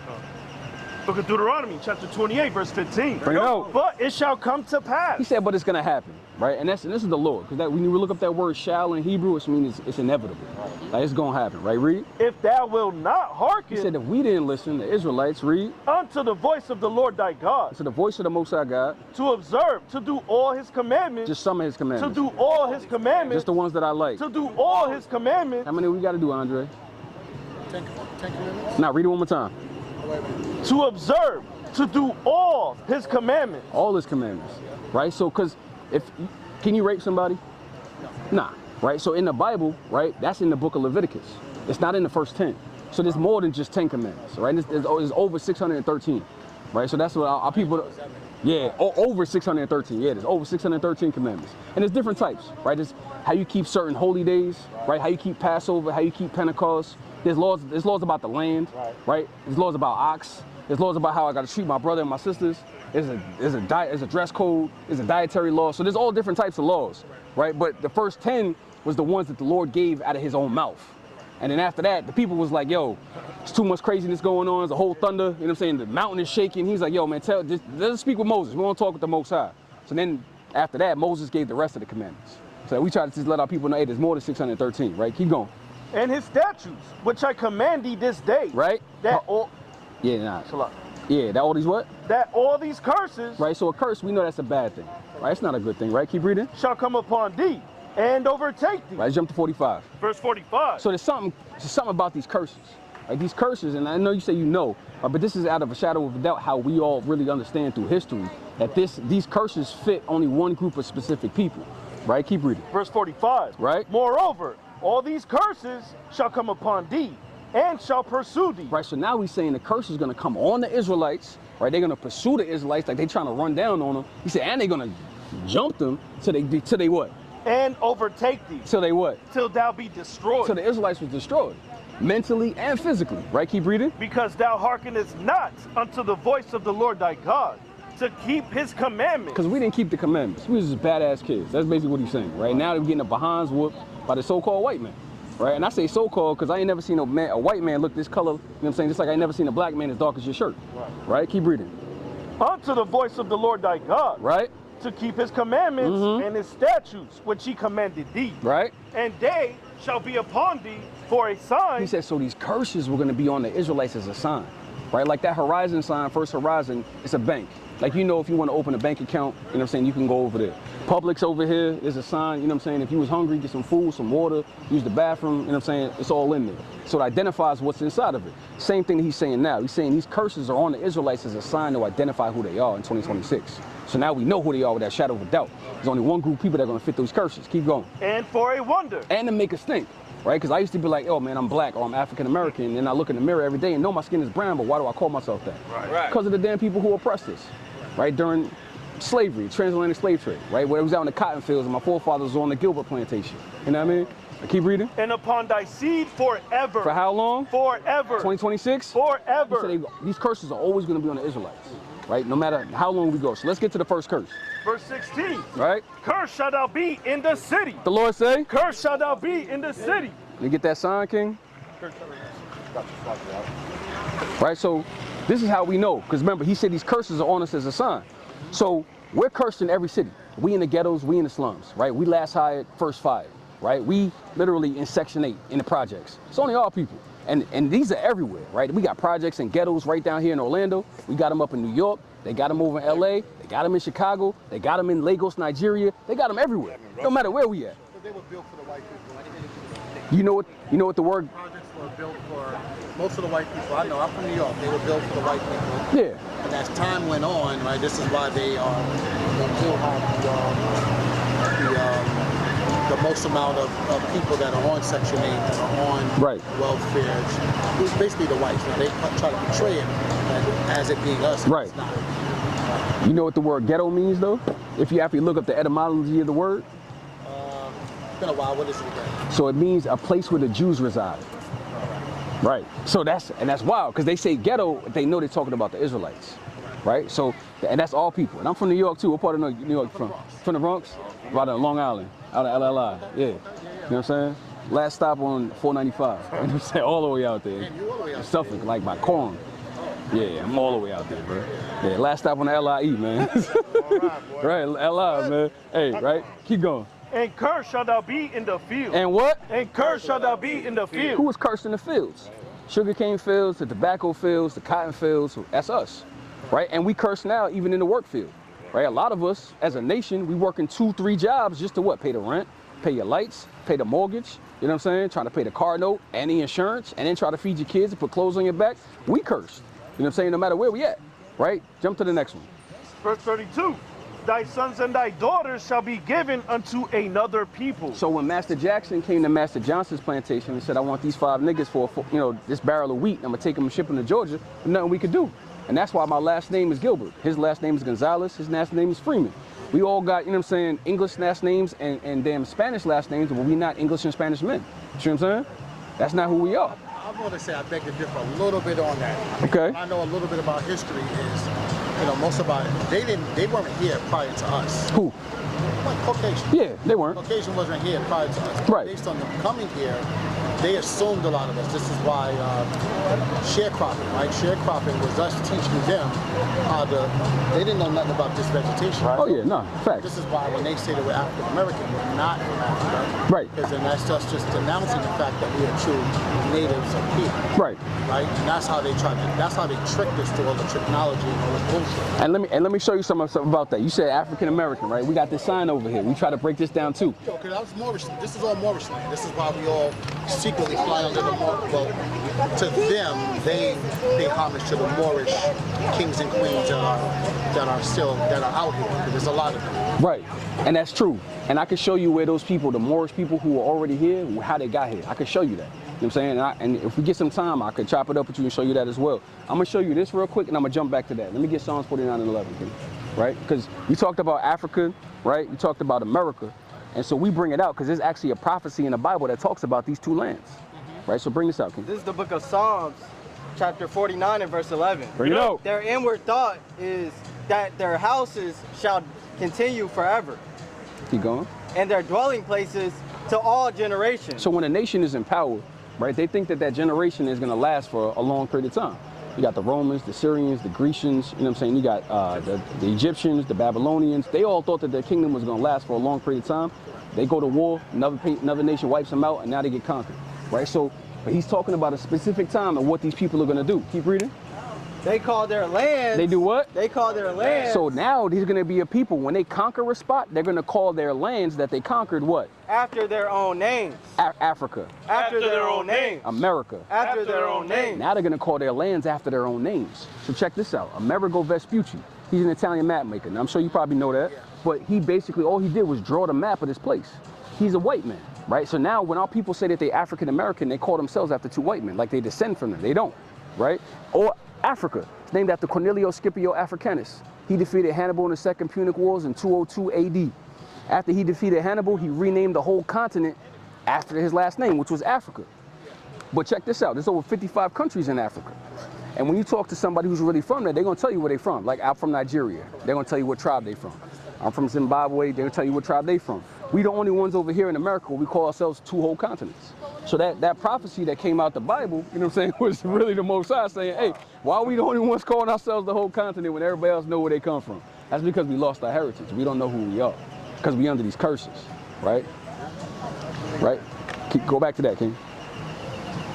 Book of Deuteronomy, chapter 28, verse 15. Bring it out. But it shall come to pass. He said, but it's going to happen, right? And this is the Lord. Because when you look up that word shall in Hebrew, it means it's inevitable. Like, it's going to happen, right? Read. If thou wilt not hearken. He said, if we didn't listen, the Israelites, read. Unto the voice of the Lord thy God. To the voice of the Most High God. To observe, to do all his commandments. Just some of his commandments. To do all his commandments. Just the ones that I like. To do all his commandments. How many we got to do, Andre? 10 commandments? Now, read it one more time. To observe, to do all his commandments. All his commandments, right? So, because can you rape somebody? No. Nah, right? So in the Bible, right, that's in the book of Leviticus. It's not in the first 10. So there's more than just 10 commandments, right? There's over 613, right? So that's what our people, yeah, over 613. Yeah, there's over 613 commandments. And there's different types, right? There's how you keep certain holy days, right? How you keep Passover, how you keep Pentecost. There's laws about the land, right? There's laws about ox. There's laws about how I got to treat my brother and my sisters. There's a dress code. There's a dietary law. So there's all different types of laws, right? But the first 10 was the ones that the Lord gave out of his own mouth. And then after that, the people was like, yo, it's too much craziness going on. There's a whole thunder, you know what I'm saying? The mountain is shaking. He's like, yo, man, let's speak with Moses. We want to talk with the Most High. So then after that, Moses gave the rest of the commandments. So we try to just let our people know, hey, there's more than 613, right? Keep going. And his statutes, which I command thee this day. Right? That all... Yeah, nah. Yeah, that all these what? That all these curses. Right, so a curse, we know that's a bad thing. Right, it's not a good thing, right? Keep reading. Shall come upon thee and overtake thee. Right, jump to 45. Verse 45. So there's something about these curses. Like these curses, and I know you say you know, but this is out of a shadow of a doubt how we all really understand through history that these curses fit only one group of specific people. Right, keep reading. Verse 45. Right. Moreover, all these curses shall come upon thee and shall pursue thee. Right, so now we're saying the curse is going to come on the Israelites, right? They're going to pursue the Israelites like they're trying to run down on them. He said, and they're going to jump them till they what? And overtake thee. Till they what? Till thou be destroyed. Till the Israelites was destroyed, mentally and physically, right? Keep reading. Because thou hearkenest not unto the voice of the Lord thy God, to keep his commandments. Because we didn't keep the commandments. We was just badass kids. That's basically what he's saying, right? Now they're getting the behinds whooped by the so-called white man. Right, and I say so-called because I ain't never seen a white man look this color, you know what I'm saying? Just like I ain't never seen a black man as dark as your shirt. Right? Keep reading. Unto the voice of the Lord thy God. Right? To keep his commandments and his statutes, which he commanded thee. Right? And they shall be upon thee for a sign. He said, so these curses were going to be on the Israelites as a sign. Right? Like that horizon sign, First Horizon, it's a bank. Like, you know, if you want to open a bank account, you know what I'm saying, you can go over there. Publix over here is a sign, you know what I'm saying, if you was hungry, get some food, some water, use the bathroom, you know what I'm saying, it's all in there. So it identifies what's inside of it. Same thing that he's saying now. He's saying these curses are on the Israelites as a sign to identify who they are in 2026. So now we know who they are with that shadow of a doubt. There's only one group of people that are going to fit those curses. Keep going. And for a wonder. And to make us think. Right? Because I used to be like, oh man, I'm black or I'm African American, and I look in the mirror every day and know my skin is brown, but why do I call myself that? Right. Because of the damn people who oppressed us. Right? During slavery, transatlantic slave trade, right? Where it was out in the cotton fields and my forefathers was on the Gilbert plantation. You know what I mean? I keep reading. And upon thy seed forever. For how long? Forever. 2026? Forever. These curses are always going to be on the Israelites, right? No matter how long we go. So let's get to the first curse. Verse 16. Right? Cursed shalt thou be in the city. The Lord say? Cursed shalt thou be in the city. You get that sign, King? Right, so this is how we know. Because remember, he said these curses are on us as a sign. So we're cursed in every city. We in the ghettos, we in the slums, right? We last hired, first fired. right? We literally in Section 8 in the projects. It's only our people. And these are everywhere, right? We got projects and ghettos right down here in Orlando. We got them up in New York. They got them over in LA. They got them in Chicago. They got them in Lagos, Nigeria. They got them everywhere. No matter where we at. But they were built for the white people. You know what the word? Projects were built for most of the white people. I know, I'm from New York. They were built for the white people. Yeah. And as time went on, right, this is why they still have the most amount of people that are on Section 8, that are on welfare. It's basically the whites. They try to portray it as it being us. Right. It's not. You know what the word ghetto means, though? If you actually look up the etymology of the word? It's been a while. What is it again? So it means a place where the Jews reside. Right. So that's wild, because they say ghetto, they know they're talking about the Israelites. Right? So, and that's all people. And I'm from New York, too. What part of New York from? From the Bronx? Right on Long Island. Out of LLI, yeah. You know what I'm saying? Last stop on 495. You know what I'm saying? All the way out there. Suffolk, like by Corn. Yeah, I'm all the way out there, bro. Yeah, last stop on the LIE, man. Right, LI, man. Hey, right? Keep going. And cursed shall thou be in the field. And what? And cursed shall thou be in the field. Who was cursed in the fields? Sugarcane fields, the tobacco fields, the cotton fields. That's us, right? And we curse now even in the work field. Right, a lot of us as a nation, we working 2-3 jobs just to what? Pay the rent, pay your lights, pay the mortgage, you know what I'm saying? Trying to pay the car note and the insurance, and then try to feed your kids and put clothes on your back. We cursed, you know what I'm saying? No matter where we at, right? Jump to the next one. Verse 32, thy sons and thy daughters shall be given unto another people. So when Master Jackson came to Master Johnson's plantation and said, I want these 5 niggas for, this barrel of wheat, I'm gonna take them and ship them to Georgia, there's nothing we could do. And that's why my last name is Gilbert. His last name is Gonzalez. His last name is Freeman. We all got, you know what I'm saying, English last names and damn Spanish last names, but we not English and Spanish men. You know what I'm saying? That's not who we are. I'm going to say I beg to differ a little bit on that. Okay. What I know a little bit about history is, most about it, they weren't here prior to us. Who? Like Caucasian. Yeah, they weren't. Caucasian wasn't here prior to us. Right. Based on them coming here, they assumed a lot of us. This is why sharecropping, right? Sharecropping was us teaching them how to, they didn't know nothing about this vegetation. Right. Oh yeah, no, facts. This is why when they say that we're African American, we're not from Africa. Right. Because then that's just denouncing the fact that we are true natives of here. Right. Right? And that's how they tricked us to all the technology and all the bullshit. And let me show you something about that. You said African American, right? We got this sign over here. We try to break this down too. Okay, that was Moorish. This is all Moorish land. This is why we all secretly fly under the Moorish. Well, to them, they pay homage to the Moorish kings and queens that are out here. Because there's a lot of them. Right, and that's true. And I can show you where those people, the Moorish people who were already here, how they got here. I can show you that. You know what I'm saying? And if we get some time, I could chop it up with you and show you that as well. I'm gonna show you this real quick, and I'm gonna jump back to that. Let me get Psalms 49 and 11, please. Right? Because we talked about Africa, right? We talked about America. And so we bring it out because there's actually a prophecy in the Bible that talks about these two lands. Right? So bring this out, King. This is the book of Psalms, chapter 49 and verse 11. Bring it out. Their inward thought is that their houses shall continue forever. Keep going. And their dwelling places to all generations. So when a nation is in power, right, they think that generation is going to last for a long period of time. You got the Romans, the Syrians, the Grecians, you know what I'm saying? You got the Egyptians, the Babylonians. They all thought that their kingdom was going to last for a long period of time. They go to war, another nation wipes them out, and now they get conquered, right? So but he's talking about a specific time and what these people are going to do. Keep reading. They call their lands. They do what? They call their lands. So now these are going to be a people, when they conquer a spot, they're going to call their lands that they conquered what? After their own names. Africa. After their own names. America. After their own names. Now they're going to call their lands after their own names. So check this out. Amerigo Vespucci. He's an Italian map maker. Now, I'm sure you probably know that. But he basically, all he did was draw the map of this place. He's a white man, right? So now when our people say that they're African American, they call themselves after two white men, like they descend from them. They don't, right? Or Africa. It's named after Cornelio Scipio Africanus. He defeated Hannibal in the Second Punic Wars in 202 AD. After he defeated Hannibal, he renamed the whole continent after his last name, which was Africa. But check this out. There's over 55 countries in Africa. And when you talk to somebody who's really from there, they're going to tell you where they're from. Like, I'm from Nigeria. They're going to tell you what tribe they're from. I'm from Zimbabwe. They're going to tell you what tribe they're from. We the only ones over here in America where we call ourselves two whole continents. So that prophecy that came out the Bible, you know what I'm saying, was really the Most High saying, hey, why are we the only ones calling ourselves the whole continent when everybody else know where they come from? That's because we lost our heritage. We don't know who we are because we under these curses, right? right? Go back to that, King.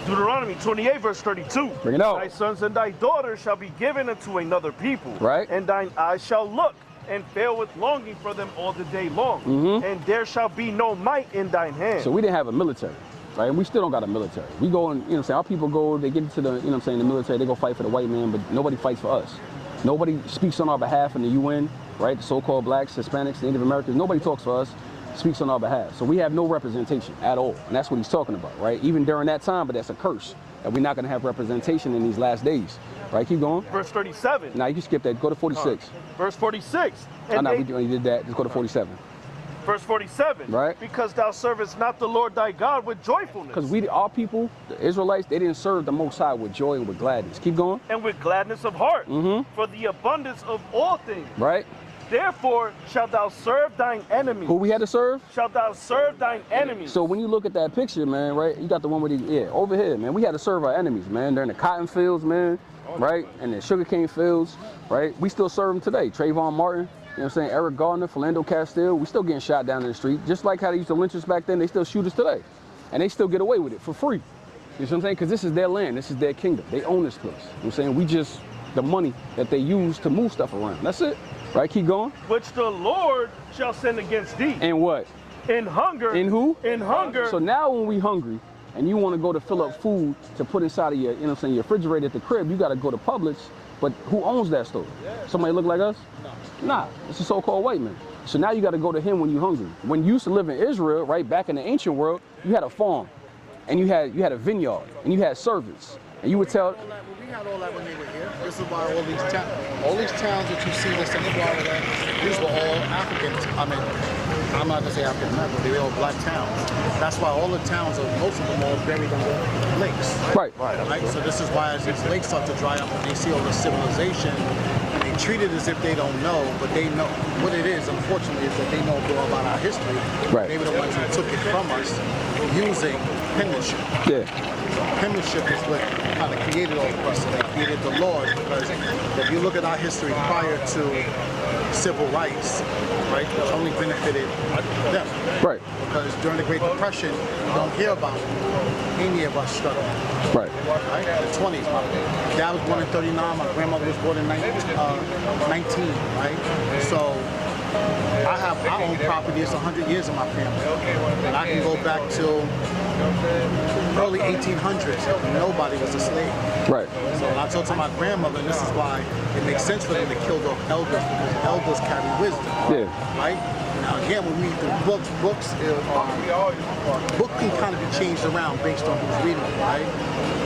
Deuteronomy 28, verse 32. Bring it out. Thy sons and thy daughters shall be given unto another people. Right. And thine eyes shall look and fail with longing for them all the day long. And there shall be no might in thine hand. So we didn't have a military, right? And we still don't got a military. We go and, you know what I'm saying, our people go, they get into the, you know what I'm saying, the military, they go fight for the white man, but nobody fights for us. Nobody speaks on our behalf in the UN, right? The so-called blacks, Hispanics, Native Americans, nobody talks for us, speaks on our behalf. So we have no representation at all. And that's what he's talking about, right? Even during that time, but that's a curse, that we're not gonna have representation in these last days. Right, keep going. Verse 37. Now you can skip that, go to 46. Verse 46. Oh, no, we did that, just go to 47. Verse 47. Right. Because thou servest not the Lord thy God with joyfulness. Because our people, the Israelites, they didn't serve the Most High with joy and with gladness. Keep going. And with gladness of heart. For the abundance of all things. Right. Therefore shalt thou serve thine enemies. Who we had to serve? Shalt thou serve thine enemies. So when you look at that picture, man, right, you got the one with the, over here, man, we had to serve our enemies, man. They're in the cotton fields, man, right, and the sugarcane fields, right. We still serve them today. Trayvon Martin, you know what I'm saying, Eric Gardner, Philando Castile, we still getting shot down in the street. Just like how they used to lynch us back then, they still shoot us today. And they still get away with it for free. You know what I'm saying? Because this is their land, this is their kingdom. They own this place. You know what I'm saying? We just, the money that they use to move stuff around. That's it. Right, keep going. Which the Lord shall send against thee. And what? In hunger. In who? In hunger. So now when we hungry and you want to go to fill up food to put inside of your, you know what I'm saying, your refrigerator at the crib, you got to go to Publix. But who owns that store? Somebody look like us? No. Nah, it's a so-called white man. So now you got to go to him when you hungry. When you used to live in Israel, right, back in the ancient world, you had a farm and you had a vineyard and you had servants. And you would tell... We had all that when they were here. This is why all these towns that you see that's in Florida, these were all Africans. I mean, I'm not gonna say African American, they were all black towns. That's why all the towns, most of them are buried in the lakes. Right. So this is why as these lakes start to dry up and they see all the civilization, and they treat it as if they don't know, but they know what it is, unfortunately, is that they know more about our history. Right. They were the ones who took it from us using penmanship. Yeah. Penmanship is what kind of created all of us. They created the Lord, because if you look at our history prior to civil rights, right, which only benefited them. Right. Because during the Great Depression, you don't hear about any of us struggling. Right. Right? The 20s, my dad was born in 39, my grandmother was born in 19, right? So I own property that's 100 years in my family. And I can go back to early 1800s. Nobody was a slave. Right. So when I talk to my grandmother, and this is why it makes sense for them to kill the elders, because elders carry wisdom. Yeah. Right? Now again, when we read the book can kind of be changed around based on who's reading it, right?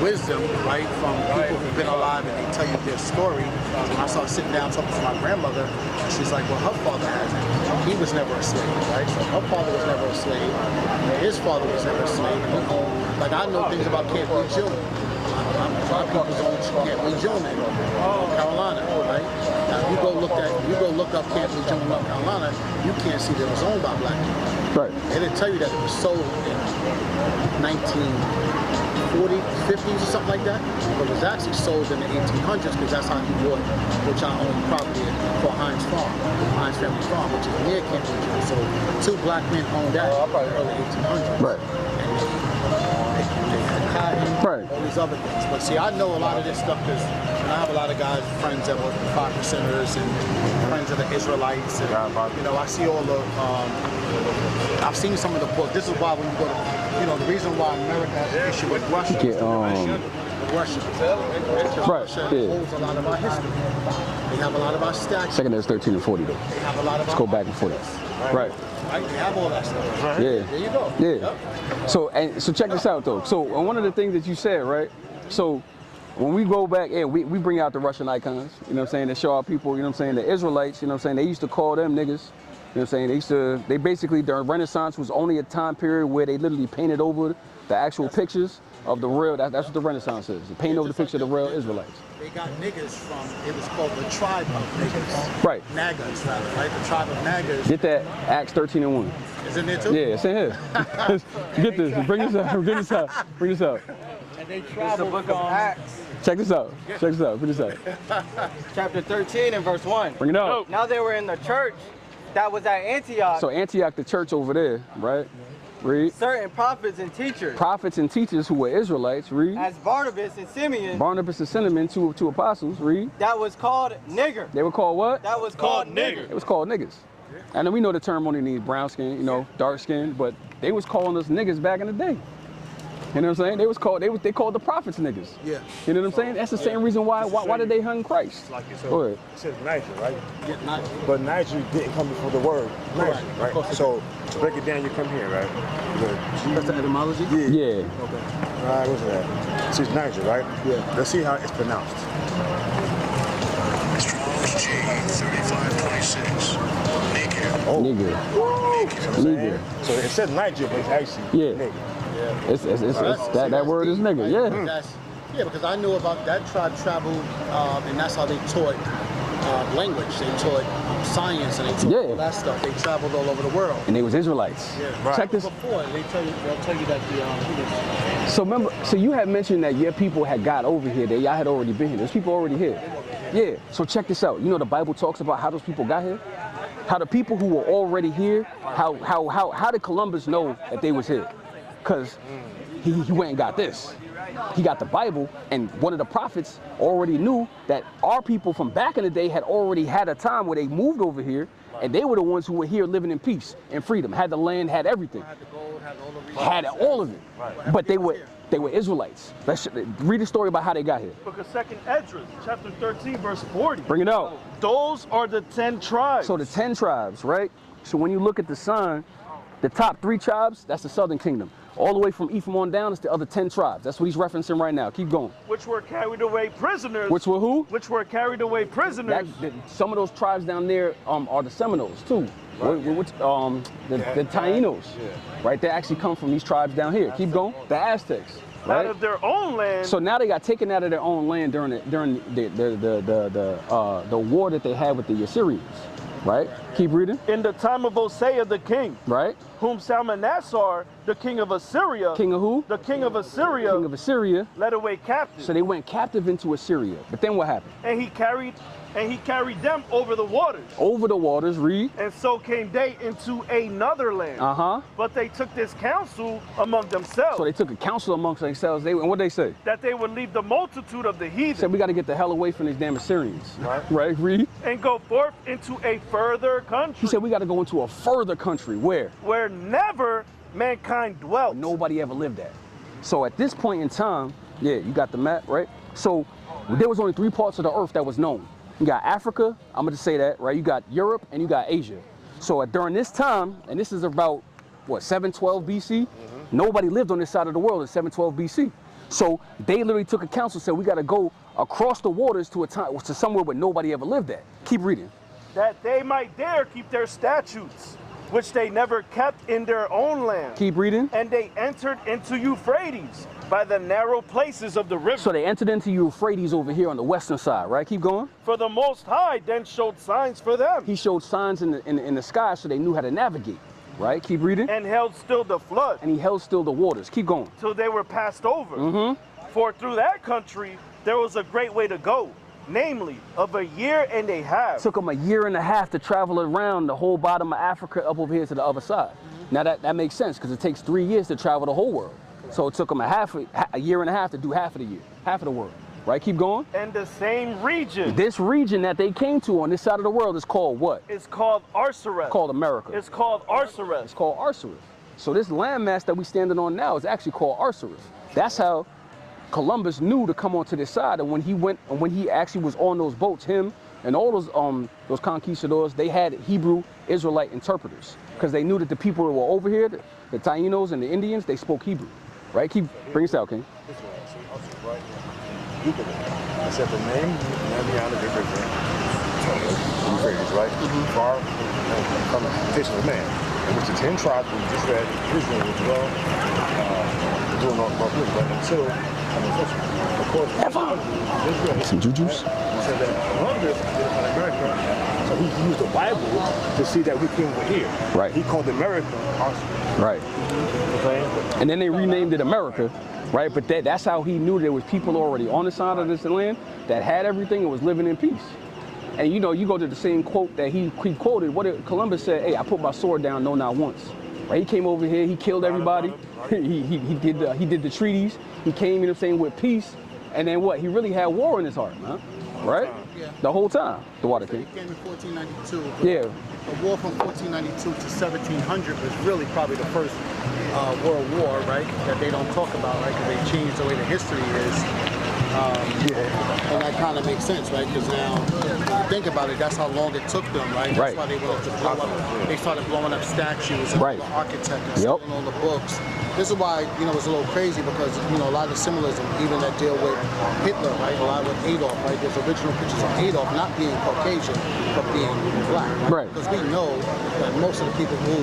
Wisdom, right, from people who've been alive and they tell you their story. So when I started sitting down talking to my grandmother, she's like, well, her father hasn't. He was never a slave, right? So her father was never a slave. His father was never a slave. Like I know things about Camp Lee June. My people's own Camp Lee June in North Carolina, right? Now you go look up Camp Lee June in North Carolina, you can't see that it was owned by black people. Right. They didn't tell you that it was sold in 1940s, 50s or something like that. But it was actually sold in the 1800s because that's how he bought, which I own property for Heinz Farm, Heinz Family Farm, which is near Camp Lee June. So 2 black men owned that in the early 1800s. Right. Right. All these other things. But see, I know a lot of this stuff because I have a lot of guys, friends that were 5%ers and friends of the Israelites. And, you know, I see all the, I've seen some of the books. This is why when you go to, you know, the reason why America has an issue with Russia. Russia holds a lot of our history. They have a lot of our statues. Second is 13 and 40 though. They have a lot of Let's go back and forth. Right. Right, they have all that stuff. Right. Yeah. There you go. Yeah. Yep. So check this out though. So one of the things that you said, right? So when we go back, we bring out the Russian icons, you know what I'm saying, to show our people, you know what I'm saying, the Israelites, you know what I'm saying, they used to call them niggas, you know what I'm saying, they basically, during Renaissance was only a time period where they literally painted over the actual pictures of the real, that's what the Renaissance is, they paint over the picture of the real Israelites. They got niggas from, it was called the tribe of niggas. Right. Nagas, rather, right? The tribe of Nagas. Get that, Acts 13 and 1. Is it there too? Yeah, it's in here. Get this, bring this out, bring this out. And they traveled from Acts. Check this out, bring this out. Chapter 13 and verse 1. Bring it out. Now they were in the church that was at Antioch. So Antioch, the church over there, right? read. certain prophets and teachers. Prophets and teachers who were Israelites, read. As Barnabas and Simeon. Barnabas and Simeon, two apostles, read. That was called nigger. They were called what? That was called nigger. It was called niggas. And then we know the term only needs brown skin, you know, dark skin, but they was calling us niggas back in the day. You know what I'm saying? They called the prophets niggas. Yeah. You know what I'm saying? That's the same reason why did they hung Christ? Like Go ahead. It says Niger, right? Yeah, Niger. But Niger didn't come before the word Niger, right? So to break it down, you come here, right? That's the etymology? Yeah. Okay. All right, what's that? It says Niger, right? Yeah. Let's see how it's pronounced. Strong's G 3526. Nigger. Oh. Nigger. So it says Niger, but it's actually nigger. It's that word is nigga, yeah. Yeah, because I knew about that tribe traveled, and that's how they taught language. They taught science, and they taught all that stuff. They traveled all over the world. And they was Israelites. Yeah. Right. Check this. Before they'll tell you that the So remember, so you had mentioned that your people had got over here. That y'all had already been here. There's people already here. Yeah. So check this out. You know the Bible talks about how those people got here. How the people who were already here. How did Columbus know that they was here? Because he went and got this. He got the Bible, and one of the prophets already knew that our people from back in the day had already had a time where they moved over here, and they were the ones who were here living in peace and freedom, had the land, had everything, had all of it. But they were Israelites. Let's read the story about how they got here. Book of 2nd Esdras, chapter 13, verse 40. Bring it out. Those are the 10 tribes. So the 10 tribes, right? So when you look at the sun, the top 3 tribes, that's the southern kingdom. All the way from Ephraim on down is the other 10 tribes. That's what he's referencing right now. Keep going. Which were carried away prisoners. Which were who? Which were carried away prisoners. Some of those tribes down there are the Seminoles too. Right. The Tainos. Yeah. Right? They actually come from these tribes down here. Keep going. The Aztecs. Right? Out of their own land. So now they got taken out of their own land during the war that they had with the Assyrians. Right? Keep reading. In the time of Hosea the king. Right. Whom Salmanassar, the king of Assyria. King of who? The king of Assyria. King of Assyria. Led away captive. So they went captive into Assyria. But then what happened? And he carried them over the waters. Over the waters, read. And so came they into another land. But they took this counsel among themselves. So they took a counsel amongst themselves. And what they say? That they would leave the multitude of the heathen. Said we got to get the hell away from these damn Assyrians. Right, read. And go forth into a further country. He said we got to go into a further country. Where? Where never mankind dwelt. Nobody ever lived at. So at this point in time, yeah, you got the map, right? So there was only 3 parts of the earth that was known. You got Africa, I'm gonna say that, right? You got Europe and you got Asia. So during this time, and this is about, what, 712 BC? Nobody lived on this side of the world in 712 BC. So they literally took a counsel and said, we gotta go across the waters to somewhere where nobody ever lived at. Keep reading. That they might there keep their statutes, which they never kept in their own land. Keep reading. And they entered into Euphrates by the narrow places of the river. So they entered into Euphrates over here on the western side, right? Keep going. For the Most High then showed signs for them. He showed signs in the sky so they knew how to navigate, right? Keep reading. And held still the flood. And he held still the waters. Keep going. Till they were passed over. For through that country there was a great way to go. Namely, of a year and a half. Took them a year and a half to travel around the whole bottom of Africa up over here to the other side. Now that makes sense because it takes 3 years to travel the whole world. So it took them a year and a half to do half of the year, half of the world. Right, keep going. And the same region. This region that they came to on this side of the world is called what? It's called Arsares. It's called America. It's called Arsares. It's called Arsares. So this landmass that we standing on now is actually called Arsares. That's how Columbus knew to come onto this side, and when he actually was on those boats, him and all those conquistadors, they had Hebrew Israelite interpreters because they knew that the people that were over here, the Tainos and the Indians, they spoke Hebrew. Right? Bring us out, King. I said the name Naviana Euphrates, right? Far from the petition of man, in which the 10 tribes we just read, Israel was doing North River, but until of course, Israel, some jujus. Said that Columbus did it in America, so he used the Bible to see that we came over here. Right. He called America Arsares. Right. And then they renamed it America, right? But that's how he knew there was people already on the side of this land that had everything and was living in peace. And you go to the same quote that he quoted. What did Columbus said? Hey, I put my sword down, no, not once. Right? He came over here, he killed everybody. he did the treaties. He came, you know what I'm saying, with peace. And then what? He really had war in his heart, man. Right? Yeah. The whole time, the Water King. He came in 1492. Yeah. The war from 1492 to 1700 was really probably the first World War, right? That they don't talk about, right? Because they changed the way the history is. And that kind of makes sense, right? Because now, when you think about it, that's how long it took them, right? That's why they wanted to blow up. They started blowing up statues and the architect and stealing all the books. This is why, you know, it's a little crazy because, you know, a lot of the symbolism, even that deal with Hitler, right? A lot with Adolf, right? There's original pictures of Adolf not being Caucasian, but being black, right? Because we know that most of the people who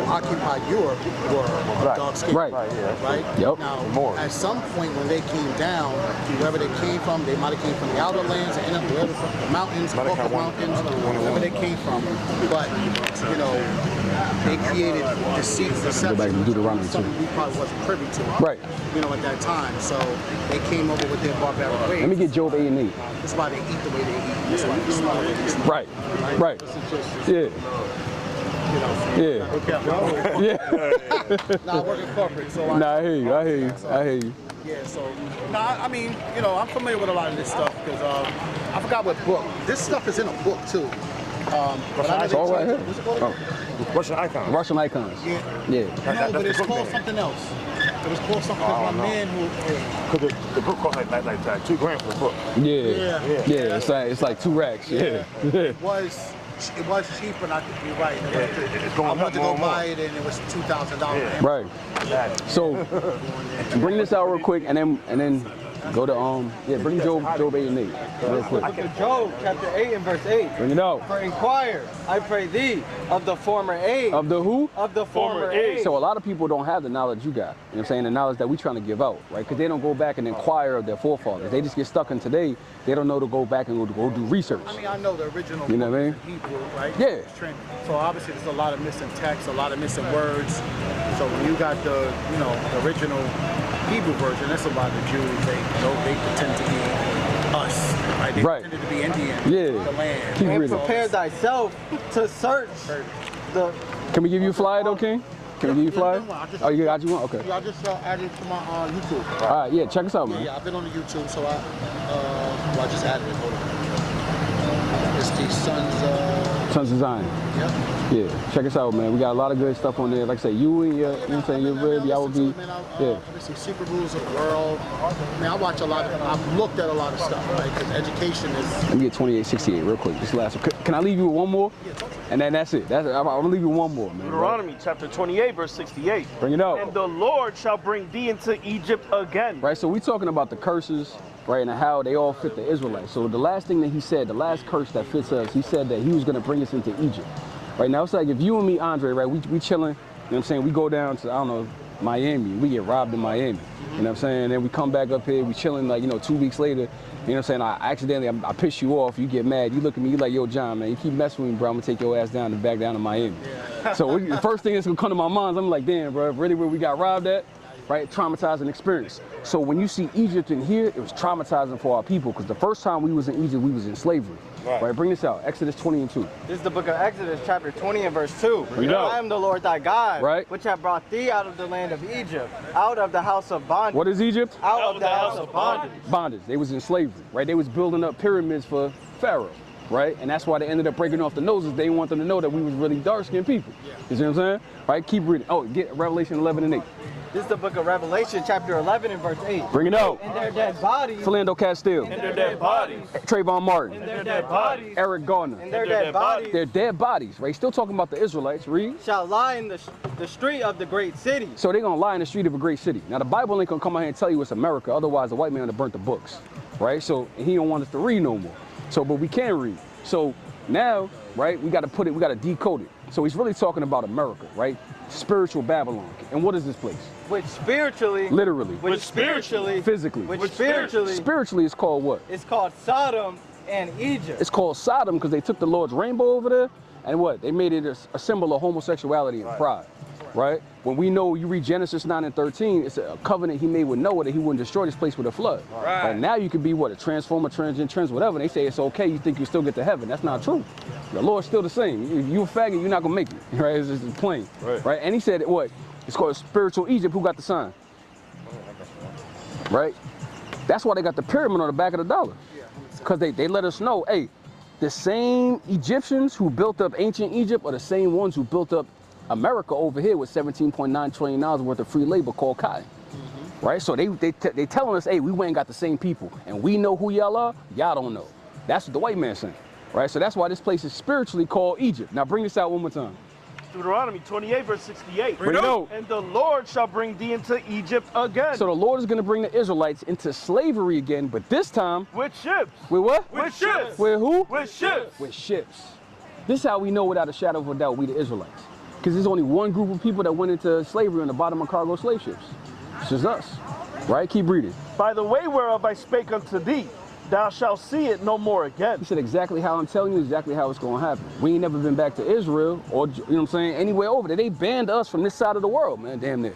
occupied Europe were dark skinned, right? Now, at some point when they came down, wherever they came from, they might have came from the outer lands, and wherever from the mountains, wherever they came from. But, you know, they created deceit, deception, something we probably wasn't privy to, you know, at that time. So they came over with their barbaric ways. Let me get Job 8 and 8. That's why they eat the way they eat. That's why they smell the way they smell. Right. This is just, yeah. Nah, I work in corporate, so I hear you. I hear you. Yeah, so, I mean, you know, I'm familiar with a lot of this stuff because I forgot what book. This stuff is in a book too. But I it's all right here. Russian icons. Russian icons. No, but it's called something else. It was called something because my man who. Because the book cost like $2 grand for the book. Yeah. It's like 2 racks. Yeah. It was cheap, and I think you're right. I wanted to go buy it, and it was $2,000. Right. So bring this out real quick, and then go to bring Job 8 and 8 real quick. Job chapter 8 and verse 8. Bring it out. For inquire, I pray thee, of the former age. Of the who? Of the former age. So a lot of people don't have the knowledge you got. You know what I'm saying? The knowledge that we're trying to give out, right? Because they don't go back and inquire of their forefathers. They just get stuck in today. They don't know to go back and go do research. I mean, I know the original. You know what I mean? Hebrew, right? Yeah. So obviously there's a lot of missing text, a lot of missing words. So when you got the original Hebrew version, that's a lot of the Jews. They pretend to be us, right? They pretended to be Indian, the land. And prepare thyself to search the. Can we give you a flyer though, King? Can we give you a flyer? Oh, you got you one? Okay. Yeah, I just added it to my YouTube. All right, yeah, check us out, man. Yeah, I've been on the YouTube, so I just added it. Hold on. It's the Sons of Zion. Yep. Yeah, check us out, man. We got a lot of good stuff on there. Like I say, you and your, you know what I'm saying, your rib, y'all would be, There's some secret rules of the world. I mean, I watch a lot I've looked at a lot of stuff, right? Because education is. Let me get 2868 real quick. This last one. Can I leave you with one more? And then that's it. I'm gonna leave you with one more, man. Deuteronomy chapter 28, verse 68. Bring it out. And the Lord shall bring thee into Egypt again. Right, so we talking about the curses, right, and how they all fit the Israelites. So the last thing that he said, the last curse that fits us, he said that he was gonna bring us into Egypt. Right now, it's like if you and me, Andre, right, we chilling, you know what I'm saying, we go down to, I don't know, Miami, we get robbed in Miami, you know what I'm saying, and then we come back up here, we chilling, like, 2 weeks later, you know what I'm saying, I piss you off, you get mad, you look at me, you like, yo, John, man, you keep messing with me, bro, I'm gonna take your ass down and back down to Miami. So the first thing that's gonna come to my mind, I'm like, damn, bro, really where we got robbed at? Right, traumatizing experience. So when you see Egypt in here, it was traumatizing for our people, because the first time we was in Egypt, we was in slavery. Right, bring this out, Exodus 20 and 2. This is the book of Exodus, chapter 20 and verse 2. I am the Lord thy God, which have brought thee out of the land of Egypt, out of the house of bondage. What is Egypt? Out of the house of bondage. Bondage. They was in slavery, right? They was building up pyramids for Pharaoh, right? And that's why they ended up breaking off the noses. They want them to know that we was really dark-skinned people. You see what I'm saying? Right, keep reading. Oh, get Revelation 11 and 8. This is the book of Revelation, chapter 11 and verse 8. Bring it out. And their dead bodies. Philando Castile. And their dead bodies. Trayvon Martin. And their dead bodies. Eric Garner. And their dead bodies. Their dead bodies, right? Still talking about the Israelites. Read. Shall lie in the street of the great city. So they're going to lie in the street of a great city. Now, the Bible ain't going to come out here and tell you it's America. Otherwise, the white man would have burnt the books, right? So he don't want us to read no more. So, but we can read. So now, right, we got to decode it. So he's really talking about America, right? Spiritual Babylon. And what is this place? Which spiritually. Literally. Which spiritually. Physically. Which spiritually. Spiritually it's called what? It's called Sodom and Egypt. It's called Sodom because they took the Lord's rainbow over there and what? They made it a symbol of homosexuality and pride. right? When we know, you read Genesis 9 and 13, it's a covenant he made with Noah that he wouldn't destroy this place with a flood. Right. Now you could be what, a transformer, trans, whatever. They say it's okay, you think you still get to heaven. That's not true. The Lord's still the same. If you a faggot, you're not gonna make it, right? It's just plain, right? And he said, what? It's called spiritual Egypt. Who got the sign? Right? That's why they got the pyramid on the back of the dollar. Because they let us know, hey, the same Egyptians who built up ancient Egypt are the same ones who built up America over here with $17.9 trillion worth of free labor called cotton. Right? So they telling us, hey, we ain't got the same people. And we know who y'all are, y'all don't know. That's what the white man saying. Right? So that's why this place is spiritually called Egypt. Now bring this out one more time. Deuteronomy 28, verse 68. Bring it out. And the Lord shall bring thee into Egypt again. So the Lord is going to bring the Israelites into slavery again, but this time... with ships. With what? With ships. With who? With ships. With ships. This is how we know without a shadow of a doubt we the Israelites. Because there's only one group of people that went into slavery on the bottom of cargo slave ships. It's just us. Right? Keep reading. By the way whereof I spake unto thee, thou shalt see it no more again. He said exactly how I'm telling you, exactly how it's going to happen. We ain't never been back to Israel or, you know what I'm saying, anywhere over there. They banned us from this side of the world, man, damn near.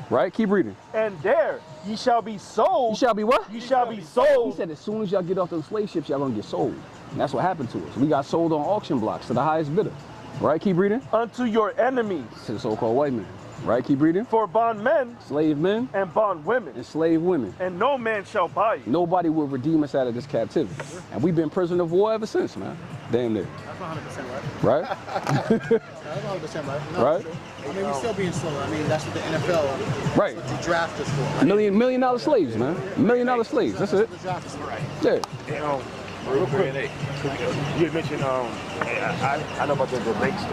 Right? Keep reading. And there ye shall be sold. You shall be what? You shall be sold. He said as soon as y'all get off those slave ships, y'all going to get sold. And that's what happened to us. We got sold on auction blocks to the highest bidder. Right? Keep reading. Unto your enemies. To the so-called white man. Right? Keep reading. For bondmen. Slave men. And bond women. And slave women. And no man shall buy you. Nobody will redeem us out of this captivity. And we've been prisoner of war ever since, man. Damn near. That's 100% right. Right? That's 100% right. No, Right? I mean, we still being sold. I mean, that's what the NFL, right. That's what the draft is for. Right? $1 million slaves, man. $1 million slaves. That's it. The draft is for. Right. Yeah. Real quick, you had mentioned, I know about the lakes,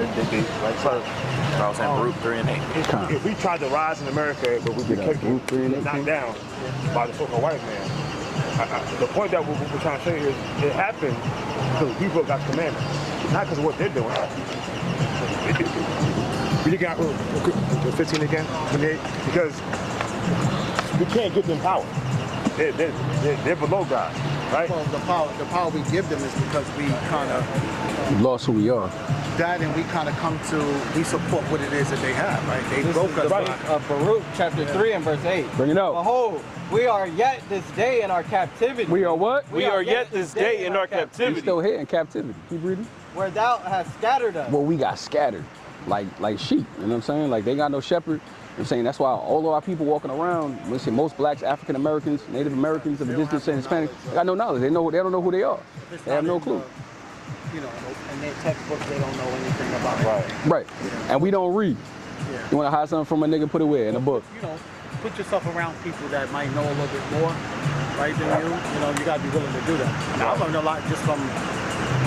like, so, I was saying group 3 and 8. If we tried to rise in America, but we've been knocked down by the so-called white man, the point that we're trying to show you is it happened because we broke God's commandments, not because of what they're doing. We got 15 again, 28, because we can't give them power. They're below God. Right? Well, the power we give them is because we kind of lost who we are. That, and we kind of come to, we support what it is that they have, right? They broke us. Baruch chapter 3 and verse 8. Bring it out. Behold, we are yet this day in our captivity. We are what? We are yet this day in our captivity. We still here in captivity. Keep reading. Where thou hast scattered us. Well, we got scattered like sheep. You know what I'm saying? Like they got no shepherd. I'm saying that's why all of our people walking around, let's say most blacks, African Americans, Native Americans, of indigenous and Hispanic, they got no knowledge. They don't know who they are. They have no clue. You know, in their textbooks, they don't know anything about it. Right. And we don't read. Yeah. You want to hide something from a nigga, put it where? In a book. You know, put yourself around people that might know a little bit more, right, than you. You know, you got to be willing to do that. And I learned a lot just from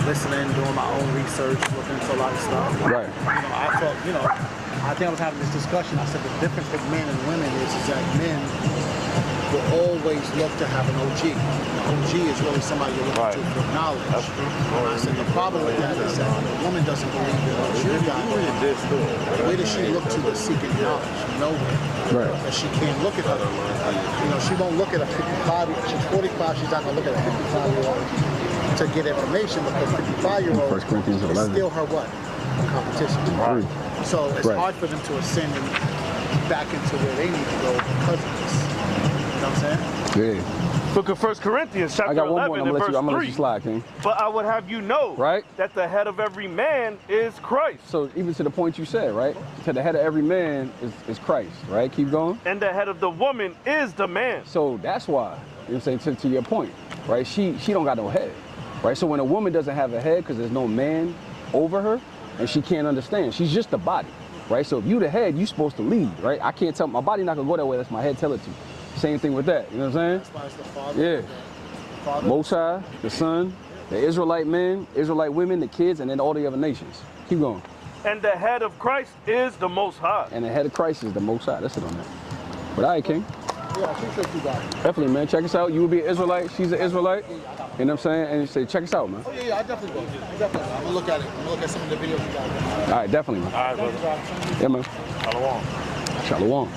listening, doing my own research, looking into a lot of stuff. Right. You know, I thought, you know, I think I was having this discussion. I said the difference with men and women is that men will always look to have an OG. An OG is really somebody you're looking to for knowledge. That's true. And I said the problem with that is that a woman doesn't believe in what you got. Where does she look to seeking knowledge? Nowhere. Right. And she can't look at her. You know, she won't look at a 55. She's 45. She's not gonna look at a 55-year-old to get information because 55-year-old is still her what? Competition. Right. So it's hard for them to ascend and back into where they need to go because of this. You know what I'm saying? Yeah. Book of 1 Corinthians chapter 11 and verse 3. I'm gonna let you slide, King. But I would have you know that the head of every man is Christ. So even to the point you said, right? To the head of every man is Christ, right? Keep going. And the head of the woman is the man. So that's why, you know what I'm saying, to your point, right? She don't got no head, right? So when a woman doesn't have a head because there's no man over her, and she can't understand. She's just a body, right? So if you the head, you supposed to lead, right? I can't tell, my body not gonna go that way, that's my head tell it to. Same thing with that, you know what I'm saying? That's why it's the Father. Yeah. Most High, the Son, the Israelite men, Israelite women, the kids, and then all the other nations. Keep going. And the head of Christ is the Most High. And the head of Christ is the Most High. That's it on that. But all right, King. Yeah, I appreciate you guys. Definitely, man. Check us out. You will be an Israelite. She's an Israelite. You know what I'm saying? And you say, check us out, man. Oh, yeah, I definitely will. I'm going to look at it. I'm going to look at some of the videos you guys have. All right, definitely, man. All right, brother. Yeah, man. Shalom. Shalom.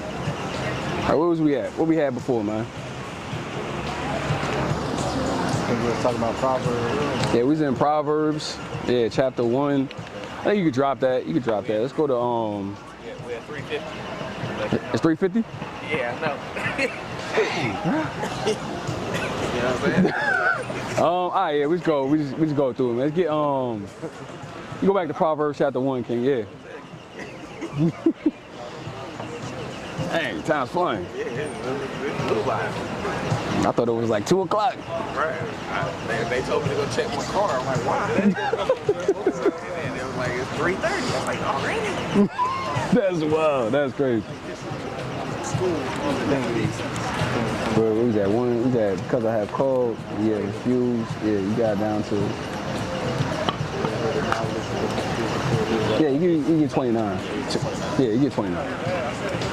All right, where was we at? What we had before, man? I think we were talking about Proverbs. Yeah, we was in Proverbs. Yeah, chapter 1. I think you could drop that. You could drop that. Let's go to 350. It's 350? Yeah, I know. You know what I'm saying? All right, yeah, we just go through it, man. Let's get you go back to Proverbs chapter 1, King. Yeah. Dang, time's flying. I thought it was like 2 o'clock. Right. They told me to go check my car. I'm like, why? And it was like, it's 3:30. I was like, already? That's wild. That's crazy. Bro, what was that one? Was that because I have cold? Yeah, refused. Yeah, you got down to. Yeah, you get 29. Yeah, you get 29.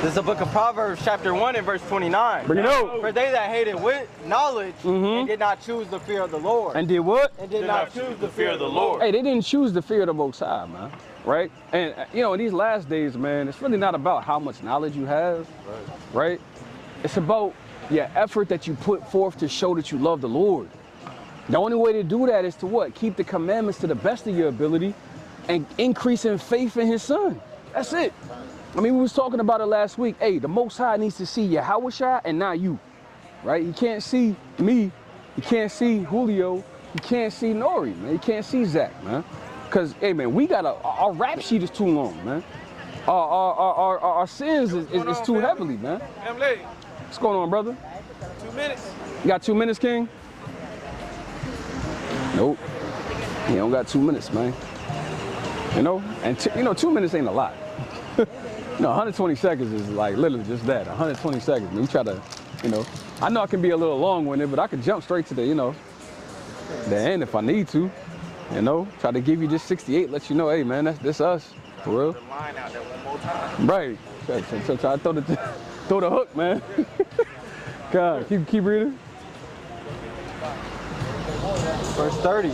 This is the book of Proverbs, chapter 1 and verse 29. Bring it out. For they that hated knowledge and did not choose the fear of the Lord. And did what? And did not choose the fear of the Lord. Hey, they didn't choose the fear of the Most High, man. Right? And, you know, in these last days, man, it's really not about how much knowledge you have. Right? It's about your effort that you put forth to show that you love the Lord. The only way to do that is to what? Keep the commandments to the best of your ability and increase in faith in His Son. That's it. I mean, we was talking about it last week. Hey, the Most High needs to see Yahushua and not you, right? He can't see me. He can't see Julio. He can't see Nori, man. He can't see Zach, man. Because, hey, man, we got our rap sheet is too long, man. Our sins is too heavily, man. What's going on, brother? 2 minutes. You got 2 minutes, King? Nope. He don't got 2 minutes, man. You know? And, you know, 2 minutes ain't a lot. No, 120 seconds is like literally just that. 120 seconds. We try to, you know, I know I can be a little long-winded, but I can jump straight to the, you know, the end if I need to. You know, try to give you just 68, let you know, hey man, that's us, for real. The line out there one more time. Right. So try to throw the hook, man. God, keep reading. Verse 30.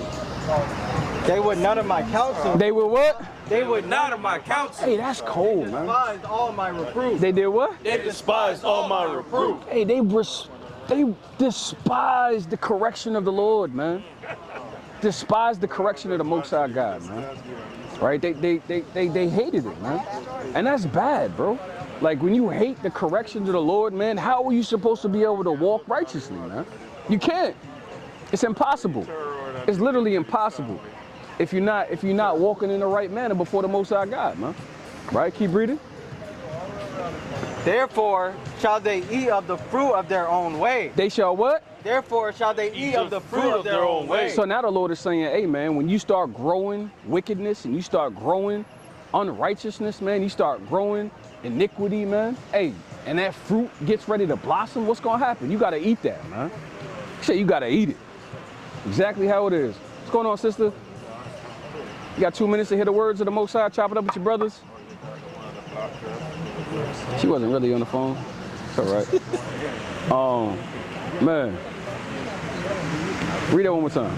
They would none of my counsel. They would what? They would none of my counsel. Hey, that's cold, they man. despised all my reproof. They did what? They despised all my reproof. Hey, they despised the correction of the Lord, man. Despised the correction of the Most High God, man. Right? They hated it, man. And that's bad, bro. Like when you hate the correction of the Lord, man, how are you supposed to be able to walk righteously, man? You can't. It's impossible. It's literally impossible if you're not walking in the right manner before the Most High God, man. Right? Keep reading. Therefore shall they eat of the fruit of their own way. They shall what? Therefore shall they eat of the fruit of their own way. So now the Lord is saying, hey man, when you start growing wickedness and you start growing unrighteousness, man, you start growing iniquity, man, hey, and that fruit gets ready to blossom, what's gonna happen? You gotta eat that, man. Say you gotta eat it. Exactly how it is. What's going on, sister? You got 2 minutes to hear the words of the Most High, chop it up with your brothers. She wasn't really on the phone. It's all right. Man. Read that one more time.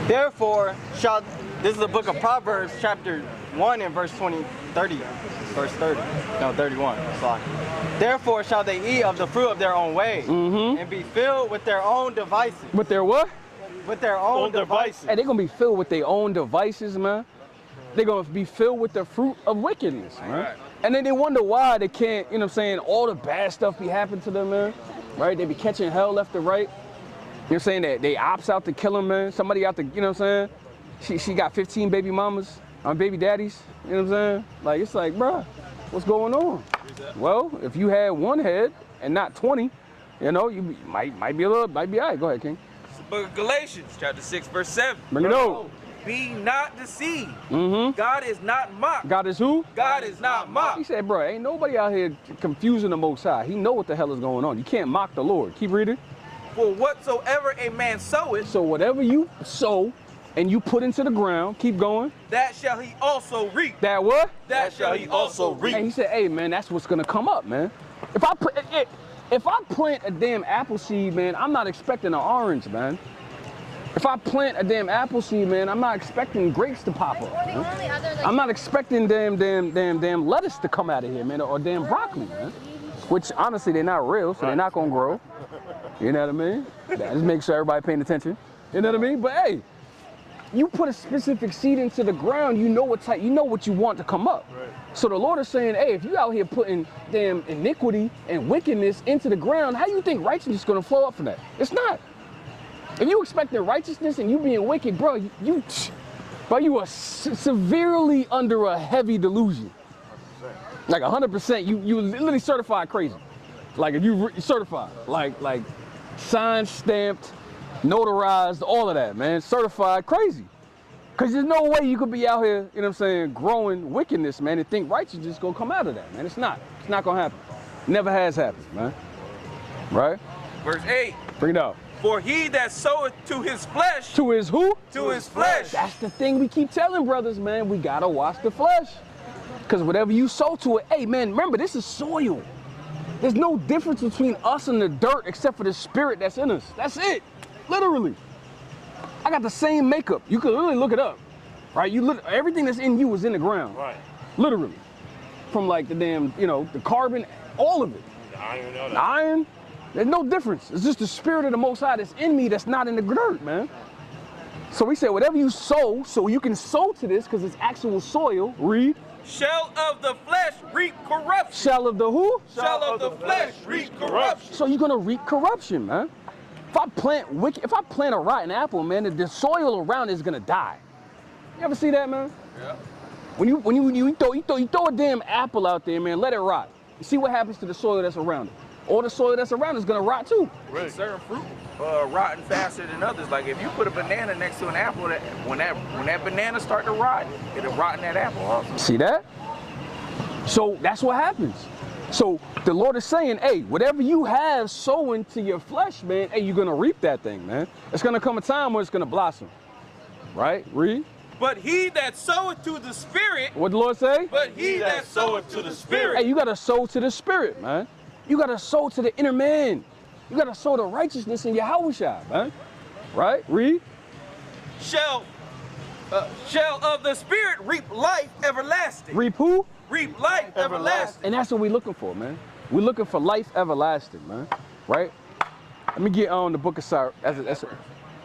Therefore shall, this is the book of Proverbs, chapter 1 and verse 30. Verse 30. No, 31. Sorry. Therefore shall they eat of the fruit of their own way and be filled with their own devices. With their what? With their own devices. Hey, they're going to be filled with their own devices, man. They're going to be filled with the fruit of wickedness, man. Right. And then they wonder why they can't, you know what I'm saying, all the bad stuff be happening to them, man. Right? They be catching hell left and right. You know what I'm saying? That they ops out to kill them, man. Somebody out to, you know what I'm saying? She got 15 baby mamas, baby daddies. You know what I'm saying? Like, it's like, bruh, what's going on? Well, if you had one head and not 20, you know, you might be all right. Go ahead, King. Book of Galatians, chapter 6, verse 7. Bring it on. Be not deceived. God is not mocked. God is who? God is not mocked. He said, bro, ain't nobody out here confusing the Most High. He know what the hell is going on. You can't mock the Lord. Keep reading. For whatsoever a man soweth. So whatever you sow and you put into the ground, keep going. That shall he also reap. That what? That shall he also reap. And he said, hey, man, that's what's going to come up, man. If I plant a damn apple seed, man, I'm not expecting an orange, man. If I plant a damn apple seed, man, I'm not expecting grapes to pop up, man. I'm not expecting damn lettuce to come out of here, man, or damn broccoli, man. Which, honestly, they're not real, so they're not going to grow. You know what I mean? That just makes sure everybody paying attention. You know what I mean? But, hey, you put a specific seed into the ground, you know what type, you know what you want to come up. Right. So the Lord is saying, hey, if you out here putting damn iniquity and wickedness into the ground, how you think righteousness is gonna flow up from that? It's not. If you expecting righteousness and you being wicked, bro, you are severely under a heavy delusion. Like 100%, you literally certified crazy. Like if you certified, like signed, stamped, notarized, all of that, man, certified crazy. Cause there's no way you could be out here, you know what I'm saying, growing wickedness, man, and think righteousness is gonna come out of that, man. It's not gonna happen. Never has happened, man. Right? Verse 8. Bring it out. For he that soweth to his flesh. To his who? To his flesh. That's the thing we keep telling brothers, man. We gotta watch the flesh. Because whatever you sow to it, hey, man, remember, this is soil. There's no difference between us and the dirt except for the spirit that's in us. That's it. Literally. I got the same makeup. You can literally look it up. Right? Everything that's in you is in the ground. Right. Literally. From like the damn, the carbon, all of it. The iron, all that. The iron. There's no difference. It's just the spirit of the Most High that's in me that's not in the dirt, man. So we said whatever you sow, so you can sow to this because it's actual soil. Read. Shall of the flesh reap corruption. Shall of the who? Shall of the flesh reap corruption. So you're gonna reap corruption, man. If I plant a rotten apple, man, the soil around it is gonna die. You ever see that, man? Yeah. When you throw a damn apple out there, man, let it rot. You see what happens to the soil that's around it. All the soil that's around is gonna rot too. Right. Certain fruit rotten faster than others. Like if you put a banana next to an apple, when that banana start to rot, it'll rot in that apple also. See that? So that's what happens. So the Lord is saying, hey, whatever you have sowing to your flesh, man, hey, you're gonna reap that thing, man. It's gonna come a time where it's gonna blossom. Right? Read. But he that soweth to the spirit. What the Lord say? But he that soweth to the spirit. Hey, you gotta sow to the spirit, man. You gotta sow to the inner man. You gotta sow the righteousness in Yahushua, man. Right? Read. Shall of the spirit reap life everlasting. Reap who? Reap life everlasting. And that's what we're looking for, man. We're looking for life everlasting, man. Right? Let me get on the book of Sirach.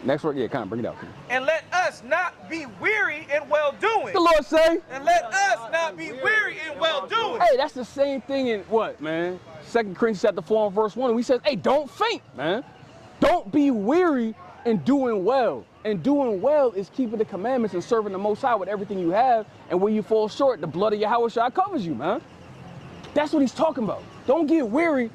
Next word, yeah, kind of bring it out. And let us not be weary in well-doing. The Lord say. And let us not be weary in well-doing. Hey, that's the same thing in what, man? 2 Corinthians chapter 4 and verse 1. And we says, hey, don't faint, man. Don't be weary in doing well. And doing well is keeping the commandments and serving the Most High with everything you have. And when you fall short, the blood of Yahushua covers you, man. That's what he's talking about. Don't get weary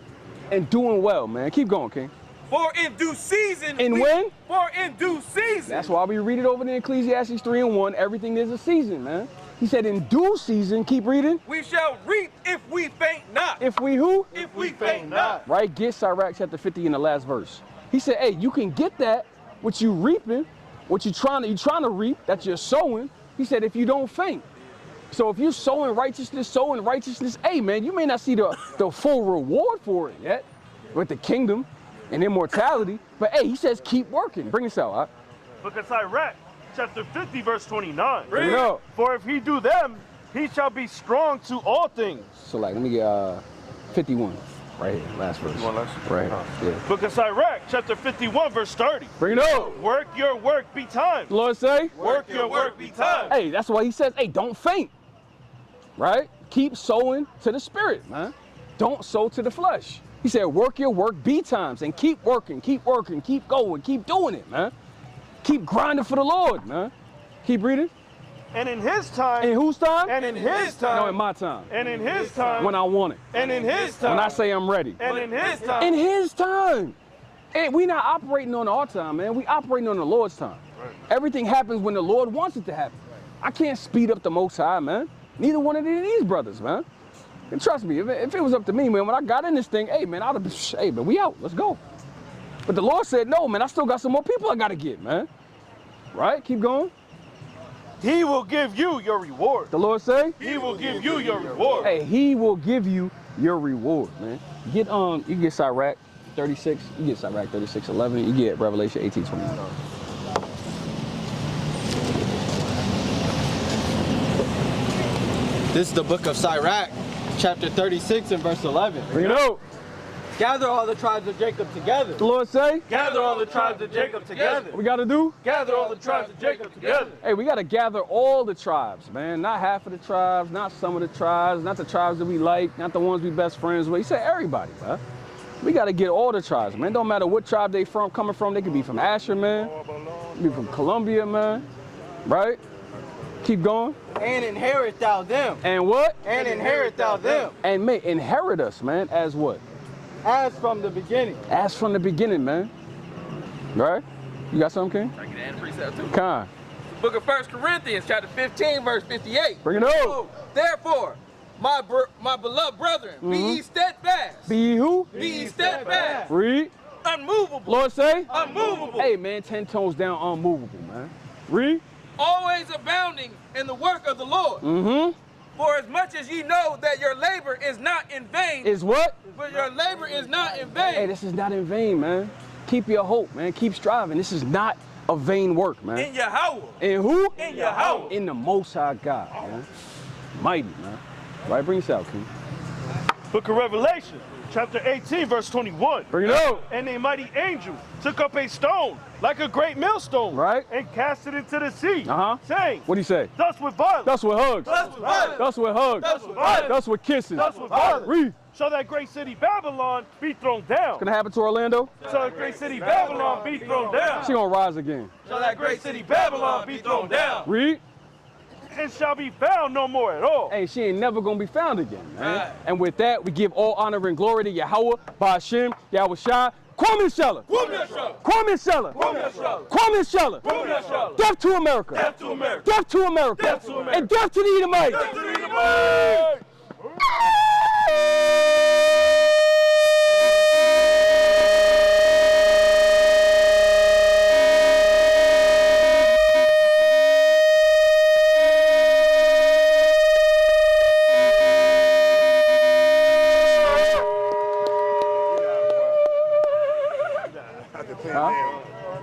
in doing well, man. Keep going, King. For in due season. When? For in due season. That's why we read it over in Ecclesiastes 3 and 1. Everything is a season, man. He said in due season, keep reading. We shall reap if we faint not. If we who? If we faint not. Right, get Sirach chapter 50 in the last verse. He said, hey, you can get that, what you reaping, what you trying to reap, that you're sowing. He said, if you don't faint. So if you're sowing righteousness, hey man, you may not see the full reward for it yet with the kingdom and immortality, but hey, he says keep working. Bring us out, huh? Book of Sirach, chapter 50, verse 29. Bring it up. For if he do them, he shall be strong to all things. So like, let me get 51 right here, last verse. Right here. Yeah. Book of Sirach, chapter 51, verse 30. Bring it up. Work your work, be timed. The Lord say? Work your work, be timed. Hey, that's why he says, hey, don't faint. Right? Keep sowing to the spirit, man. Don't sow to the flesh. He said, work your work, be times, and keep working, keep going, keep doing it, man. Keep grinding for the Lord, man. Keep reading. And in his time. In whose time? And in his time. No, in my time. And in his time. When I want it. And in his time. When I say I'm ready. And in his time. In his time. And we not operating on our time, man. We operating on the Lord's time. Right. Everything happens when the Lord wants it to happen. I can't speed up the Most High, man. Neither one of these brothers, man. And trust me, if it was up to me, man, when I got in this thing, hey, man, I'd have been, hey, man, we out, let's go. But the Lord said, no, man, I still got some more people I got to get, man. Right? Keep going. He will give you your reward. The Lord say? He will give you your reward. Hey, he will give you your reward, man. Get you get Sirach 36, you get Sirach 36:11, you get Revelation 18:29. This is the book of Sirach, chapter 36 and verse 11. Bring it out. Gather all the tribes of Jacob together. The Lord say, Gather all the tribes of Jacob together. what we got to do? Gather all the tribes of Jacob together. Hey, we got to gather all the tribes, man. Not half of the tribes, not some of the tribes, not the tribes that we like, not the ones we best friends with. He said everybody, man. We got to get all the tribes, man. Don't matter what tribe they coming from. They could be from Asher, man. They be from Columbia, man. Right? Keep going. And inherit thou them. And what? And inherit thou them. And may inherit us, man, as what? As from the beginning. As from the beginning, man. Right? You got something, King? I can add a precept too. Con. Book of 1 Corinthians, chapter 15, verse 58. Bring it up. So, therefore, my beloved brethren, be ye steadfast. Be ye who? Be ye steadfast. Read. Unmovable. Lord say? Unmovable. Hey, man, 10 tones down, unmovable, man. Read. Always abounding in the work of the Lord. Mm-hmm. For as much as ye know that your labor is not in vain. Is what? But your labor is not in vain. Hey, this is not in vain, man. Keep your hope, man. Keep striving. This is not a vain work, man. In Yahweh. In who? In Yahweh. In the Most High God, man. Mighty, man. Right, bring us out, King. Book of Revelation, chapter 18, verse 21. Bring it out. And a mighty angel took up a stone, like a great millstone, right, and cast it into the sea, saying, what'd he say? Thus with violence. Thus with hugs. Thus with violence. Thus with hugs. Thus with violence. Thus with kisses. Thus with violence. Read. Shall that great city Babylon be thrown down. What's gonna happen to Orlando? Shall that great city Babylon be thrown down. She gonna rise again. Shall that great city Babylon be thrown down. Read. And shall be found no more at all. Hey, she ain't never gonna be found again, man. And with that, we give all honor and glory to Yahweh, Ba'ashem, Yahweh Shai. Kwame Sheller. Kwame Sheller. Kwame Sheller. Kwame Sheller. Kwame Sheller. Kwame Sheller. Death to America. Death to America. Death to America. Death to America. And death to the Edomites. Death to the Edomites.